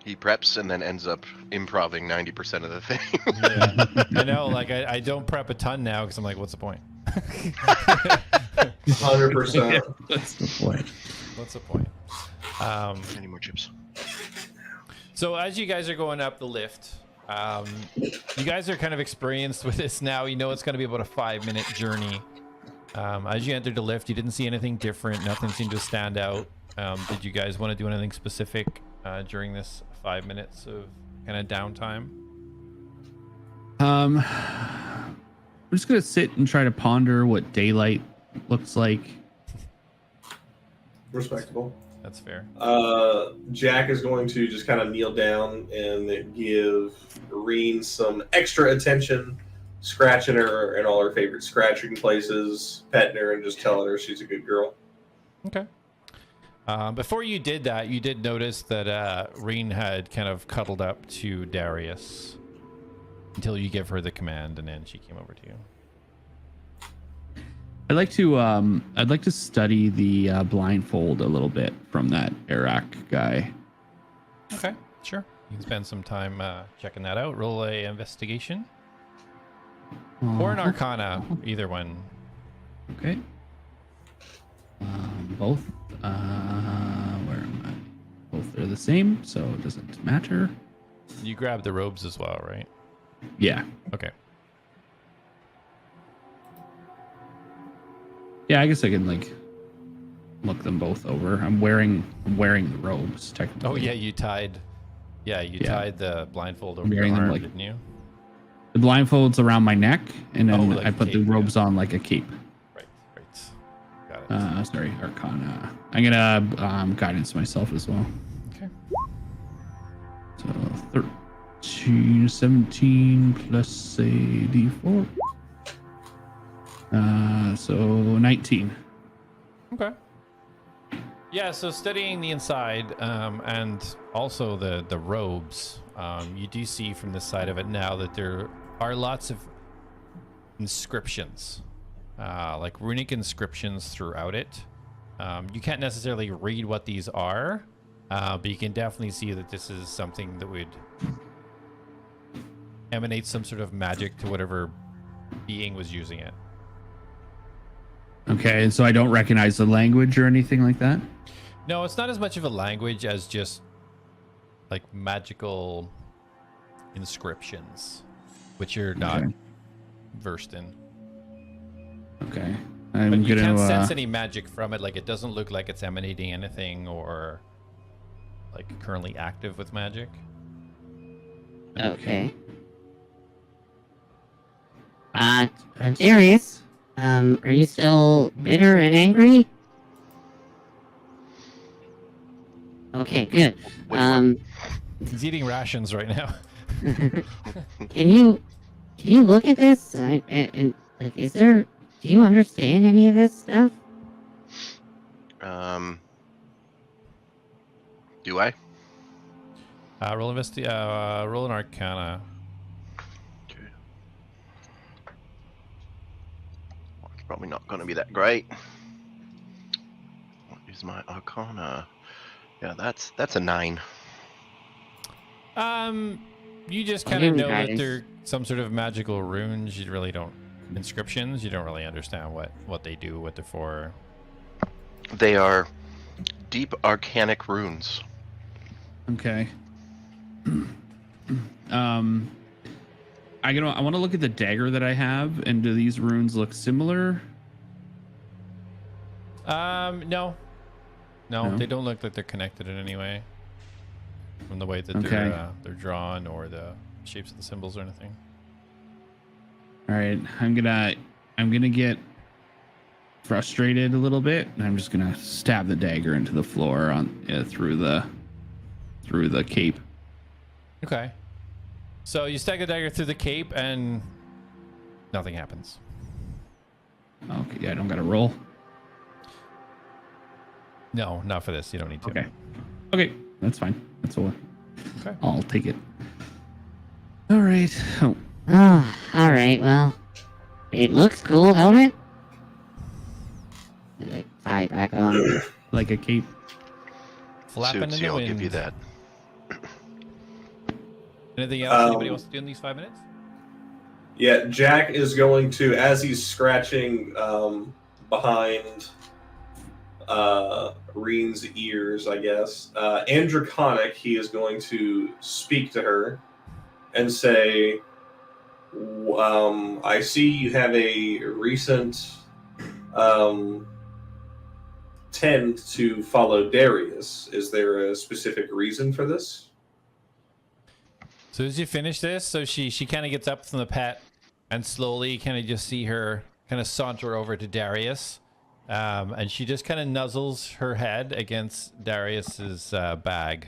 He preps and then ends up improving 90% of the thing. Yeah. I know, like I don't prep a ton now because I'm like, what's the point? 100%. That's the point. What's the point? Any more chips? So as you guys are going up the lift, you guys are kind of experienced with this now. You know it's going to be about a 5-minute journey. As you entered the lift, you didn't see anything different. Nothing seemed to stand out. Did you guys want to do anything specific during this 5 minutes of kind of downtime? I'm just gonna sit and try to ponder what daylight looks like. Respectable. That's fair. Jak is going to just kind of kneel down and give Reen some extra attention, scratching her in all her favorite scratching places, petting her, and just telling her she's a good girl. Okay. Before you did that, you did notice that Reen had kind of cuddled up to Darius until you give her the command, and then she came over to you. I'd like to study the blindfold a little bit from that Iraq guy. Okay, sure. You can spend some time checking that out. Roll a investigation or an Arcana, either one. Okay. Both. Where am I? Both are the same, so it doesn't matter. You grabbed the robes as well, right? Yeah. Okay. Yeah, I guess I can like look them both over. I'm wearing the robes technically. Oh yeah, you tied. Yeah, you tied the blindfold over your Wearing them arm, like- didn't you? The blindfold's around my neck, and then like I a put the cape, robes on like a cape. Right. Got it. Sorry, Arcana. I'm gonna guidance myself as well. Okay. So 13, 17 plus a d4. So 19. Okay. Yeah, so studying the inside and also the robes, you do see from this side of it now that there are lots of inscriptions, like runic inscriptions throughout it. You can't necessarily read what these are, but you can definitely see that this is something that would emanate some sort of magic to whatever being was using it. Okay, and so I don't recognize the language or anything like that? No, it's not as much of a language as just like magical inscriptions, which you're not versed in. Okay. But you can't sense any magic from it. Like, it doesn't look like it's emanating anything or like currently active with magic. Okay. Darius, are you still bitter and angry? Okay, good. He's eating rations right now. Can you look at this? And like, do you understand any of this stuff? Do I? Roll an Arcana. Okay. Well, it's probably not going to be that great. What is my Arcana? Yeah, that's a 9. You just kind of know that they're some sort of magical runes. You really don't inscriptions. You don't really understand what they do, what they're for. They are deep arcanic runes. Okay. I want to look at the dagger that I have, and do these runes look similar? No. No, they don't look like they're connected in any way. From the way that they're drawn or the shapes of the symbols or anything. All right, I'm gonna get frustrated a little bit, and I'm just gonna stab the dagger into the floor through the cape. Okay. So you stab the dagger through the cape, and nothing happens. Okay, I don't gotta roll. No, not for this. You don't need to. Okay, that's fine. That's all. Okay. I'll take it. All right. Oh. Oh, alright, well. It looks cool, don't it? Like, tie it back on. Like a cape. Flapping in the I'll wind. give you that. Anything else anybody wants to do in these 5 minutes? Yeah, Jak is going to, as he's scratching behind Reen's ears, I guess, Androconic, he is going to speak to her and say, I see you have a recent tend to follow Darius. Is there a specific reason for this? So as you finish this, so she kind of gets up from the pet and slowly kind of just see her kind of saunter over to Darius. And she just kind of nuzzles her head against Darius's bag.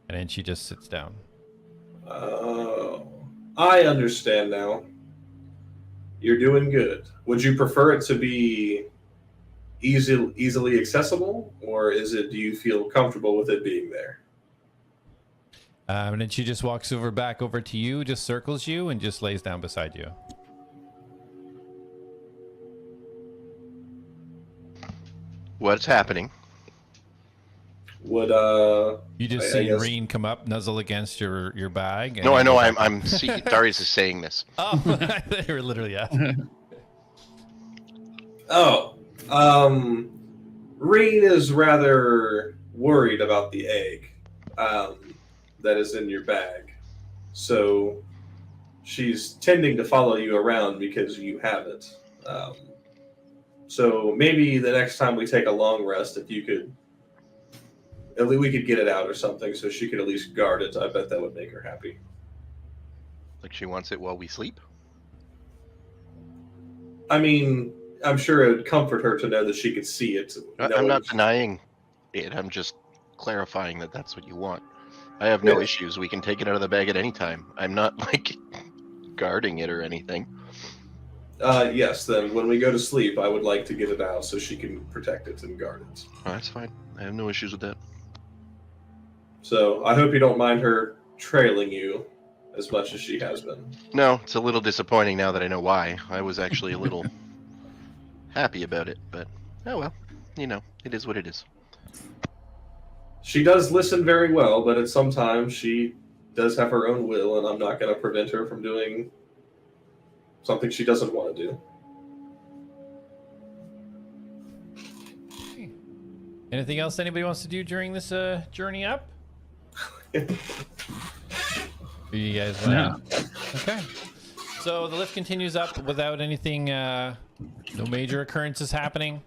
And then she just sits down. Oh, I understand now. You're doing good. Would you prefer it to be easily accessible, or do you feel comfortable with it being there? And then she just walks back over to you, just circles you, and just lays down beside you. What's happening? Would you just see Reen come up, nuzzle against your bag? And no, I know. I'm seeing Darius is saying this. Oh, they were literally asking. Reen is rather worried about the egg that is in your bag, so she's tending to follow you around because you have it. So maybe the next time we take a long rest, if you could, at least we could get it out or something, so she could at least guard it. I bet that would make her happy. Like she wants it while we sleep? I mean, I'm sure it would comfort her to know that she could see it. I'm not denying it. I'm just clarifying that that's what you want. I have no issues. We can take it out of the bag at any time. I'm not, like, guarding it or anything. Yes, then when we go to sleep, I would like to get it out so she can protect it and guard it. Oh, that's fine. I have no issues with that. So I hope you don't mind her trailing you as much as she has been. No, it's a little disappointing now that I know why. I was actually a little happy about it, but oh well. You know, it is what it is. She does listen very well, but sometimes she does have her own will, and I'm not going to prevent her from doing something she doesn't want to do. Anything else anybody wants to do during this journey up? You guys Okay. So the lift continues up without anything, no major occurrences happening.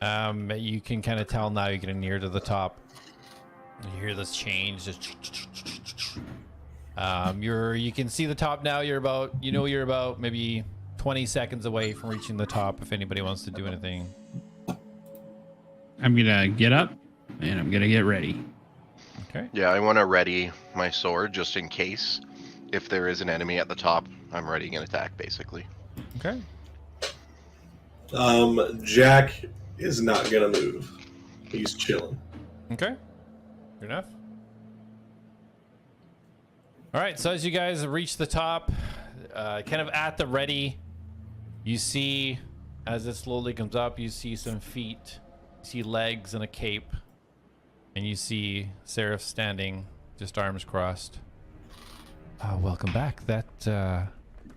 You can kind of tell now you're getting near to the top. You hear this change. You can see the top now. You're about maybe 20 seconds away from reaching the top. If anybody wants to do anything, I'm gonna get up and I'm gonna get ready. Okay. Yeah, I want to ready my sword just in case. If there is an enemy at the top, I'm readying an attack, basically. Okay. Jak is not gonna move. He's chilling. Okay. Good enough. All right. So as you guys reach the top, kind of at the ready, you see as it slowly comes up, you see some feet, you see legs and a cape, and you see Seraph standing, just arms crossed. Welcome back. That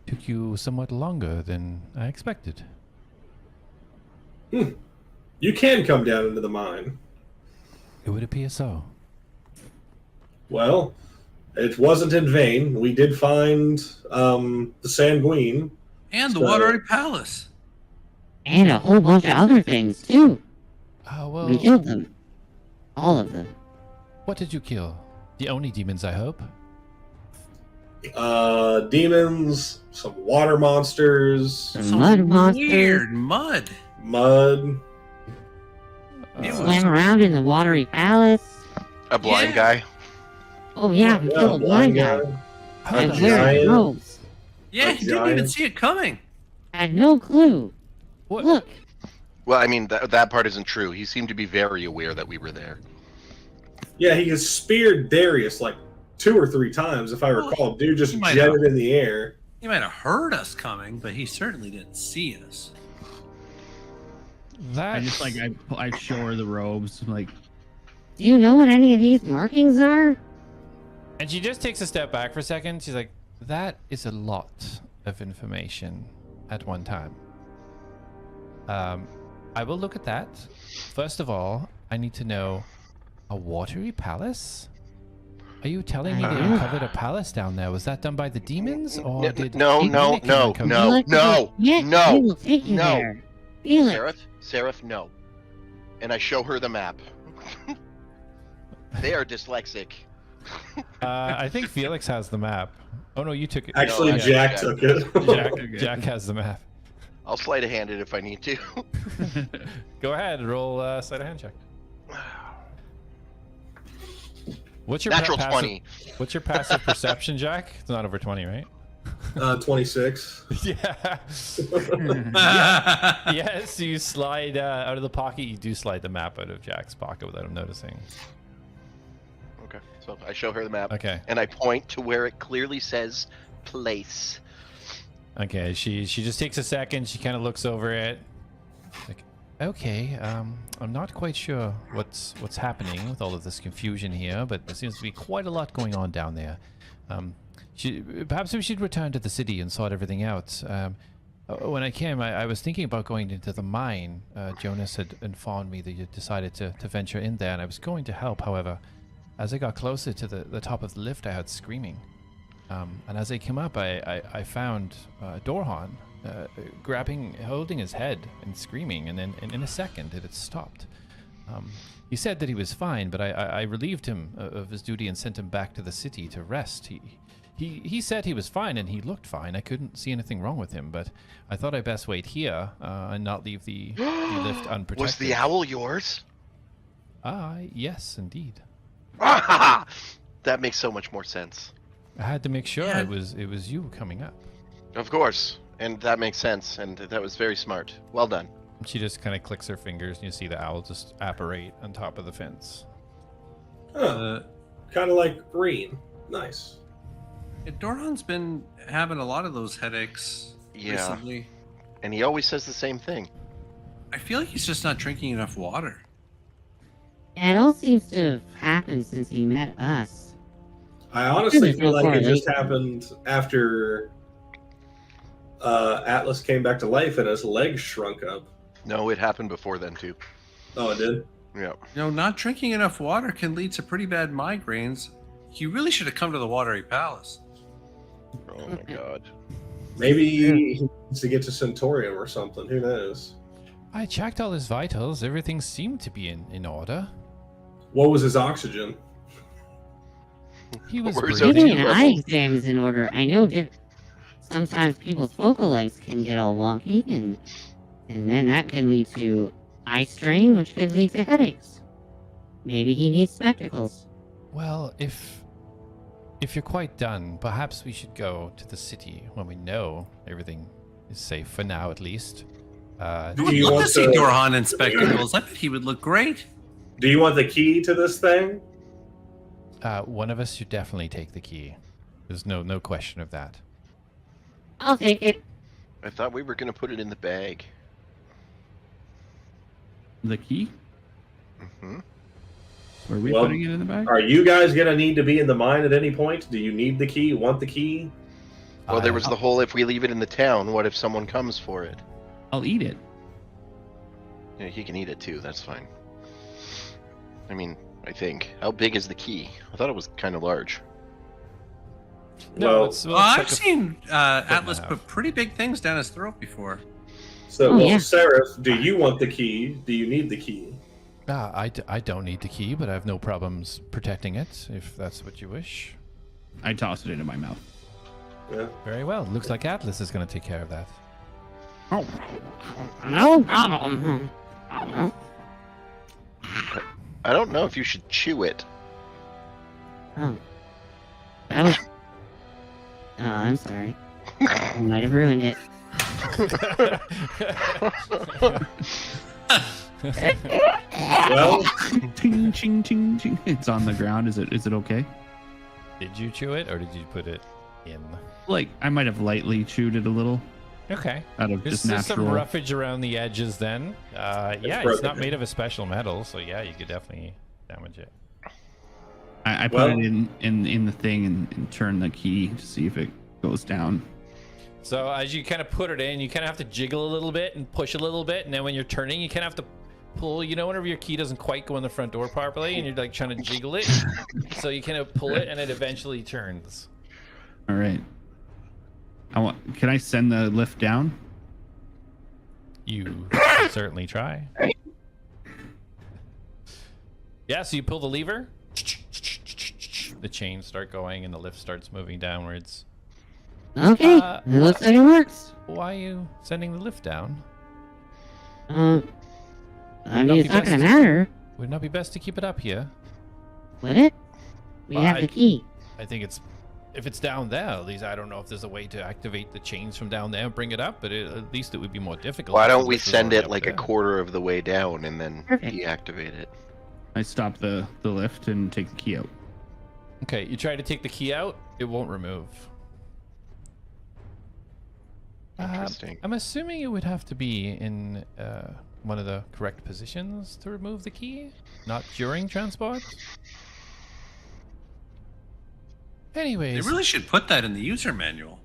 took you somewhat longer than I expected. You can come down into the mine. It would appear so. Well, it wasn't in vain. We did find the sanguine. And the Watery Palace. And a whole bunch of other things, too. Oh, well. We killed them. All of them. What did you kill? The only demons, I hope. Demons, some water monsters, Some mud monsters. Weird mud. mud. Swam around in the watery palace. A blind guy. Oh yeah, we killed a blind guy. And wearing giant. robes. Yeah, A he didn't even giant. see it coming. Had no clue. What? Look, Well, I mean, that part isn't true. He seemed to be very aware that we were there. Yeah, he has speared Darius like 2 or 3 times, if I recall. Dude just he might jetted have. in the air. He might have heard us coming, but he certainly didn't see us. I just like I show her the robes. I'm like, do you know what any of these markings are? And she just takes a step back for a second. She's like, that is a lot of information at one time. I will look at that. First of all, I need to know, a watery palace? Are you telling me they uncovered a palace down there? Was that done by the demons, or did No, Enoch no, uncover- no, no, Yes, no, we will take you no. there. Felix. Seraph, no. And I show her the map. They are dyslexic. I think Felix has the map. Oh no, you took it. Actually, No, Jack took it. Jack has the map. I'll sleight of hand it if I need to. Go ahead, roll sleight of hand check. What's your Natural passive, 20. What's your passive perception, Jack? It's not over 20, right? 26. Yeah. Yes, you slide out of the pocket. You do slide the map out of Jack's pocket without him noticing. Okay, so I show her the map. Okay. And I point to where it clearly says place. Okay, she just takes a second. She kind of looks over it. Like, okay, I'm not quite sure what's happening with all of this confusion here, but there seems to be quite a lot going on down there. Perhaps we should return to the city and sort everything out. When I came, I was thinking about going into the mine. Jonas had informed me that you decided to venture in there, and I was going to help. However, as I got closer to the top of the lift, I heard screaming. And as I came up, I found Dorhan holding his head and screaming, and then in a second it had stopped. He said that he was fine, but I relieved him of his duty and sent him back to the city to rest. He said he was fine, and he looked fine. I couldn't see anything wrong with him, but I thought I'd best wait here and not leave the lift unprotected. Was the owl yours? Yes, indeed. That makes so much more sense. I had to make sure Yeah. it was you coming up. Of course. And that makes sense, and that was very smart. Well done. She just kind of clicks her fingers, and you see the owl just apparate on top of the fence. Huh. Kind of like green. Nice. Dorhan's been having a lot of those headaches Yeah. recently. And he always says the same thing. I feel like he's just not drinking enough water. Yeah, it all seems to have happened since he met us. I honestly There's feel no like it just correlation. happened after Atlas came back to life and his legs shrunk up. No, it happened before then, too. Oh, it did? Yeah. You know, not drinking enough water can lead to pretty bad migraines. You really should have come to the Watery Palace. Oh my god. Maybe he needs to get to Centaurium or something. Who knows? I checked all his vitals. Everything seemed to be in order. What was his oxygen? He was Where's breathing. Getting OT an eye level? exam is in order. I know that sometimes people's focal lights can get all wonky, and then that can lead to eye strain, which could lead to headaches. Maybe he needs spectacles. Well, if you're quite done, perhaps we should go to the city when we know everything is safe for now, at least. I Do would you love want to see to- Dorhan in spectacles. I bet he would look great. Do you want the key to this thing? One of us should definitely take the key. There's no question of that. I'll take it. I thought we were going to put it in the bag. the key? Hmm. Were we Well, putting it in the bag? Are you guys going to need to be in the mine at any point? Do you need the key? Want the key? Well, there was the whole, if we leave it in the town, what if someone comes for it? I'll eat it. Yeah, he can eat it too, that's fine. I mean, I think. How big is the key? I thought it was kind of large. No, Well, it's I've like a- seen Atlas half. put pretty big things down his throat before. So, Oh, yeah. Seraph, do you want the key? Do you need the key? I don't need the key, but I have no problems protecting it, if that's what you wish. I toss it into my mouth. Yeah. Very well. Looks like Atlas is going to take care of that. Oh, No problem. I don't know if you should chew it. Oh. That was... Oh, I'm sorry. I might have ruined it. Well, ting, ching, ching, ching. It's on the ground. Is it okay? Did you chew it, or did you put it in? Like, I might have lightly chewed it a little Okay. out of There's just some natural. roughage around the edges then. Yeah, it's broken. not made of a special metal, so yeah, you could definitely damage it. I put Well- it in the thing and turn the key to see if it goes down. So as you kind of put it in, you kind of have to jiggle a little bit and push a little bit, and then when you're turning, you kind of have to pull. You know, whenever your key doesn't quite go in the front door properly, and you're like trying to jiggle it, so you kind of pull it, and it eventually turns. All right. Can I send the lift down? You certainly try. Yeah, so you pull the lever, the chains start going, and the lift starts moving downwards. Okay, it looks like it works. Why are you sending the lift down? I not mean, it's be not gonna best- matter, Would it not be best to keep it up here? would it? We Well, have the key. I think if it's down there, at least I don't know if there's a way to activate the chains from down there and bring it up, but at least it would be more difficult. Why if the don't we lift was send already it up like a there. quarter of the way down and then Perfect. deactivate it? I stop the lift and take the key out. Okay, you try to take the key out, it won't remove. Interesting. I'm assuming it would have to be in one of the correct positions to remove the key, not during transport. They Anyways, really should put that in the user manual.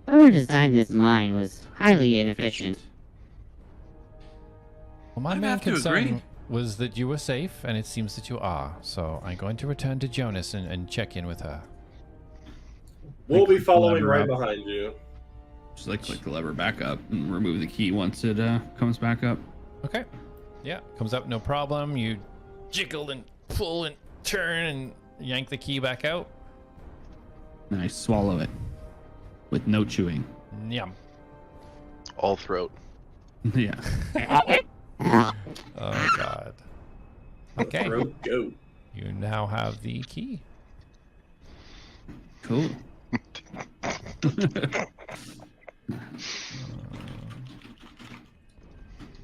Whoever designed this mine was highly inefficient. well, my I'd main have to concern agree. was that you were safe, and it seems that you are. So I'm going to return to Jonas and check in with her. we'll be following lever right up. behind you. Just like click the lever back up and remove the key once it comes back up. Okay. Yeah, comes up no problem. You jiggle and pull and turn and yank the key back out. And I swallow it with no chewing. Yum. All throat. Yeah. Oh god. Okay. Throat goat. You now have the key. Cool.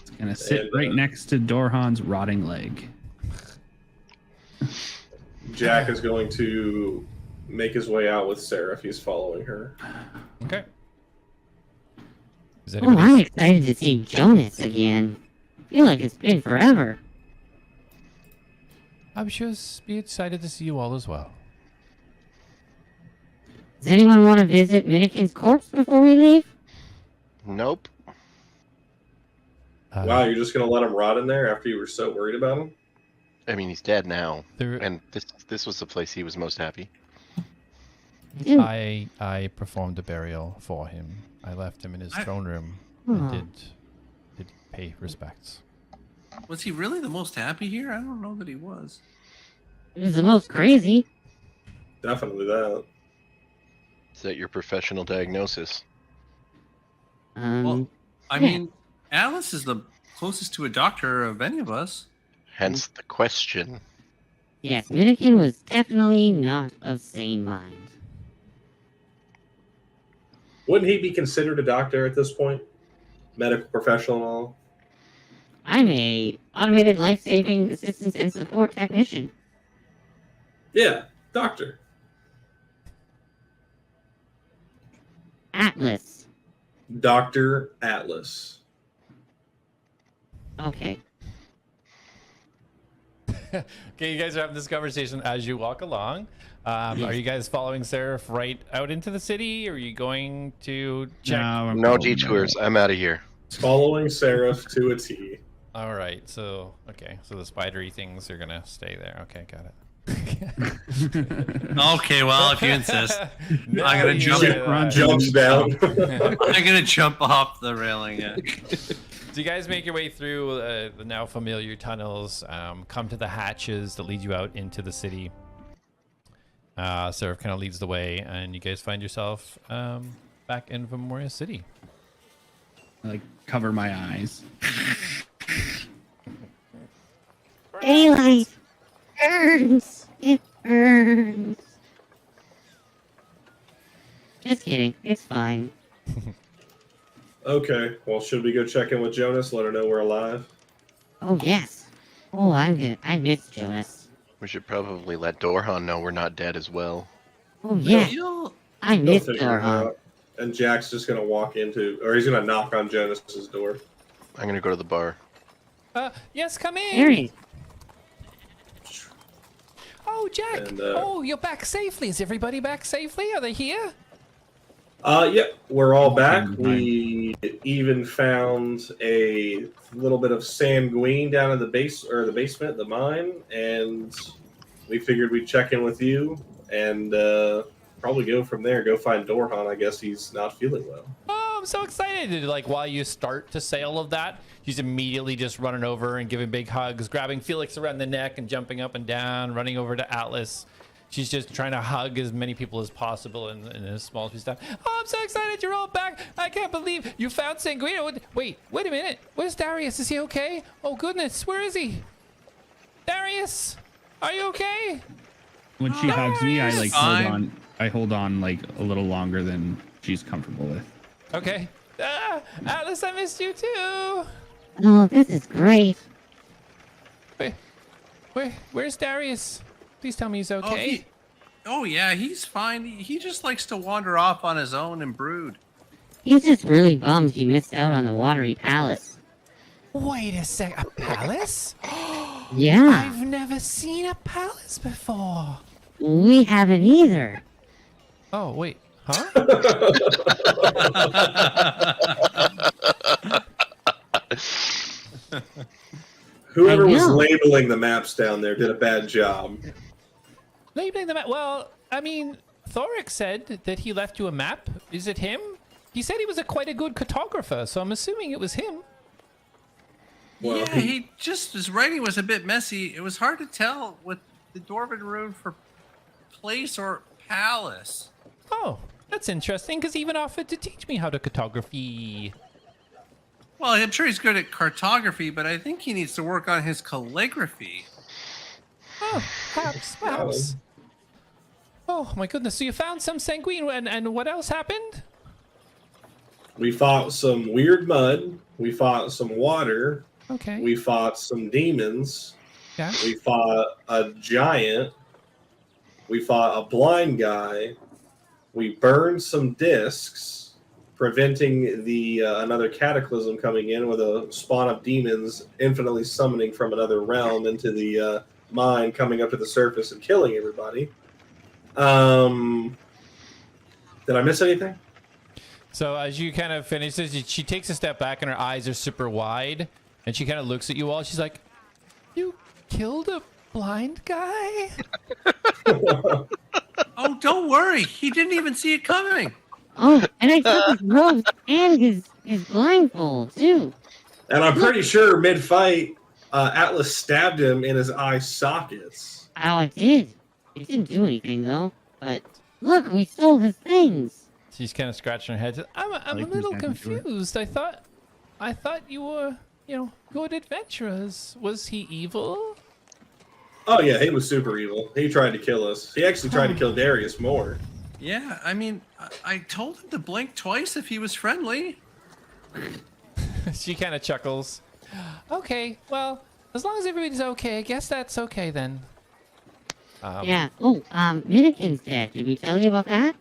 It's gonna sit And, right next to Dorhan's rotting leg. Jack is going to make his way out with Sarah if he's following her. Okay. Is Oh, anybody I'm excited to see Jonas again. Feel like it's been forever. I'm sure be excited to see you all as well. Does anyone want to visit Minikin's corpse before we leave? Nope. Wow, you're just gonna let him rot in there after you were so worried about him? I mean, he's dead now, There, and this was the place he was most happy. Ew. I performed a burial for him. I left him in his throne room. Aw. And did pay respects. Was he really the most happy here? I don't know that he was. It was the most crazy. Definitely that. Is that your professional diagnosis? Well, I Yeah. mean, Alice is the closest to a doctor of any of us. Hence the question. Yes, Minikin was definitely not of sane mind. Wouldn't he be considered a doctor at this point? Medical professional and all? I'm a automated life-saving assistance and support technician. Yeah, doctor. Atlas. Dr. Atlas. Okay. Okay, you guys are having this conversation as you walk along. Are you guys following Seraph right out into the city? Or are you going to check? No detours. I'm out of here. Following Seraph to a T. All right. So, okay. So the spidery things are going to stay there. Okay, got it. Okay, well, if you insist, No, I'm gonna you jump. say that. Jumps down. I'm gonna jump off the railing. Yeah. So you guys make your way through the now familiar tunnels, come to the hatches that lead you out into the city. Seraph kind of leads the way, and you guys find yourself back in Memoria City. I, like, cover my eyes. Daylight burns. It burns. Just kidding. It's fine. Okay, well, should we go check in with Jonas? Let her know we're alive. Oh yes. Oh, I'm good. I miss Jonas. We should probably let Dorhan know we're not dead as well. Oh yeah. You'll- I They'll miss figure it Dorhan. out. And Jack's just gonna walk into, or he's gonna knock on Jonas's door. I'm gonna go to the bar. Yes, come in. Darius. Oh, Jack. And, oh, you're back safely. Is everybody back safely? Are they here? Yep, we're all back. fine. We even found a little bit of sanguine down in the basement, the mine, and we figured we'd check in with you and probably go from there. Go find Dorhan. I guess he's not feeling well. Oh, I'm so excited. Like, while you start to say all of that, he's immediately just running over and giving big hugs, grabbing Felix around the neck and jumping up and down, running over to Atlas. She's just trying to hug as many people as possible in a small piece of time. Oh, I'm so excited. You're all back. I can't believe you found Sanguino. Wait a minute. Where's Darius? Is he okay? Oh, goodness. Where is he? Darius, are you okay? When she hugs me, I like Fine. hold on. I hold on like a little longer than she's comfortable with. Okay. Atlas, I missed you too. Oh, this is great. Where's Darius? Please tell me he's Oh, okay. oh yeah, he's fine. He just likes to wander off on his own and brood. He's just really bummed he missed out on the watery palace. Wait a sec. A palace? Yeah, I've never seen a palace before. we haven't either. Oh, wait. Huh? Whoever I was know. labeling the maps down there did a bad job. Labeling the map. Well, I mean, Thoric said that he left you a map. Is it him? He said he was quite a good cartographer, so I'm assuming it was him. Well, Yeah, he just his writing was a bit messy. It was hard to tell with the Dwarven rune for place or palace. Oh, that's interesting, because he even offered to teach me how to cartography. Well, I'm sure he's good at cartography, but I think he needs to work on his calligraphy. Oh, perhaps. Oh, my goodness. So you found some sanguine, and what else happened? we fought some weird mud. We fought some water. Okay. We fought some demons. Yeah. We fought a giant. We fought a blind guy. We burned some discs, preventing the another cataclysm coming in with a spawn of demons infinitely summoning from another realm into the mine, coming up to the surface and killing everybody. Did I miss anything? So as you kind of finish this, she takes a step back and her eyes are super wide, and she kind of looks at you all. She's like, "You killed a blind guy?" Oh, don't worry. He didn't even see it coming. Oh, and I took his robes and his blindfold too. And I'm pretty sure mid-fight, Atlas stabbed him in his eye sockets. Oh, it did. It didn't do anything though. But look, we stole his things. She's kind of scratching her head. I'm a Like, little who's happened to it? confused. I thought you were, good adventurers. Was he evil? Oh yeah, he was super evil. He tried to kill us. He actually tried to kill Darius more. Yeah, I mean, I told him to blink twice if he was friendly. She kind of chuckles. Okay, well, as long as everybody's okay, I guess that's okay then. Yeah. Oh, Minikin's dead. Did we tell you about that?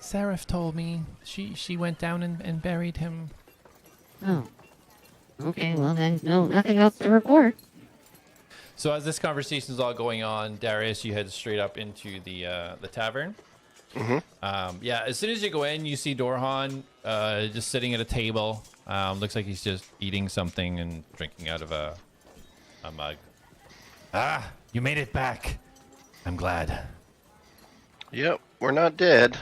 Seraph told me she went down and buried him. Oh. Okay, well then, no, nothing else to report. So as this conversation is all going on, Darius, you head straight up into the tavern. Yeah, as soon as you go in, you see Dorhan just sitting at a table. Looks like he's just eating something and drinking out of a mug. You made it back. I'm glad. Yep, we're not dead.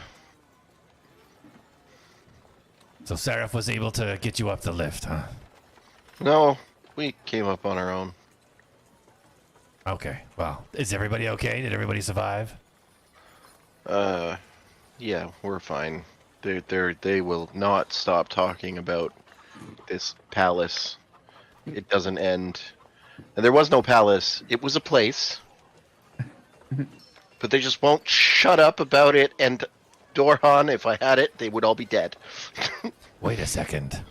So Seraph was able to get you up the lift, huh? No, we came up on our own. Okay. Well, is everybody okay? Did everybody survive? Yeah, we're fine. They will not stop talking about this palace. It doesn't end. And there was no palace. It was a place. But they just won't shut up about it. And Dorhan, if I had it, they would all be dead. Wait a second.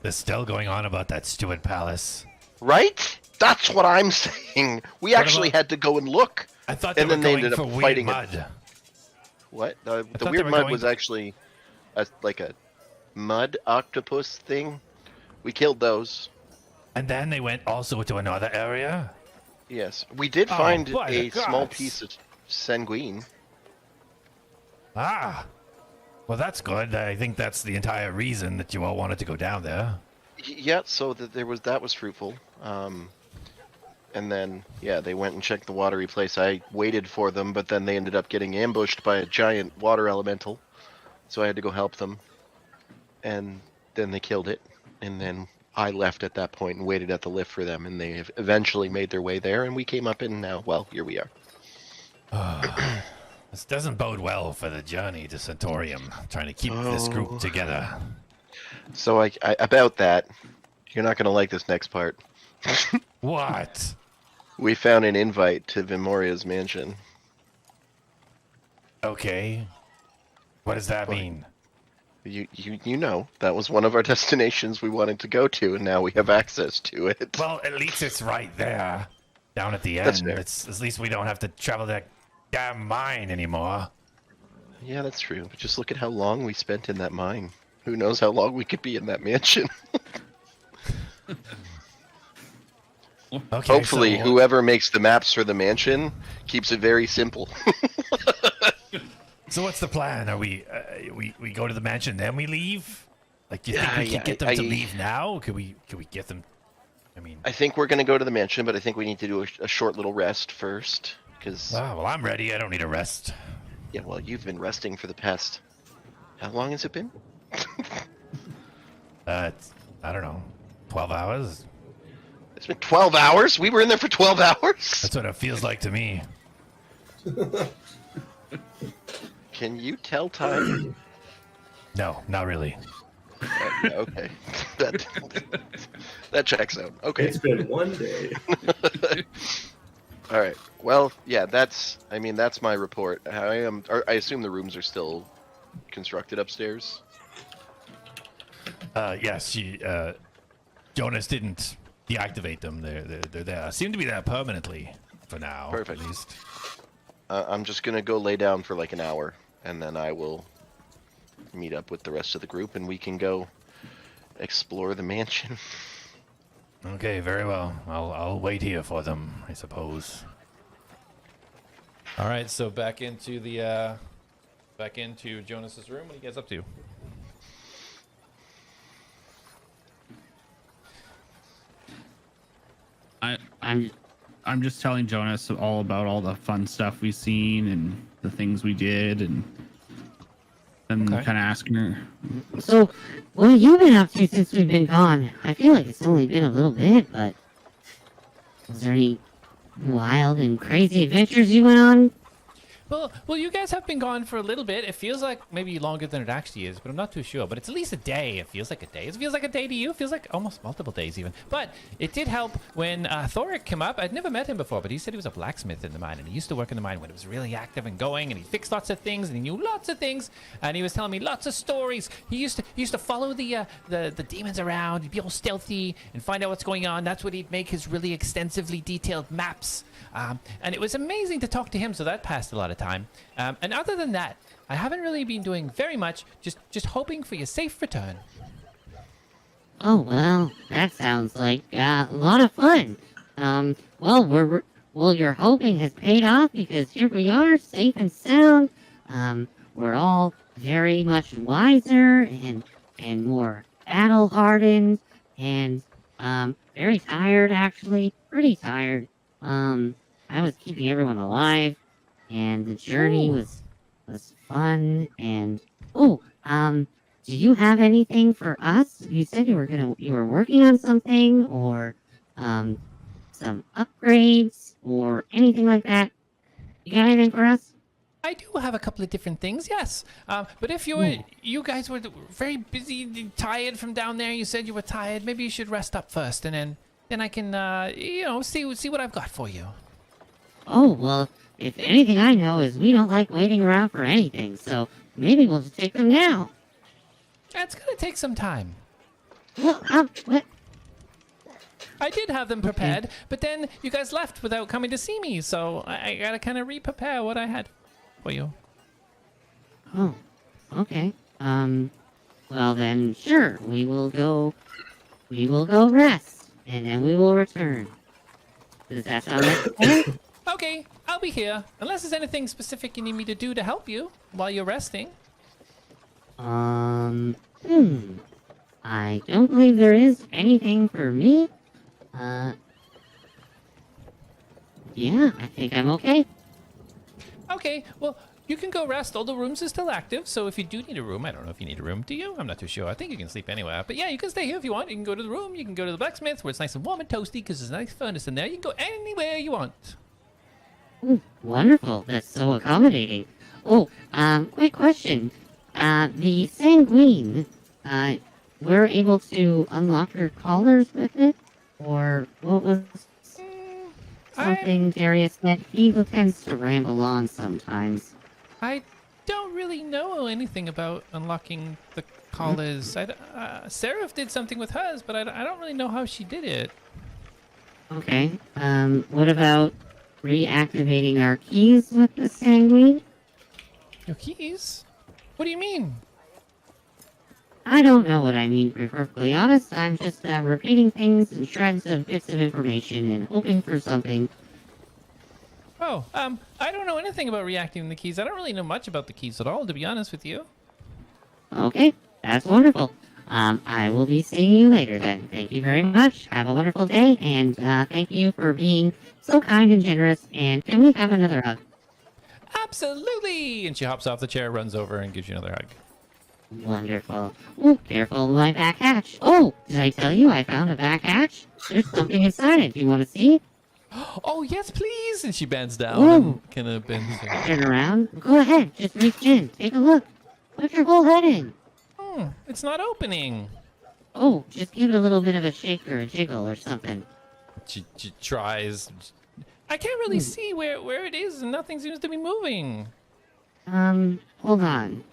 There's still going on about that stupid palace. Right? That's what I'm saying. We actually had to go and look. I thought they were going for weird mud. What? The weird mud was actually like a mud octopus thing. We killed those. And then they went also to another area? Yes. We did find a small piece of senguine. Ah. Well, that's good. I think that's the entire reason that you all wanted to go down there. Yeah, so that was fruitful. And then, yeah, they went and checked the watery place. I waited for them, but then they ended up getting ambushed by a giant water elemental. So I had to go help them. And then they killed it. And then I left at that point and waited at the lift for them. And they eventually made their way there. And we came up and now, well, here we are. This doesn't bode well for the journey to Centaurium. Trying to keep this group together. So I about that, you're not going to like this next part. What? We found an invite to Vimoria's mansion. Okay. What does that mean? You know, that was one of our destinations we wanted to go to, and now we have access to it. Well, at least it's right there. Down at the end. That's fair. At least we don't have to travel that damn mine anymore. Yeah, that's true. But just look at how long we spent in that mine. Who knows how long we could be in that mansion. Okay, hopefully, so whoever makes the maps for the mansion keeps it very simple. So what's the plan? Are we go to the mansion then we leave? Like, do you think we could get them to leave now? Could we get them? I mean, I think we're gonna go to the mansion, but I think we need to do a short little rest first, because. Well, I'm ready. I don't need a rest. Yeah, well, you've been resting for the past. How long has it been? It's, I don't know, 12 hours. It's been 12 hours? We were in there for 12 hours? That's what it feels like to me. Can you tell time? No, not really. Okay. That checks out. Okay. It's been one day. All right. Well, yeah, that's my report. I assume the rooms are still constructed upstairs. Yes, Jonas didn't deactivate them. They're there. Seem to be there permanently for now. Perfect. At least. I'm just gonna go lay down for like an hour, and then I will meet up with the rest of the group, and we can go explore the mansion. Okay, very well. I'll wait here for them, I suppose. All right, so back into Jonas's room. What are you guys up to? I'm just telling Jonas all about all the fun stuff we've seen and the things we did, and then kind of asking her. So, what have you been up to since we've been gone? I feel like it's only been a little bit, but was there any wild and crazy adventures you went on? Well, you guys have been gone for a little bit. It feels like maybe longer than it actually is, but I'm not too sure. But it's at least a day. It feels like a day. It feels like a day to you. It feels like almost multiple days even. But it did help when Thoric came up. I'd never met him before, but he said he was a blacksmith in the mine, and he used to work in the mine when it was really active and going, and he fixed lots of things, and he knew lots of things, and he was telling me lots of stories. He used to follow the demons around. He'd be all stealthy and find out what's going on. That's what he'd make his really extensively detailed maps. And it was amazing to talk to him, so that passed a lot of time. And other than that, I haven't really been doing very much, just hoping for your safe return. Oh, well, that sounds like a lot of fun. Well, your hoping has paid off because here we are, safe and sound. We're all very much wiser and more battle-hardened and very tired, actually. Pretty tired. I was keeping everyone alive, and the journey was fun, and... Oh, do you have anything for us? You said you were working on something, or, some upgrades, or anything like that. You got anything for us? I do have a couple of different things, yes. But if you guys were very busy, tired from down there, you said you were tired, maybe you should rest up first, and then I can, see what I've got for you. Oh, well, if anything I know is we don't like waiting around for anything, so maybe we'll just take them now. That's gonna take some time. Well, what? I did have them prepared, but then you guys left without coming to see me, so I gotta kind of re-prepare what I had for you. Oh, okay. Well then, sure, we will go rest, and then we will return. Does that sound like a plan? Okay, I'll be here, unless there's anything specific you need me to do to help you while you're resting. I don't believe there is anything for me. Yeah, I think I'm okay. Okay, well, you can go rest. All the rooms are still active, so if you do need a room, I don't know if you need a room, do you? I'm not too sure. I think you can sleep anywhere. But yeah, you can stay here if you want. You can go to the room. You can go to the blacksmith where it's nice and warm and toasty because there's a nice furnace in there. You can go anywhere you want. Wonderful. That's so accommodating. Oh, quick question. The sanguine, we're able to unlock her collars with it? Or what was something Darius said? He tends to ramble on sometimes. I don't really know anything about unlocking the collars. Seraph did something with hers, but I don't really know how she did it. Okay, what about reactivating our keys with the sanguine? Your keys? What do you mean? I don't know what I mean, to be perfectly honest. I'm just repeating things and shreds of bits of information and hoping for something. Oh, I don't know anything about reactivating the keys. I don't really know much about the keys at all, to be honest with you. Okay, that's wonderful. I will be seeing you later then. Thank you very much. Have a wonderful day, and thank you for being so kind and generous. And can we have another hug? Absolutely! And she hops off the chair, runs over, and gives you another hug. Wonderful. Oh, careful of my back hatch. Oh, did I tell you I found a back hatch? There's something inside it. Do you want to see? Oh, yes, please! And she bends down Whoa. and kind of bends her. Turn around. Go ahead. Just reach in. Take a look. Put your whole head in. It's not opening. Oh, just give it a little bit of a shake or a jiggle or something. She tries. I can't really see where it is, and nothing seems to be moving. Hold on.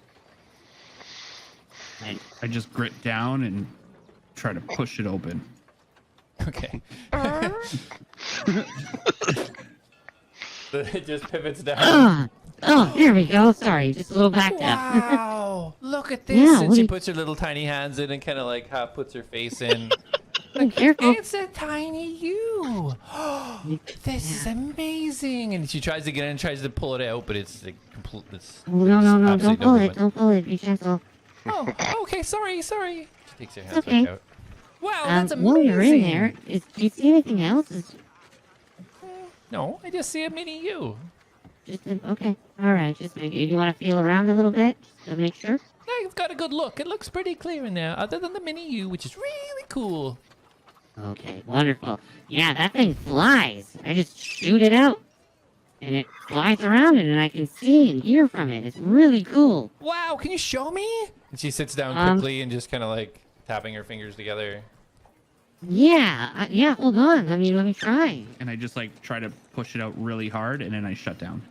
I just grit down and try to push it open. Okay. It just pivots down. Oh, there we go. Sorry, just a little backed up. Wow! Look at this. Yeah, and she puts her little tiny hands in and kind of like half puts her face in. Oh, careful. It's a tiny you. This is amazing. And she tries to get in and tries to pull it out, but it's like complete. Oh, no, don't pull it. Don't pull it. Be gentle. Oh, okay. Sorry. She takes her hands Okay. back out. Wow, that's amazing. While you're in there, do you see anything else? No, I just see a mini you. Okay. All right. Just make. You want to feel around a little bit to make sure. I've got a good look. It looks pretty clear in there, other than the mini you, which is really cool. Okay. Wonderful. Yeah, that thing flies. I just shoot it out, and it flies around it, and I can see and hear from it. It's really cool. Wow, can you show me? And she sits down quickly and just kind of like tapping her fingers together. Yeah. Yeah. Hold on. Let me try. And I just like try to push it out really hard, and then I shut down.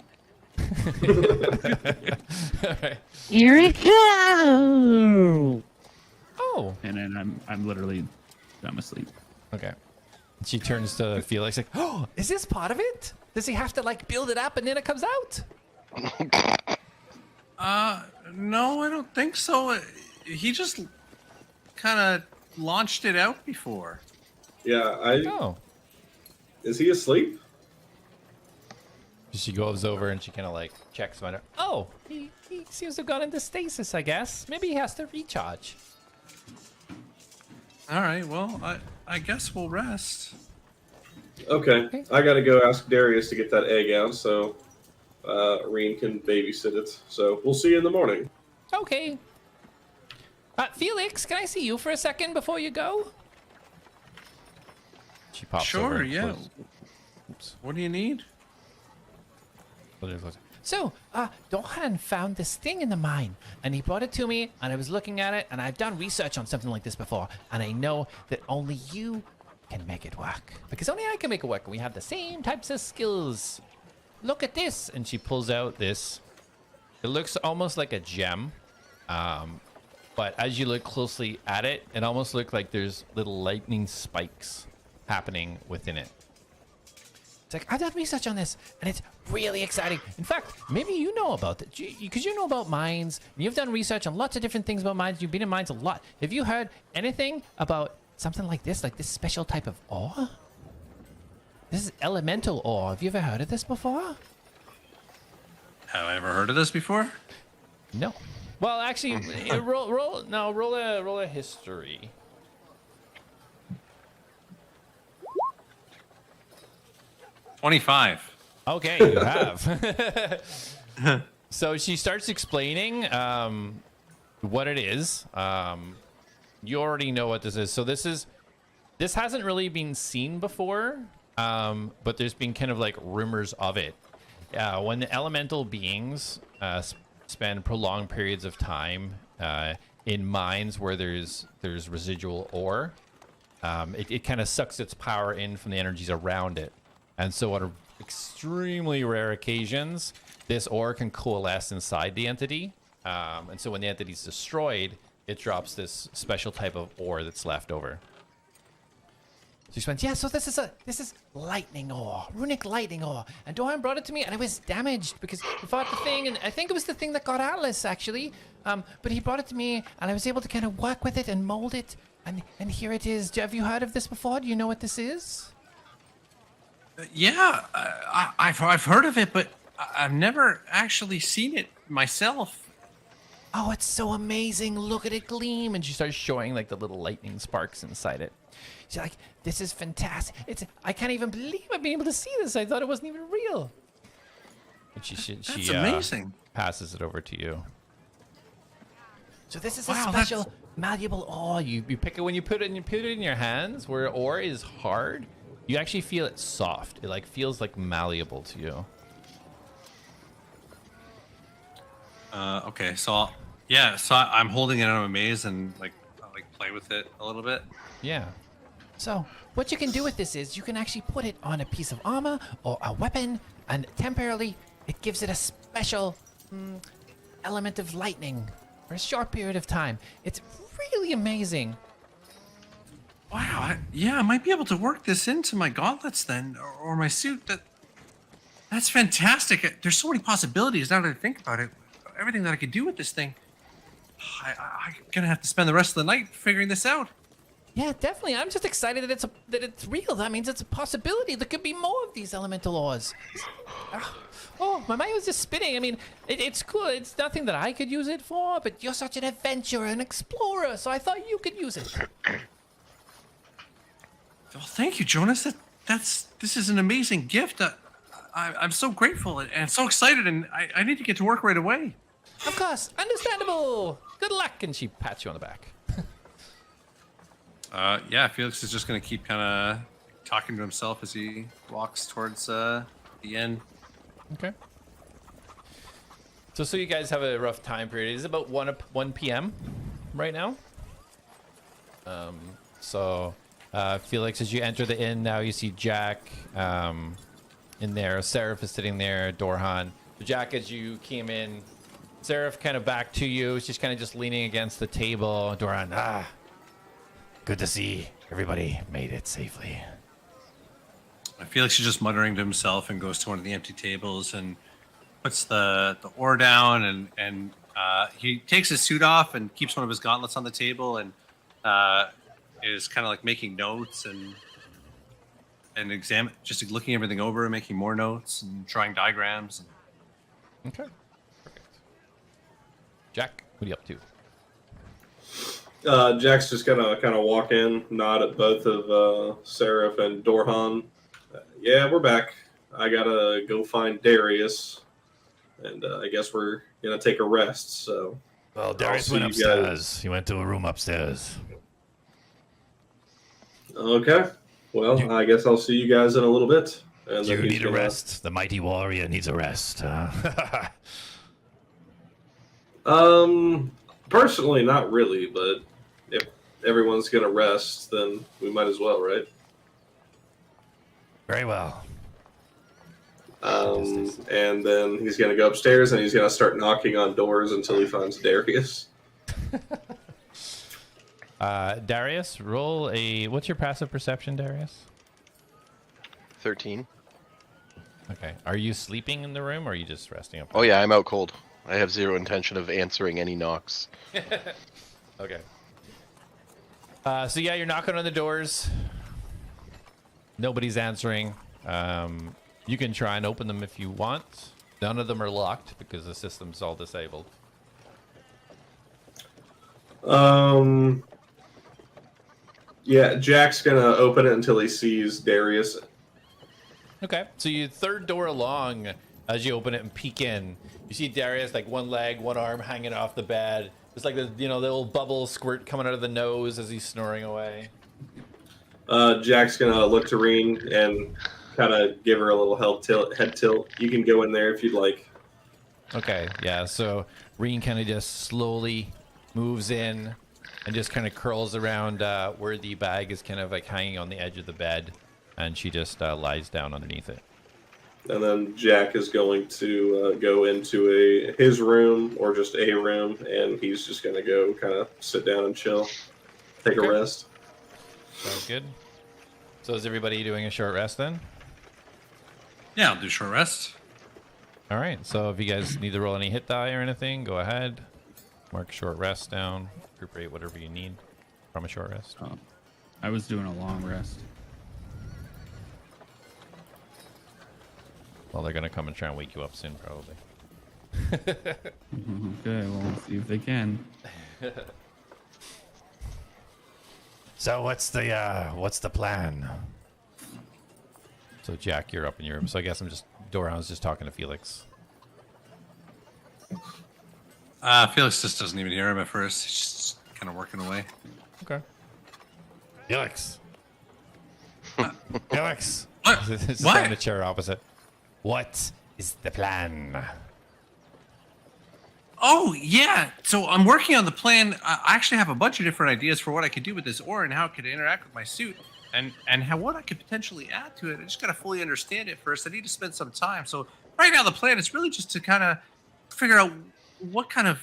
Alright. Here it goes. Oh. And then I'm literally asleep. Okay. She turns to Felix like, oh, is this part of it? Does he have to like build it up and then it comes out? No, I don't think so. He just kind of launched it out before. Yeah, Oh. Is he asleep? She goes over and she kind of like checks on her. Oh, he seems to have gone into stasis, I guess. Maybe he has to recharge. All right, well, I guess we'll rest. Okay, I gotta go ask Darius to get that egg out, so Reen can babysit it. So we'll see you in the morning. Okay. Felix, can I see you for a second before you go? She pops Sure, over. yeah. What do you need? So, Dohan found this thing in the mine, and he brought it to me, and I was looking at it, and I've done research on something like this before, and I know that only you can make it work. Because only I can make it work, and we have the same types of skills. Look at this. And she pulls out this. It looks almost like a gem. But as you look closely at it, it almost looks like there's little lightning spikes happening within it. It's like, I've done research on this, and it's really exciting. In fact, maybe you know about it, because you know about mines, and you've done research on lots of different things about mines. You've been in mines a lot. Have you heard anything about something like this special type of ore? This is elemental ore. Have you ever heard of this before? Have I ever heard of this before? No. Well, actually, roll a history. $25. Okay, you have. So she starts explaining what it is. You already know what this is. So this hasn't really been seen before, but there's been kind of like rumors of it. When the elemental beings spend prolonged periods of time in mines where there's residual ore, it kind of sucks its power in from the energies around it. And so on extremely rare occasions, this ore can coalesce inside the entity. And so when the entity's destroyed, it drops this special type of ore that's left over. So she went, yeah, so this is lightning ore, runic lightning ore. And Doran brought it to me, and it was damaged because he fought the thing, and I think it was the thing that got A.T.L.A.S, actually. But he brought it to me, and I was able to kind of work with it and mold it. And here it is. Have you heard of this before? Do you know what this is? Yeah, I've heard of it, but I've never actually seen it myself. Oh, it's so amazing. Look at it gleam. And she starts showing like the little lightning sparks inside it. She's like, this is fantastic. I can't even believe I've been able to see this. I thought it wasn't even real. And That's amazing. Passes it over to you. So this is Wow, a special malleable ore. You pick it when you put it in your hands where ore is hard. You actually feel it soft. It like feels like malleable to you. Okay, so I'm holding it and I'm amazed and I'll play with it a little bit. Yeah. So what you can do with this is you can actually put it on a piece of armor or a weapon, and temporarily it gives it a special element of lightning for a short period of time. It's really amazing. Wow, I might be able to work this into my gauntlets then, or my suit. That's fantastic. There's so many possibilities now that I think about it. Everything that I could do with this thing. I'm gonna have to spend the rest of the night figuring this out. Yeah, definitely. I'm just excited that it's real. That means it's a possibility. There could be more of these elemental ores. Oh, my mind was just spinning. I mean, it's cool. It's nothing that I could use it for, but you're such an adventurer, an explorer, so I thought you could use it. Well, thank you, Jonas. This is an amazing gift. I'm so grateful and so excited, and I need to get to work right away. Of course, understandable. Good luck, and she pats you on the back. Yeah, Felix is just gonna keep kind of talking to himself as he walks towards the end. Okay. So you guys have a rough time period. It's about 1 p.m. right now. Felix, as you enter the inn now, you see Jak in there. Seraph is sitting there. Dorhan. Jak, as you came in, Seraph kind of back to you. She's kind of just leaning against the table. Dorhan, good to see everybody made it safely. Felix is just muttering to himself and goes to one of the empty tables and puts the ore down and he takes his suit off and keeps one of his gauntlets on the table and is kind of like making notes and just looking everything over and making more notes and drawing diagrams. Okay, perfect. Jak, what are you up to? Jak's just gonna kind of walk in, nod at both of Seraph and Dorhan, Yeah, we're back. I gotta go find Darius, and I guess we're gonna take a rest. So, Well, I'll Darius see went you upstairs. He went to a room upstairs. Okay. Well, I guess I'll see you guys in a little bit. And You then he's need a gonna- rest. The mighty warrior needs a rest. Personally, not really, but if everyone's gonna rest, then we might as well, right? Very well. And then he's gonna go upstairs and he's gonna start knocking on doors until he finds Darius. Darius, roll a. What's your passive perception, Darius? 13. Okay. Are you sleeping in the room or are you just resting up? Oh yeah, I'm out cold. I have zero intention of answering any knocks. Okay. So yeah, you're knocking on the doors. Nobody's answering. You can try and open them if you want. None of them are locked because the system's all disabled. Yeah, Jack's gonna open it until he sees Darius. Okay, so you third door along as you open it and peek in. You see Darius like one leg, one arm hanging off the bed. It's like the the little bubble squirt coming out of the nose as he's snoring away. Jack's gonna look to Reen and kind of give her a little head tilt. You can go in there if you'd like. Okay, yeah. So Reen kind of just slowly moves in and just kind of curls around where the bag is kind of like hanging on the edge of the bed, and she just lies down underneath it. And then Jack is going to go into his room or just a room, and he's just going to go kind of sit down and chill, take a rest. Sounds good. So is everybody doing a short rest then? Yeah, I'll do short rest. All right. So if you guys need to roll any hit die or anything, go ahead. Mark short rest down. Recuperate whatever you need from a short rest. Oh, I was doing a long rest. Well, they're gonna come and try and wake you up soon, probably. Okay, well, let's see if they can. So what's the plan? So Jack, you're up in your room. So I guess Doran's just talking to Felix. Felix just doesn't even hear him at first. He's just kind of working away. Okay. Felix. Felix. What? It's What? on the chair opposite. What is the plan? Oh, yeah. So I'm working on the plan. I actually have a bunch of different ideas for what I could do with this ore and how it could interact with my suit and what I could potentially add to it. I just got to fully understand it first. I need to spend some time. So right now the plan is really just to kind of figure out what kind of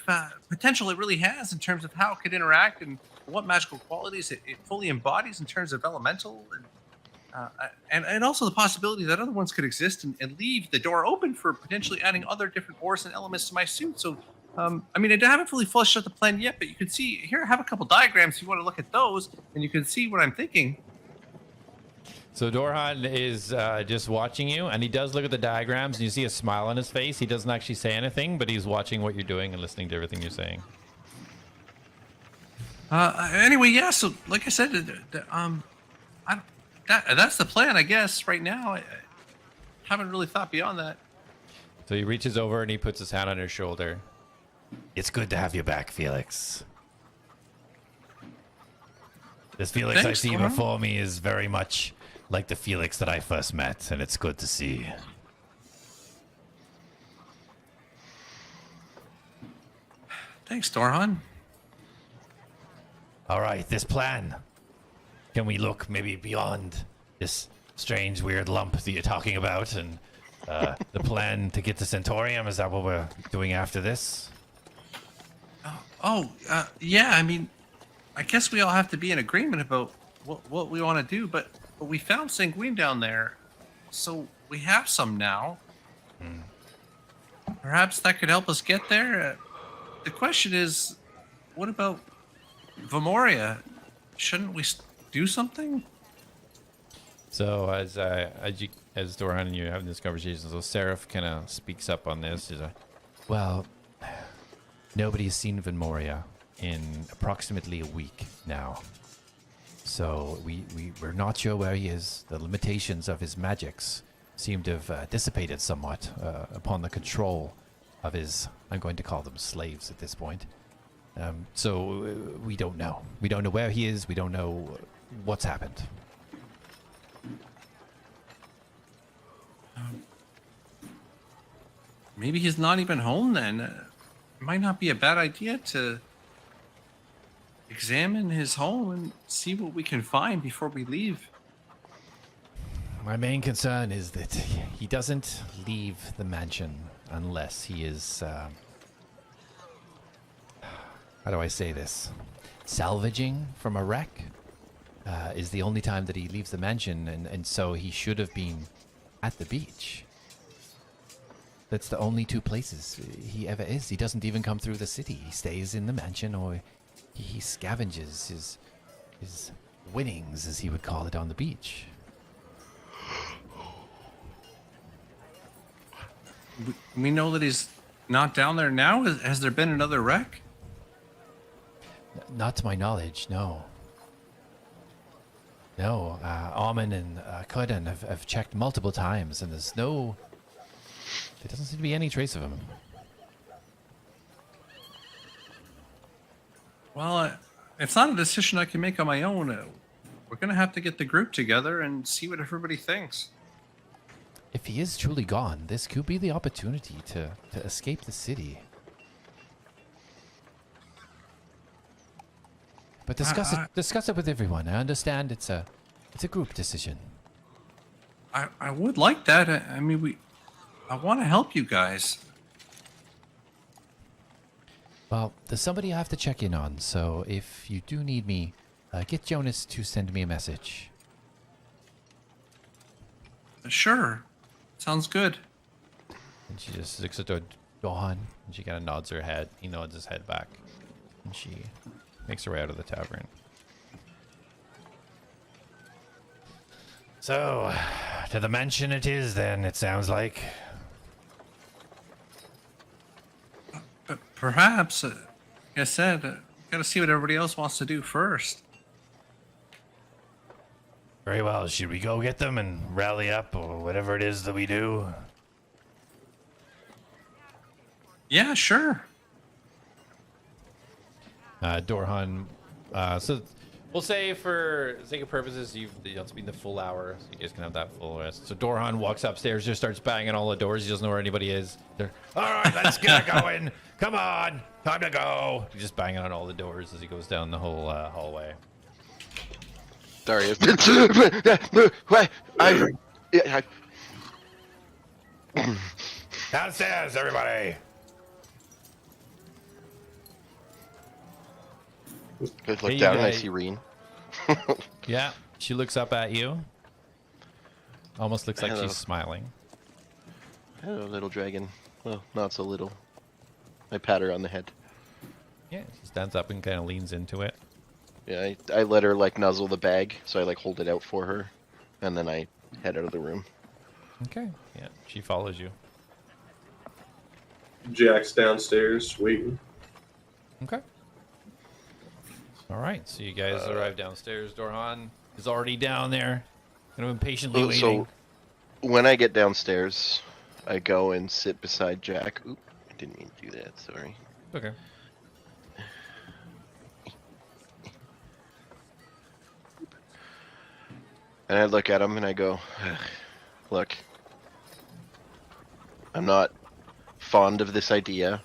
potential it really has in terms of how it could interact and what magical qualities it fully embodies in terms of elemental and also the possibility that other ones could exist and leave the door open for potentially adding other different ores and elements to my suit. So, I mean, I haven't fully fleshed out the plan yet, but you can see here, I have a couple diagrams if you want to look at those, and you can see what I'm thinking. So Dorhan is just watching you, and he does look at the diagrams, and you see a smile on his face. He doesn't actually say anything, but he's watching what you're doing and listening to everything you're saying. Anyway, yeah, so like I said, that's the plan, I guess, right now. I haven't really thought beyond that. So he reaches over and he puts his hand on your shoulder. It's good to have you back, Felix. This Felix Thanks, I see Dorhan. before me is very much like the Felix that I first met, and it's good to see. Thanks, Dorhan. All right, this plan. Can we look maybe beyond this strange, weird lump that you're talking about and the plan to get to Centaurium? Is that what we're doing after this? Yeah, I mean, I guess we all have to be in agreement about what we want to do, but we found Sanguine down there, so we have some now. Perhaps that could help us get there. The question is, what about Vamoria? Shouldn't we do something? So as Dorhan and you are having this conversation, so Seraph kind of speaks up on this. She's like, well, nobody's seen Van Moria in approximately a week now. So we're not sure where he is. The limitations of his magics seem to have dissipated somewhat upon the control of his, I'm going to call them slaves at this point. So we don't know. We don't know where he is. We don't know what's happened. Maybe he's not even home then. It might not be a bad idea to examine his home and see what we can find before we leave. My main concern is that he doesn't leave the mansion unless he is, how do I say this? Salvaging from a wreck is the only time that he leaves the mansion, and so he should have been at the beach. That's the only two places he ever is. He doesn't even come through the city. He stays in the mansion, or he scavenges his winnings, as he would call it, on the beach. We know that he's not down there now. Has there been another wreck? Not to my knowledge, no. No, Armin and Kudden have checked multiple times, and there's no... There doesn't seem to be any trace of him. Well, it's not a decision I can make on my own. We're going to have to get the group together and see what everybody thinks. If he is truly gone, this could be the opportunity to escape the city. But discuss it with everyone. I understand it's a group decision. I would like that. I mean, I want to help you guys. Well, there's somebody I have to check in on, so if you do need me, get Jonas to send me a message. Sure. Sounds good. And she just looks at Dohan, and she kind of nods her head. He nods his head back, and she makes her way out of the tavern. So, to the mansion it is then, it sounds like. Perhaps, like I said, gotta see what everybody else wants to do first. Very well, should we go get them and rally up, or whatever it is that we do? Yeah, sure. Dorhan, so we'll say for sake of purposes, it's been the full hour, so you guys can have that full rest. So Dorhan walks upstairs, just starts banging all the doors. He doesn't know where anybody is. All right, let's get going. Come on, time to go. He's just banging on all the doors as he goes down the whole hallway. Darius. Downstairs, everybody. I look Hey, down and I guys. see Reen. Yeah, she looks up at you. Almost looks like Hello. she's smiling. Hello, little dragon. Well, not so little. I pat her on the head. Yeah, she stands up and kind of leans into it. Yeah, I let her like nuzzle the bag, so I like hold it out for her, and then I head out of the room. Okay. Yeah, she follows you. Jack's downstairs waiting. Okay. All right, so you guys arrive downstairs. Dorhan is already down there, kind of impatiently waiting. So when I get downstairs, I go and sit beside Jack. Oop, I didn't mean to do that. Sorry. Okay. And I look at him and I go, look, I'm not fond of this idea.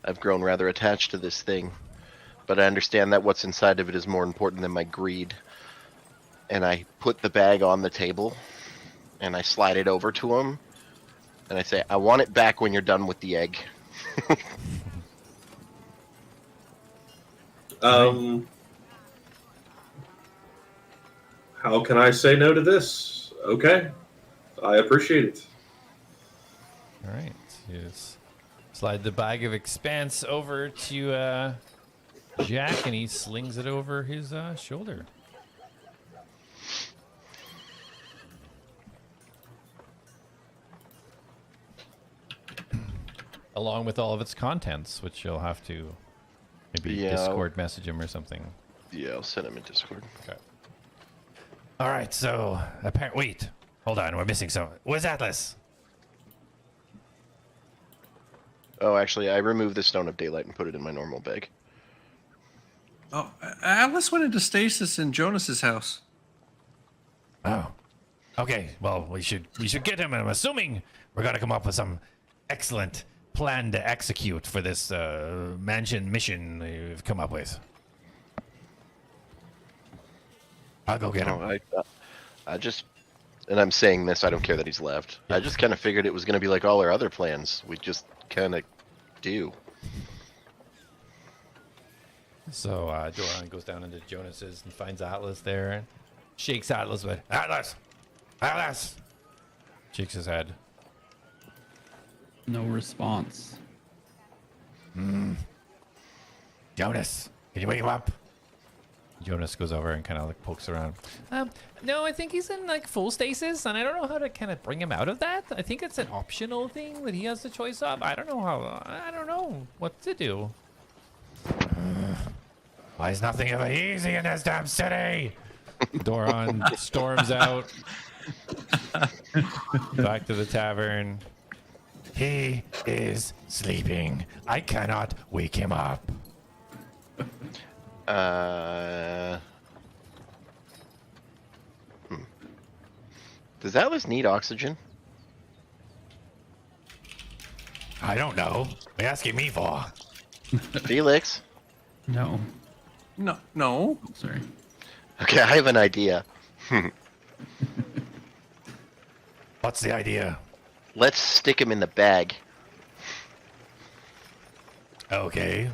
I've grown rather attached to this thing. But I understand that what's inside of it is more important than my greed. And I put the bag on the table, and I slide it over to him, and I say, I want it back when you're done with the egg. How can I say no to this? Okay. I appreciate it. All right. You just slide the bag of expanse over to Jack, and he slings it over his shoulder. Along with all of its contents, which you'll have to maybe Yeah. Discord message him or something. Yeah, I'll send him a Discord. Okay. All right, so wait, hold on, we're missing someone. Where's Atlas? Oh, actually, I removed the Stone of Daylight and put it in my normal bag. Oh, Atlas went into stasis in Jonas's house. Oh, okay. Well, we should get him. I'm assuming we're gonna come up with some excellent plan to execute for this mansion mission we've come up with. I'll go get him. I just, and I'm saying this, I don't care that he's left. I just kind of figured it was going to be like all our other plans. We just kind of do. So Doran goes down into Jonas's and finds Atlas there and shakes Atlas with Atlas. Shakes his head. No response. Jonas, can you wake him up? Jonas goes over and kind of like pokes around. No, I think he's in like full stasis, and I don't know how to kind of bring him out of that. I think it's an optional thing that he has the choice of. I don't know what to do. Why is nothing ever easy in this damn city? Doran storms out. Back to the tavern. He is sleeping. I cannot wake him up. Does Atlas need oxygen? I don't know. What are you asking me for? Felix? No. No. Oh, sorry. Okay, I have an idea. What's the idea? Let's stick him in the bag. Okay.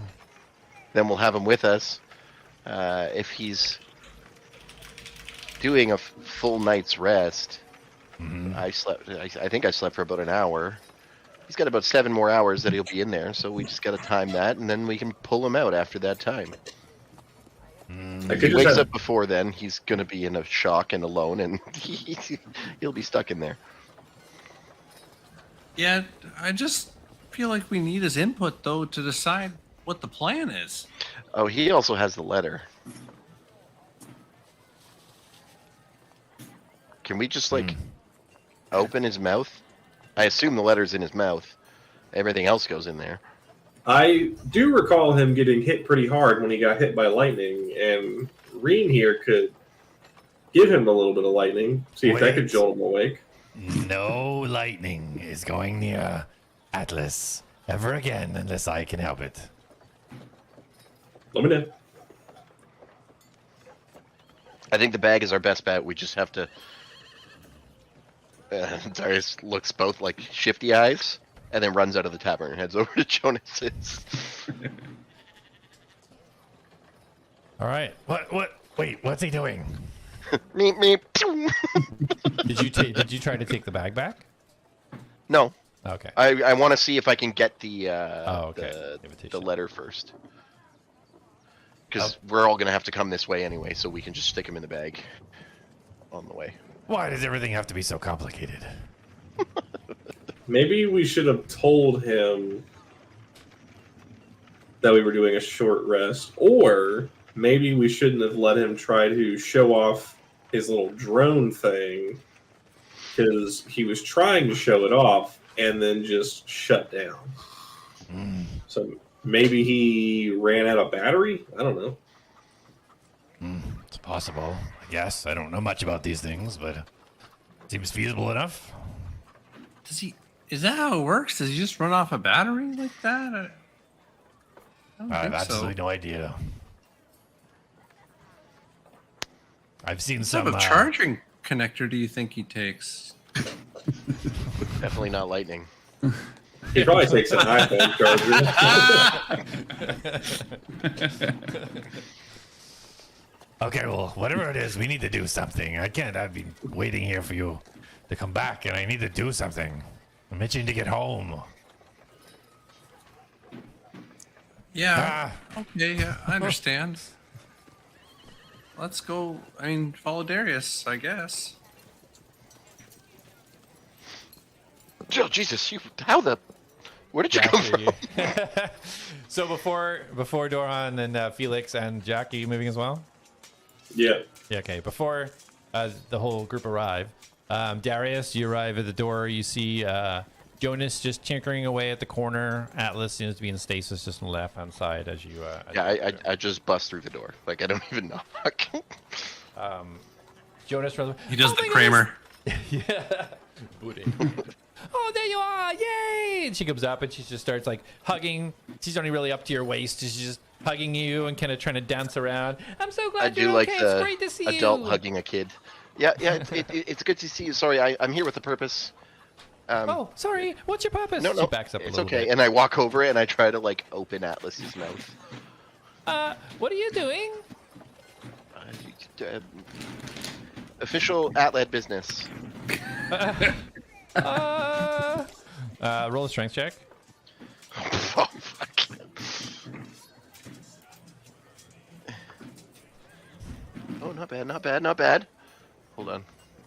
Then we'll have him with us. If he's doing a full night's rest, I think I slept for about an hour. He's got about 7 more hours that he'll be in there, so we just got to time that, and then we can pull him out after that time. If he wakes up before then, he's going to be in a shock and alone, and he'll be stuck in there. Yeah, I just feel like we need his input, though, to decide what the plan is. Oh, he also has the letter. Can we just, like, open his mouth? I assume the letter's in his mouth. Everything else goes in there. I do recall him getting hit pretty hard when he got hit by lightning, and Reen here could give him a little bit of lightning, see if that could jolt him awake. No lightning is going near Atlas ever again unless I can help it. Let me know. I think the bag is our best bet. We just have to... Darius looks both like shifty eyes, and then runs out of the tavern and heads over to Jonas's. All right. Wait, what's he doing? Meep, meep. Did you try to take the bag back? No. Okay. I want to see if I can get the letter first. Because we're all going to have to come this way anyway, so we can just stick him in the bag on the way. Why does everything have to be so complicated? Maybe we should have told him that we were doing a short rest, or maybe we shouldn't have let him try to show off his little drone thing, because he was trying to show it off and then just shut down. So maybe he ran out of battery? I don't know. It's possible, I guess. I don't know much about these things, but it seems feasible enough. Is that how it works? Does he just run off a battery like that? I have absolutely no idea. I've seen some... What type of charging connector do you think he takes? Definitely not lightning. He probably takes an iPhone charger. Okay, well, whatever it is, we need to do something. I've been waiting here for you to come back, and I need to do something. I'm itching to get home. Yeah. Okay, yeah, I understand. Let's go. I mean, follow Darius, I guess. Oh, Jesus, where did you come from? So before Doran and Felix and Jak, are you moving as well? Yeah. Yeah, okay. Before as the whole group arrive. Darius, you arrive at the door. You see Jonas just tinkering away at the corner. Atlas seems to be in stasis just on the left-hand side as you... I just bust through the door. Like, I don't even know. Jonas... He does the Kramer. Yeah. Booty. Oh, there you are! Yay! And she comes up and she just starts like hugging. She's only really up to your waist. She's just hugging you and kind of trying to dance around. I'm so glad you're okay. It's great to see you. Adult hugging a kid. Yeah, it's good to see you. Sorry, I'm here with a purpose. Oh, sorry. What's your purpose? No, She backs up a it's little okay. bit. And I walk over and I try to like open Atlas's mouth. What are you doing? Official Atlad business. Roll a strength check. Oh, fuck. Oh, not bad, not bad, not bad. Hold on.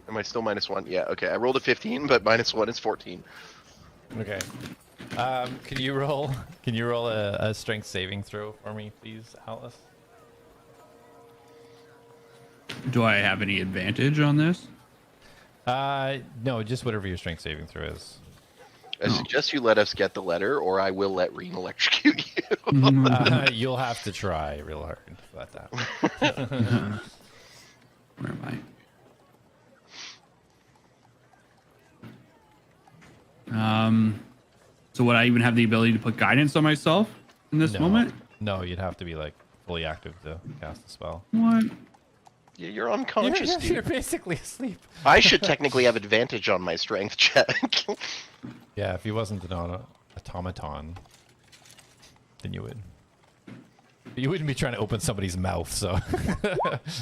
Am I still -1? Yeah, okay. I rolled a 15, but -1 is 14. Okay. Can you roll a strength saving throw for me, please, Atlas? Do I have any advantage on this? No, just whatever your strength saving throw is. I suggest you let us get the letter, or I will let Reen electrocute you. You'll have to try real hard to let that. Where am I? So would I even have the ability to put guidance on myself in this moment? No, you'd have to be like fully active to cast the spell. What? Yeah, you're unconscious, dude. You're basically asleep. I should technically have advantage on my strength check. Yeah, if he wasn't an automaton, then you would. But you wouldn't be trying to open somebody's mouth, so.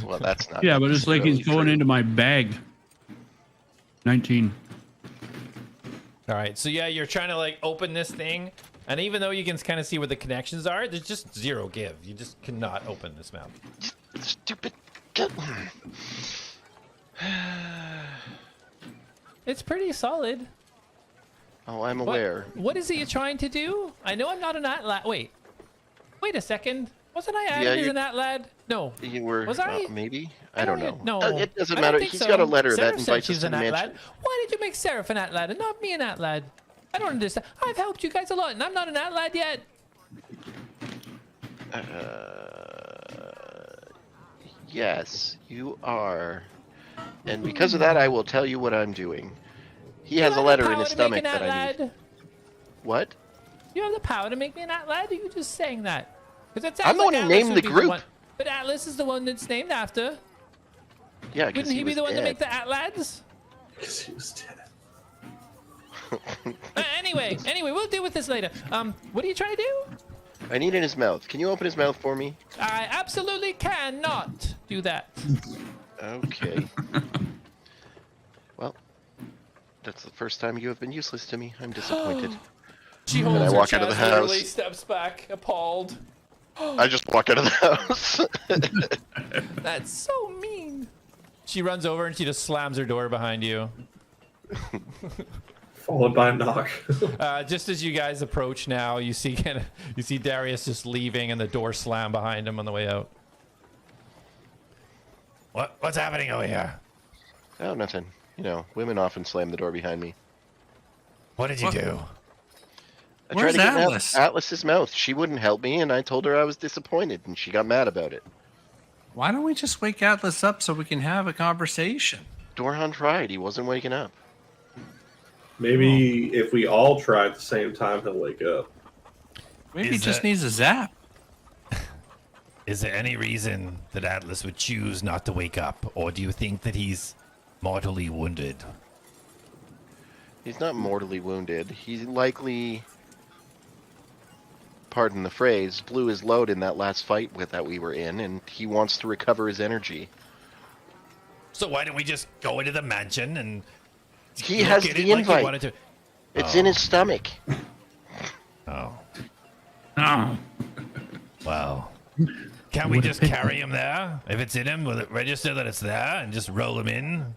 Well, that's not. Yeah, but it's like he's going into my bag. 19. All right, so yeah, you're trying to like open this thing, and even though you can kind of see where the connections are, there's just zero give. You just cannot open this mouth. Stupid. It's pretty solid. Oh, I'm aware. What is it you're trying to do? I know I'm not an Atlad. Wait a second. Wasn't I added as an Atlad? No. You were. Was I? Maybe. I don't know. No. It doesn't I matter. don't think He's so. got a letter that Seraph invites said us to she's the an mansion. Atlad. Why did you make Seraph an Atlad and not me an Atlad? I don't understand. I've helped you guys a lot, and I'm not an Atlad yet. Yes, you are. And because of that, I will tell you what I'm doing. He has a letter in his stomach that I need. What? You have the power to make me an Atlad? Or are you just saying that? Because I'm the one who named the group. But Atlas is the one that's named after. Yeah, because Wouldn't he be the one dead. to make the Atlads? Because he was dead. Anyway, we'll deal with this later. What are you trying to do? I need in his mouth. Can you open his mouth for me? I absolutely cannot do that. Okay. Well, that's the first time you have been useless to me. I'm disappointed. She holds her walk chest, out of the house. literally steps back, appalled. I just walk out of the house. That's so mean. She runs over and she just slams her door behind you. Followed by a knock. Just as you guys approach now, you see Darius just leaving and the door slam behind him on the way out. What's happening over here? Oh, nothing. You know, women often slam the door behind me. What did you do? I tried to get Atlas's mouth. She wouldn't help me, and I told her I was disappointed, and she got mad about it. Why don't we just wake Atlas up so we can have a conversation? Dorhan tried. He wasn't waking up. Maybe if we all try at the same time, he'll wake up. Maybe he just needs a zap. Is there any reason that Atlas would choose not to wake up, or do you think that he's mortally wounded? He's not mortally wounded. He's likely, pardon the phrase, blew his load in that last fight that we were in, and he wants to recover his energy. So why don't we just go into the mansion and... He has the invite. It's in his stomach. Oh. Oh. Wow. Can't we just carry him there? If it's in him, will it register that it's there and just roll him in?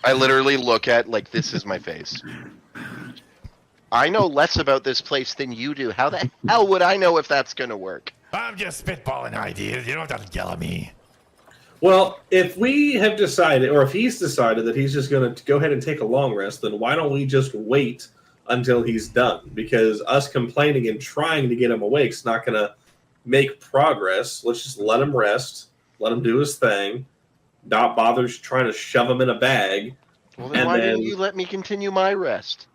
I literally look at, like, this is my face. I know less about this place than you do. How the hell would I know if that's going to work? I'm just spitballing ideas. You don't have to yell at me. Well, if we have decided, or if he's decided that he's just going to go ahead and take a long rest, then why don't we just wait until he's done? Because us complaining and trying to get him awake is not going to make progress. Let's just let him rest, let him do his thing, not bother trying to shove him in a bag. Well, then why didn't you let me continue my rest?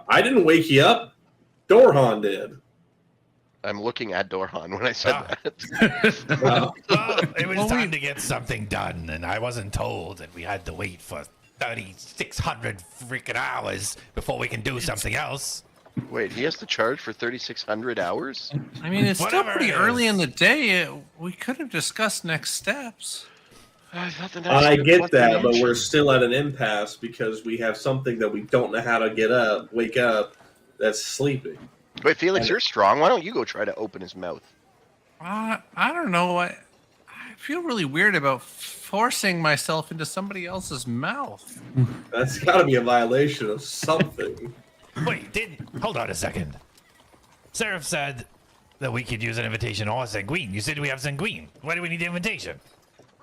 I didn't wake you up. Dorhan did. I'm looking at Dorhan when I said that. Well, it was time to get something done, and I wasn't told that we had to wait for 3,600 freaking hours before we can do something else. Wait, he has to charge for 3,600 hours? I mean, it's still Whatever pretty it early is. in the day. We could have discussed next steps. I thought the next I step get was that, the but we're mansion. still at an impasse because we have something that we don't know how to wake up, that's sleeping. Wait, Felix, you're strong. Why don't you go try to open his mouth? I don't know. I feel really weird about forcing myself into somebody else's mouth. That's got to be a violation of something. Wait, hold on a second. Seraph said that we could use an invitation or sanguine. You said we have sanguine. Why do we need the invitation?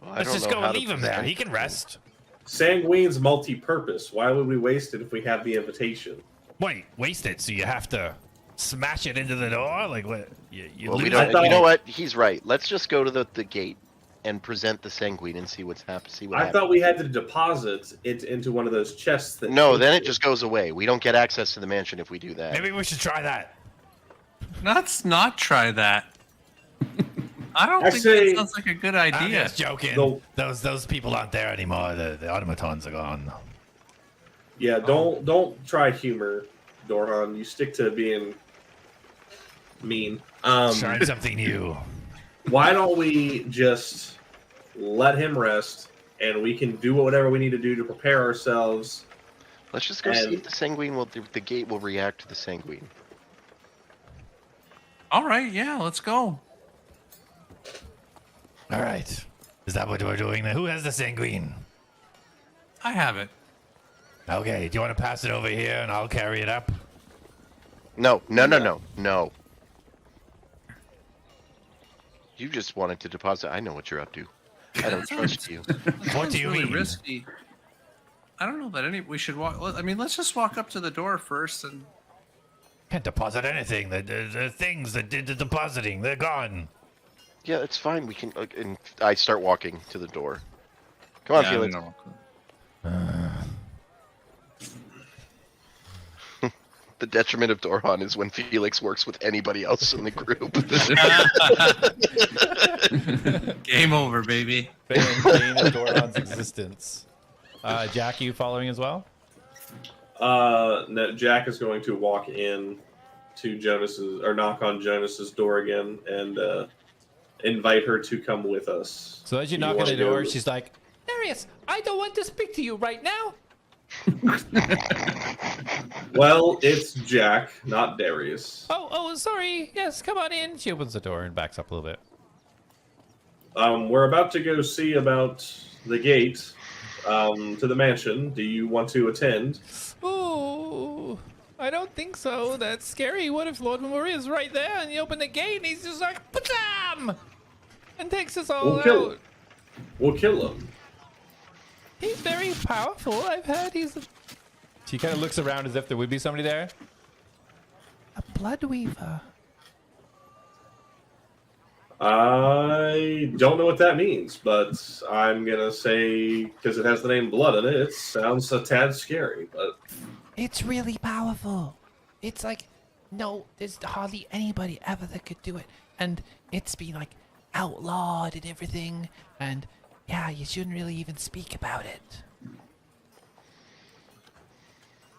Well, I Let's don't just know go how and to leave him there. present He can it. rest. Sanguine's multi-purpose. Why would we waste it if we have the invitation? Wait, waste it, so you have to smash it into the door? Like what? You Well, we lose don't. it? thought- You know what? He's right. Let's just go to the gate and present the sanguine and see what's happened. See what I happens. thought we had to deposit it into one of those chests. That No, then it just goes away. We don't get access to the mansion if we do that. Maybe we should try that. Let's not try that. I don't I think say- that sounds like a good I'm idea. just joking. No. Those people aren't there anymore. The automatons are gone. Yeah, don't try humor, Dorhan. You stick to being mean. Trying something new. Why don't we just let him rest, and we can do whatever we need to do to prepare ourselves. Let's just go And- see if the sanguine will. The gate will react to the sanguine. All right, yeah, let's go. All right. Is that what we're doing now? Who has the sanguine? I have it. Okay. Do you want to pass it over here and I'll carry it up? No. You just wanted to deposit. I know what you're up to. I don't trust you. What do you really mean? risky. I don't know that we should walk. I mean, let's just walk up to the door first and. Can't deposit anything. The things that did the depositing, they're gone. Yeah, it's fine. We can. And I start walking to the door. Come on, Yeah, Felix. no. The detriment of Dorhan is when Felix works with anybody else in the group. Game over, baby. Gain of Doran's existence. Jack, you following as well? No, Jack is going to walk in to Jonas's, or knock on Jonas's door again, and invite her to come with us. So as you Do knock on wanna the door, go- she's like, Darius, I don't want to speak to you right now. Well, it's Jack, not Darius. Oh, sorry. Yes, come on in. She opens the door and backs up a little bit. We're about to go see about the gate to the mansion. Do you want to attend? Ooh, I don't think so. That's scary. What if Lord Maria is right there and you open the gate and he's just like, Pacham! And takes us all We'll kill out. him. We'll kill him. He's very powerful. I've heard he's. She kind of looks around as if there would be somebody there. A blood weaver. I don't know what that means, but I'm gonna say because it has the name Blood in it, it sounds a tad scary. But It's really powerful. It's like, no, there's hardly anybody ever that could do it. And it's been like outlawed and everything. And yeah, you shouldn't really even speak about it.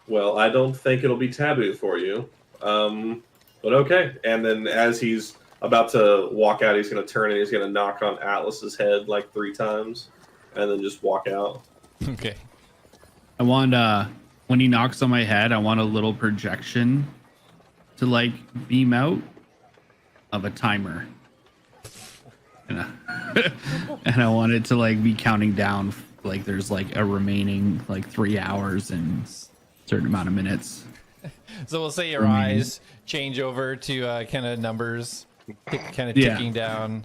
well, I don't think it'll be taboo for you. But okay. And then as he's about to walk out, he's gonna turn and he's gonna knock on Atlas's head like 3 times, and then just walk out. Okay. I want when he knocks on my head, I want a little projection to like beam out of a timer. And I want it to like be counting down like there's like a remaining like 3 hours and a certain amount of minutes. So we'll say your eyes change over to kind of numbers, kind of Yeah. ticking down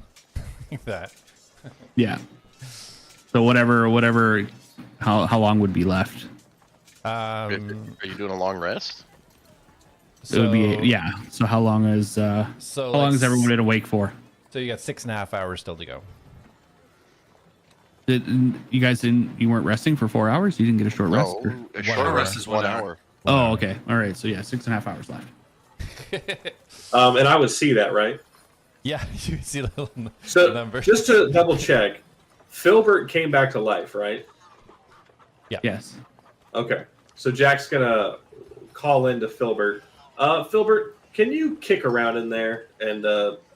like that. Yeah. So whatever. How long would be left? Are you doing a long rest? It would be yeah. So how long is how long has everyone been awake for? So you got 6.5 hours still to go. You guys you weren't resting for 4 hours? You didn't get a short rest? No, a short rest is 1 hour. Oh, okay. All right. So yeah, 6.5 hours left. And I would see that, right? Yeah, you see the little So number. just to double check, Filbert came back to life, right? Yeah. Yes. Okay. So Jack's gonna call into Filbert. Filbert, can you kick around in there and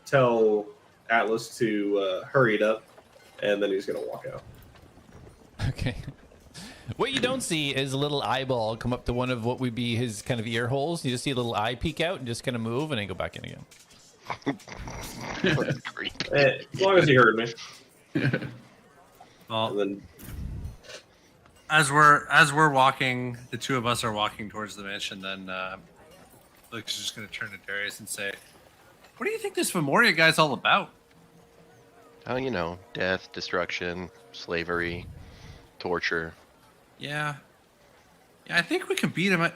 tell Atlas to hurry it up? And then he's gonna walk out. Okay. What you don't see is a little eyeball come up to one of what would be his kind of ear holes. You just see a little eye peek out and just kind of move and then go back in again. As long as he heard me. Well, And then as we're walking, the two of us are walking towards the mansion. Then Felix is just going to turn to Darius and say, "What do you think this Memoria guy's all about?" Oh, you know, death, destruction, slavery, torture. Yeah, I think we can beat him. I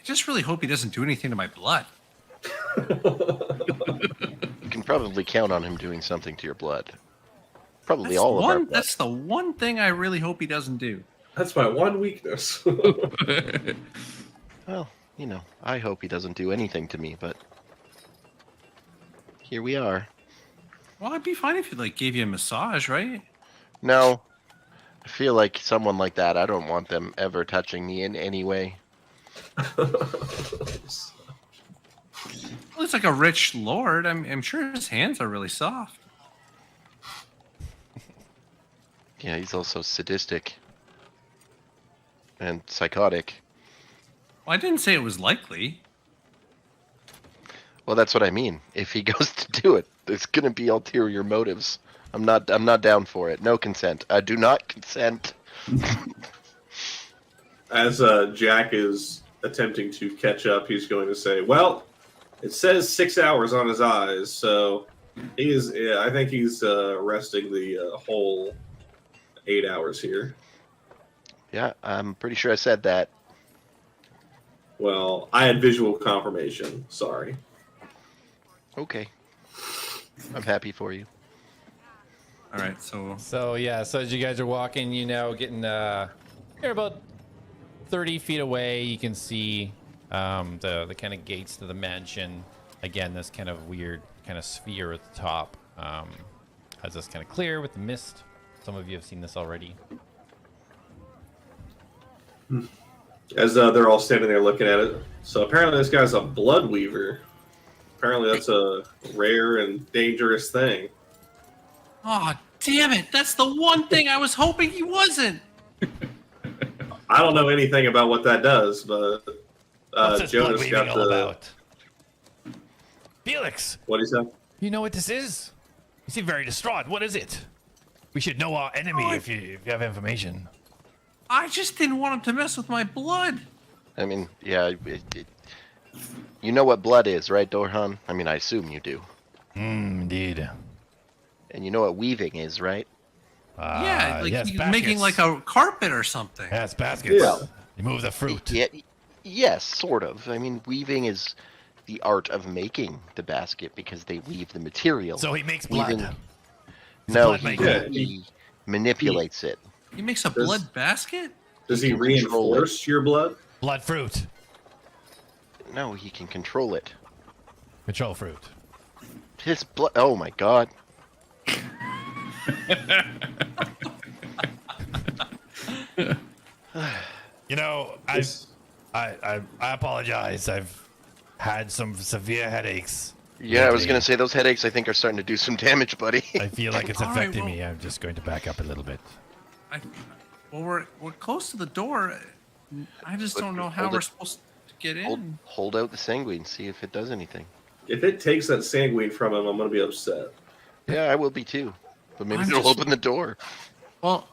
just really hope he doesn't do anything to my blood. You can probably count on him doing something to your blood. Probably That's all of our blood. That's the one thing I really hope he doesn't do. that's my one weakness. Well, you know, I hope he doesn't do anything to me, but here we are. Well, it'd be fine if he gave you a massage, right? No, I feel like someone like that, I don't want them ever touching me in any way. Well, it's like a rich lord. I'm sure his hands are really soft. Yeah, he's also sadistic and psychotic. Well, I didn't say it was likely. Well, that's what I mean. If he goes to do it, there's gonna be ulterior motives. I'm not down for it. No consent. I do not consent. As Jack is attempting to catch up, he's going to say, "Well, it says 6 hours on his eyes, so he is. Yeah, I think he's resting the whole 8 hours here." Yeah, I'm pretty sure I said that. Well, I had visual confirmation. Sorry. Okay. I'm happy for you. All right, so So yeah, so as you guys are walking, you know, getting you're about 30 feet away. You can see the kind of gates to the mansion. Again, this kind of weird kind of sphere at the top. Has this kind of clear with the mist. Some of you have seen this already. As they're all standing there looking at it. So apparently this guy's a blood weaver. Apparently that's a rare and dangerous thing. oh damn it! That's the one thing I was hoping he wasn't. I don't know anything about what that does, but What's this Jonas blood got weaving all the... about? Felix, What he said? you know what this is? You seem very distraught. What is it? We should know our enemy if you have information. I just didn't want him to mess with my blood. I mean, yeah, you know what blood is, right, Dorhan? I mean, I assume you do. Indeed. And you know what weaving is, right? Yeah, like yes, he's making like a carpet or something. Yes, baskets. Yeah. You move the fruit. Yeah, yes, sort of. I mean, weaving is the art of making the basket because they weave the material. So he makes blood. Weaving, He's a no, blood maker. he manipulates it. He makes a blood basket? Does he can control reinforce your blood? Blood fruit. No, he can control it. Control fruit. His blood. Oh my god. You know, I apologize. I've had some severe headaches. Yeah, I was lately. gonna say those headaches. I think are starting to do some damage, buddy. I feel like it's All right, affecting well- me. I'm just going to back up a little bit. Well, we're close to the door. I just But don't know how hold we're it- supposed to get in. Hold out the sanguine, see if it does anything. If it takes that sanguine from him, I'm going to be upset. Yeah, I will be too. But maybe I'm it'll just- open the door. Well,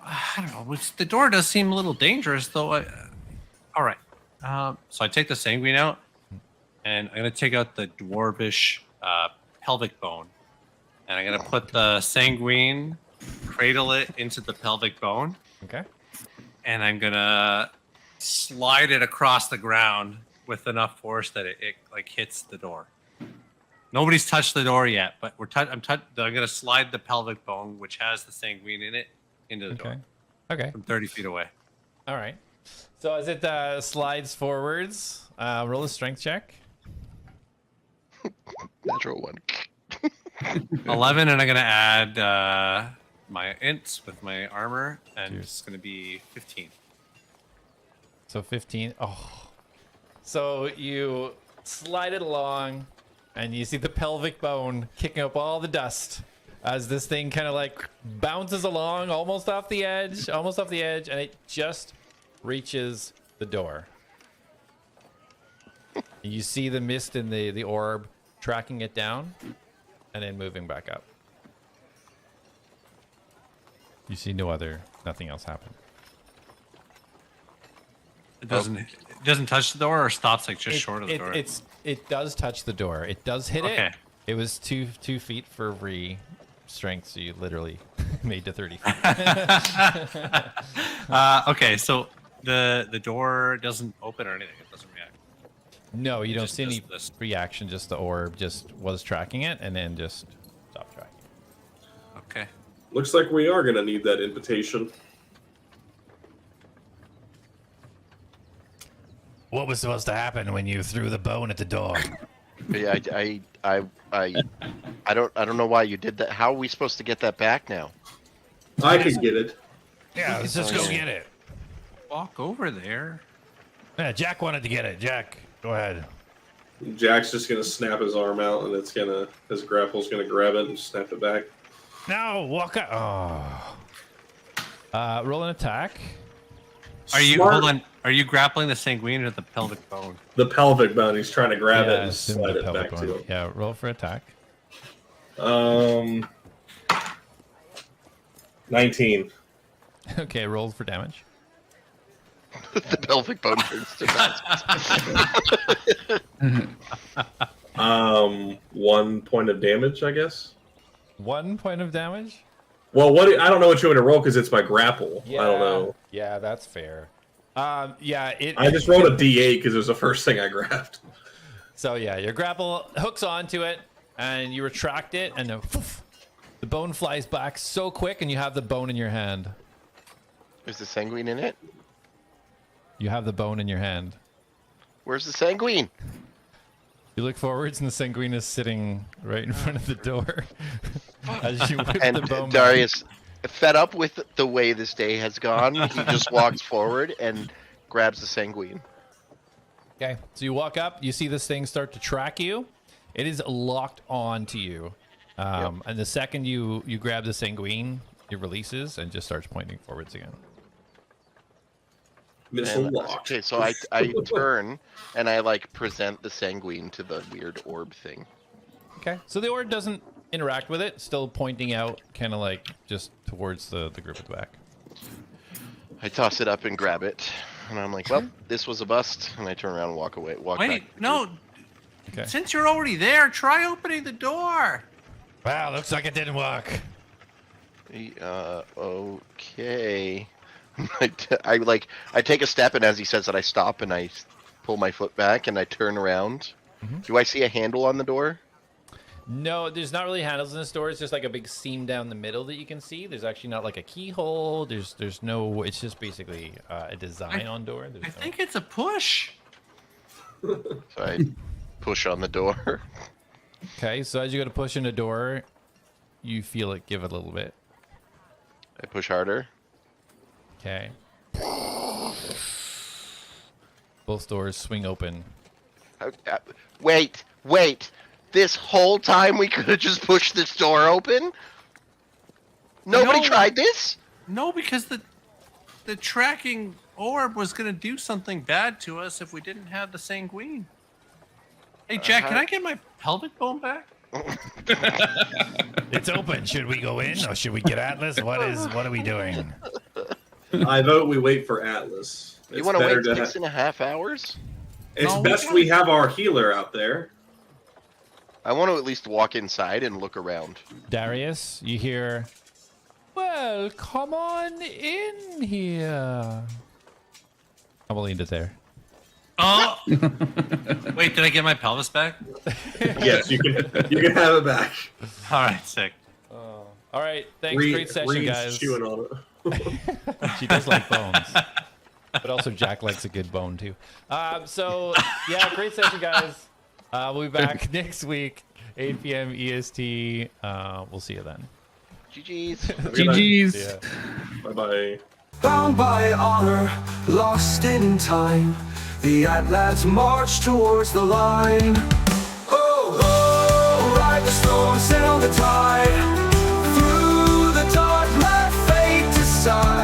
I don't know. The door does seem a little dangerous, though. All right. So I take the sanguine out, and I'm gonna take out the dwarvish pelvic bone, and I'm gonna put the sanguine cradle it into the pelvic bone, Okay. and I'm gonna slide it across the ground with enough force that it like hits the door. Nobody's touched the door yet, but I'm gonna slide the pelvic bone, which has the sanguine in it, into the door Okay. from 30 feet away. All right. So as it slides forwards, roll a strength check. Natural one. 11, and I'm gonna add my ints with my armor, and Cheers. it's gonna be 15. So 15. Oh. So you slide it along, and you see the pelvic bone kicking up all the dust as this thing kind of like bounces along almost off the edge, and it just reaches the door. You see the mist in the orb tracking it down and then moving back up. You see nothing else happen. It doesn't touch the door, or stops like just short of the door. It does touch the door. It does hit Okay. it. It was 2 feet for strength, so you literally made to 30 feet. Okay, so the door doesn't open or anything. It doesn't react. No, you don't just see any does this. reaction. Just the orb just was tracking it and then just stopped tracking. Okay. Looks like we are gonna need that invitation. What was supposed to happen when you threw the bone at the door? Yeah, I don't know why you did that. How are we supposed to get that back now? I can get it. Yeah, let's just go get it. Walk over there. Yeah, Jak wanted to get it. Jak, go ahead. Jack's just gonna snap his arm out, and his grapple's gonna grab it and snap it back. No, walk out. Oh. Roll an attack. Smart. Hold on? Are you grappling the sanguine or the pelvic bone? The pelvic bone. He's trying to grab it and assume slide the it pelvic back bone. to him. Yeah, roll for attack. 19. Okay, roll for damage. The pelvic bone turns to dust. 1 point of damage, I guess. 1 point of damage? Well, I don't know what you want to roll because it's my grapple. I don't know. Yeah, that's fair. I just rolled a D8 because it was the first thing I grabbed. So yeah, your grapple hooks onto it, and you retract it, and then the bone flies back so quick, and you have the bone in your hand. Is the sanguine in it? You have the bone in your hand. Where's the sanguine? You look forwards, and the sanguine is sitting right in front of the door. As you whip And the bone back. Darius, fed up with the way this day has gone, he just walks forward and grabs the sanguine. Okay, so you walk up, you see this thing start to track you. It is locked on to you. And the second you grab the sanguine, it releases and just starts pointing forwards again. Missile locked. Okay, so I turn and I like present the sanguine to the weird orb thing. Okay, so the orb doesn't interact with it, still pointing out kind of like just towards the group at the back. I toss it up and grab it, and I'm like, well, this was a bust, and I turn around and walk away. Walk Wait, back. no. Okay. Since you're already there, try opening the door. Wow, looks like it didn't work. Okay. I take a step, and as he says that, I stop and I pull my foot back and I turn around. Mm-hmm. Do I see a handle on the door? No, there's not really handles in this door. It's just like a big seam down the middle that you can see. There's actually not like a keyhole. There's no. It's just basically a design on door. I think it's a push. So I push on the door. Okay, so as you go to push in the door, you feel it give it a little bit. I push harder. Okay. Both doors swing open. Wait. This whole time we could have just pushed this door open? Nobody No. tried this? No, because the tracking orb was going to do something bad to us if we didn't have the sanguine. Hey, Jak, can I get my pelvic bone back? It's open. Should we go in or should we get Atlas? What are we doing? I vote we wait for Atlas. You want to wait 6.5 hours? It's No, best we have our healer out there. I want to at least walk inside and look around. Darius, you hear Well, come on in here. I will leave it there. Oh! Wait, did I get my pelvis back? Yes, you can have it back. All right, sick. All right, thanks. Great session, Reed's guys. chewing on it. She does like bones, but also Jak likes a good bone too. So yeah, great session, guys. We'll be back next week, 8 p.m. EST. We'll see you then. GG's. GG's. See ya. Bye-bye. Bound by honor, lost in time, the Atlads march towards the line. Oh, oh, ride the storm, sail the tide, through the dark let fate decide.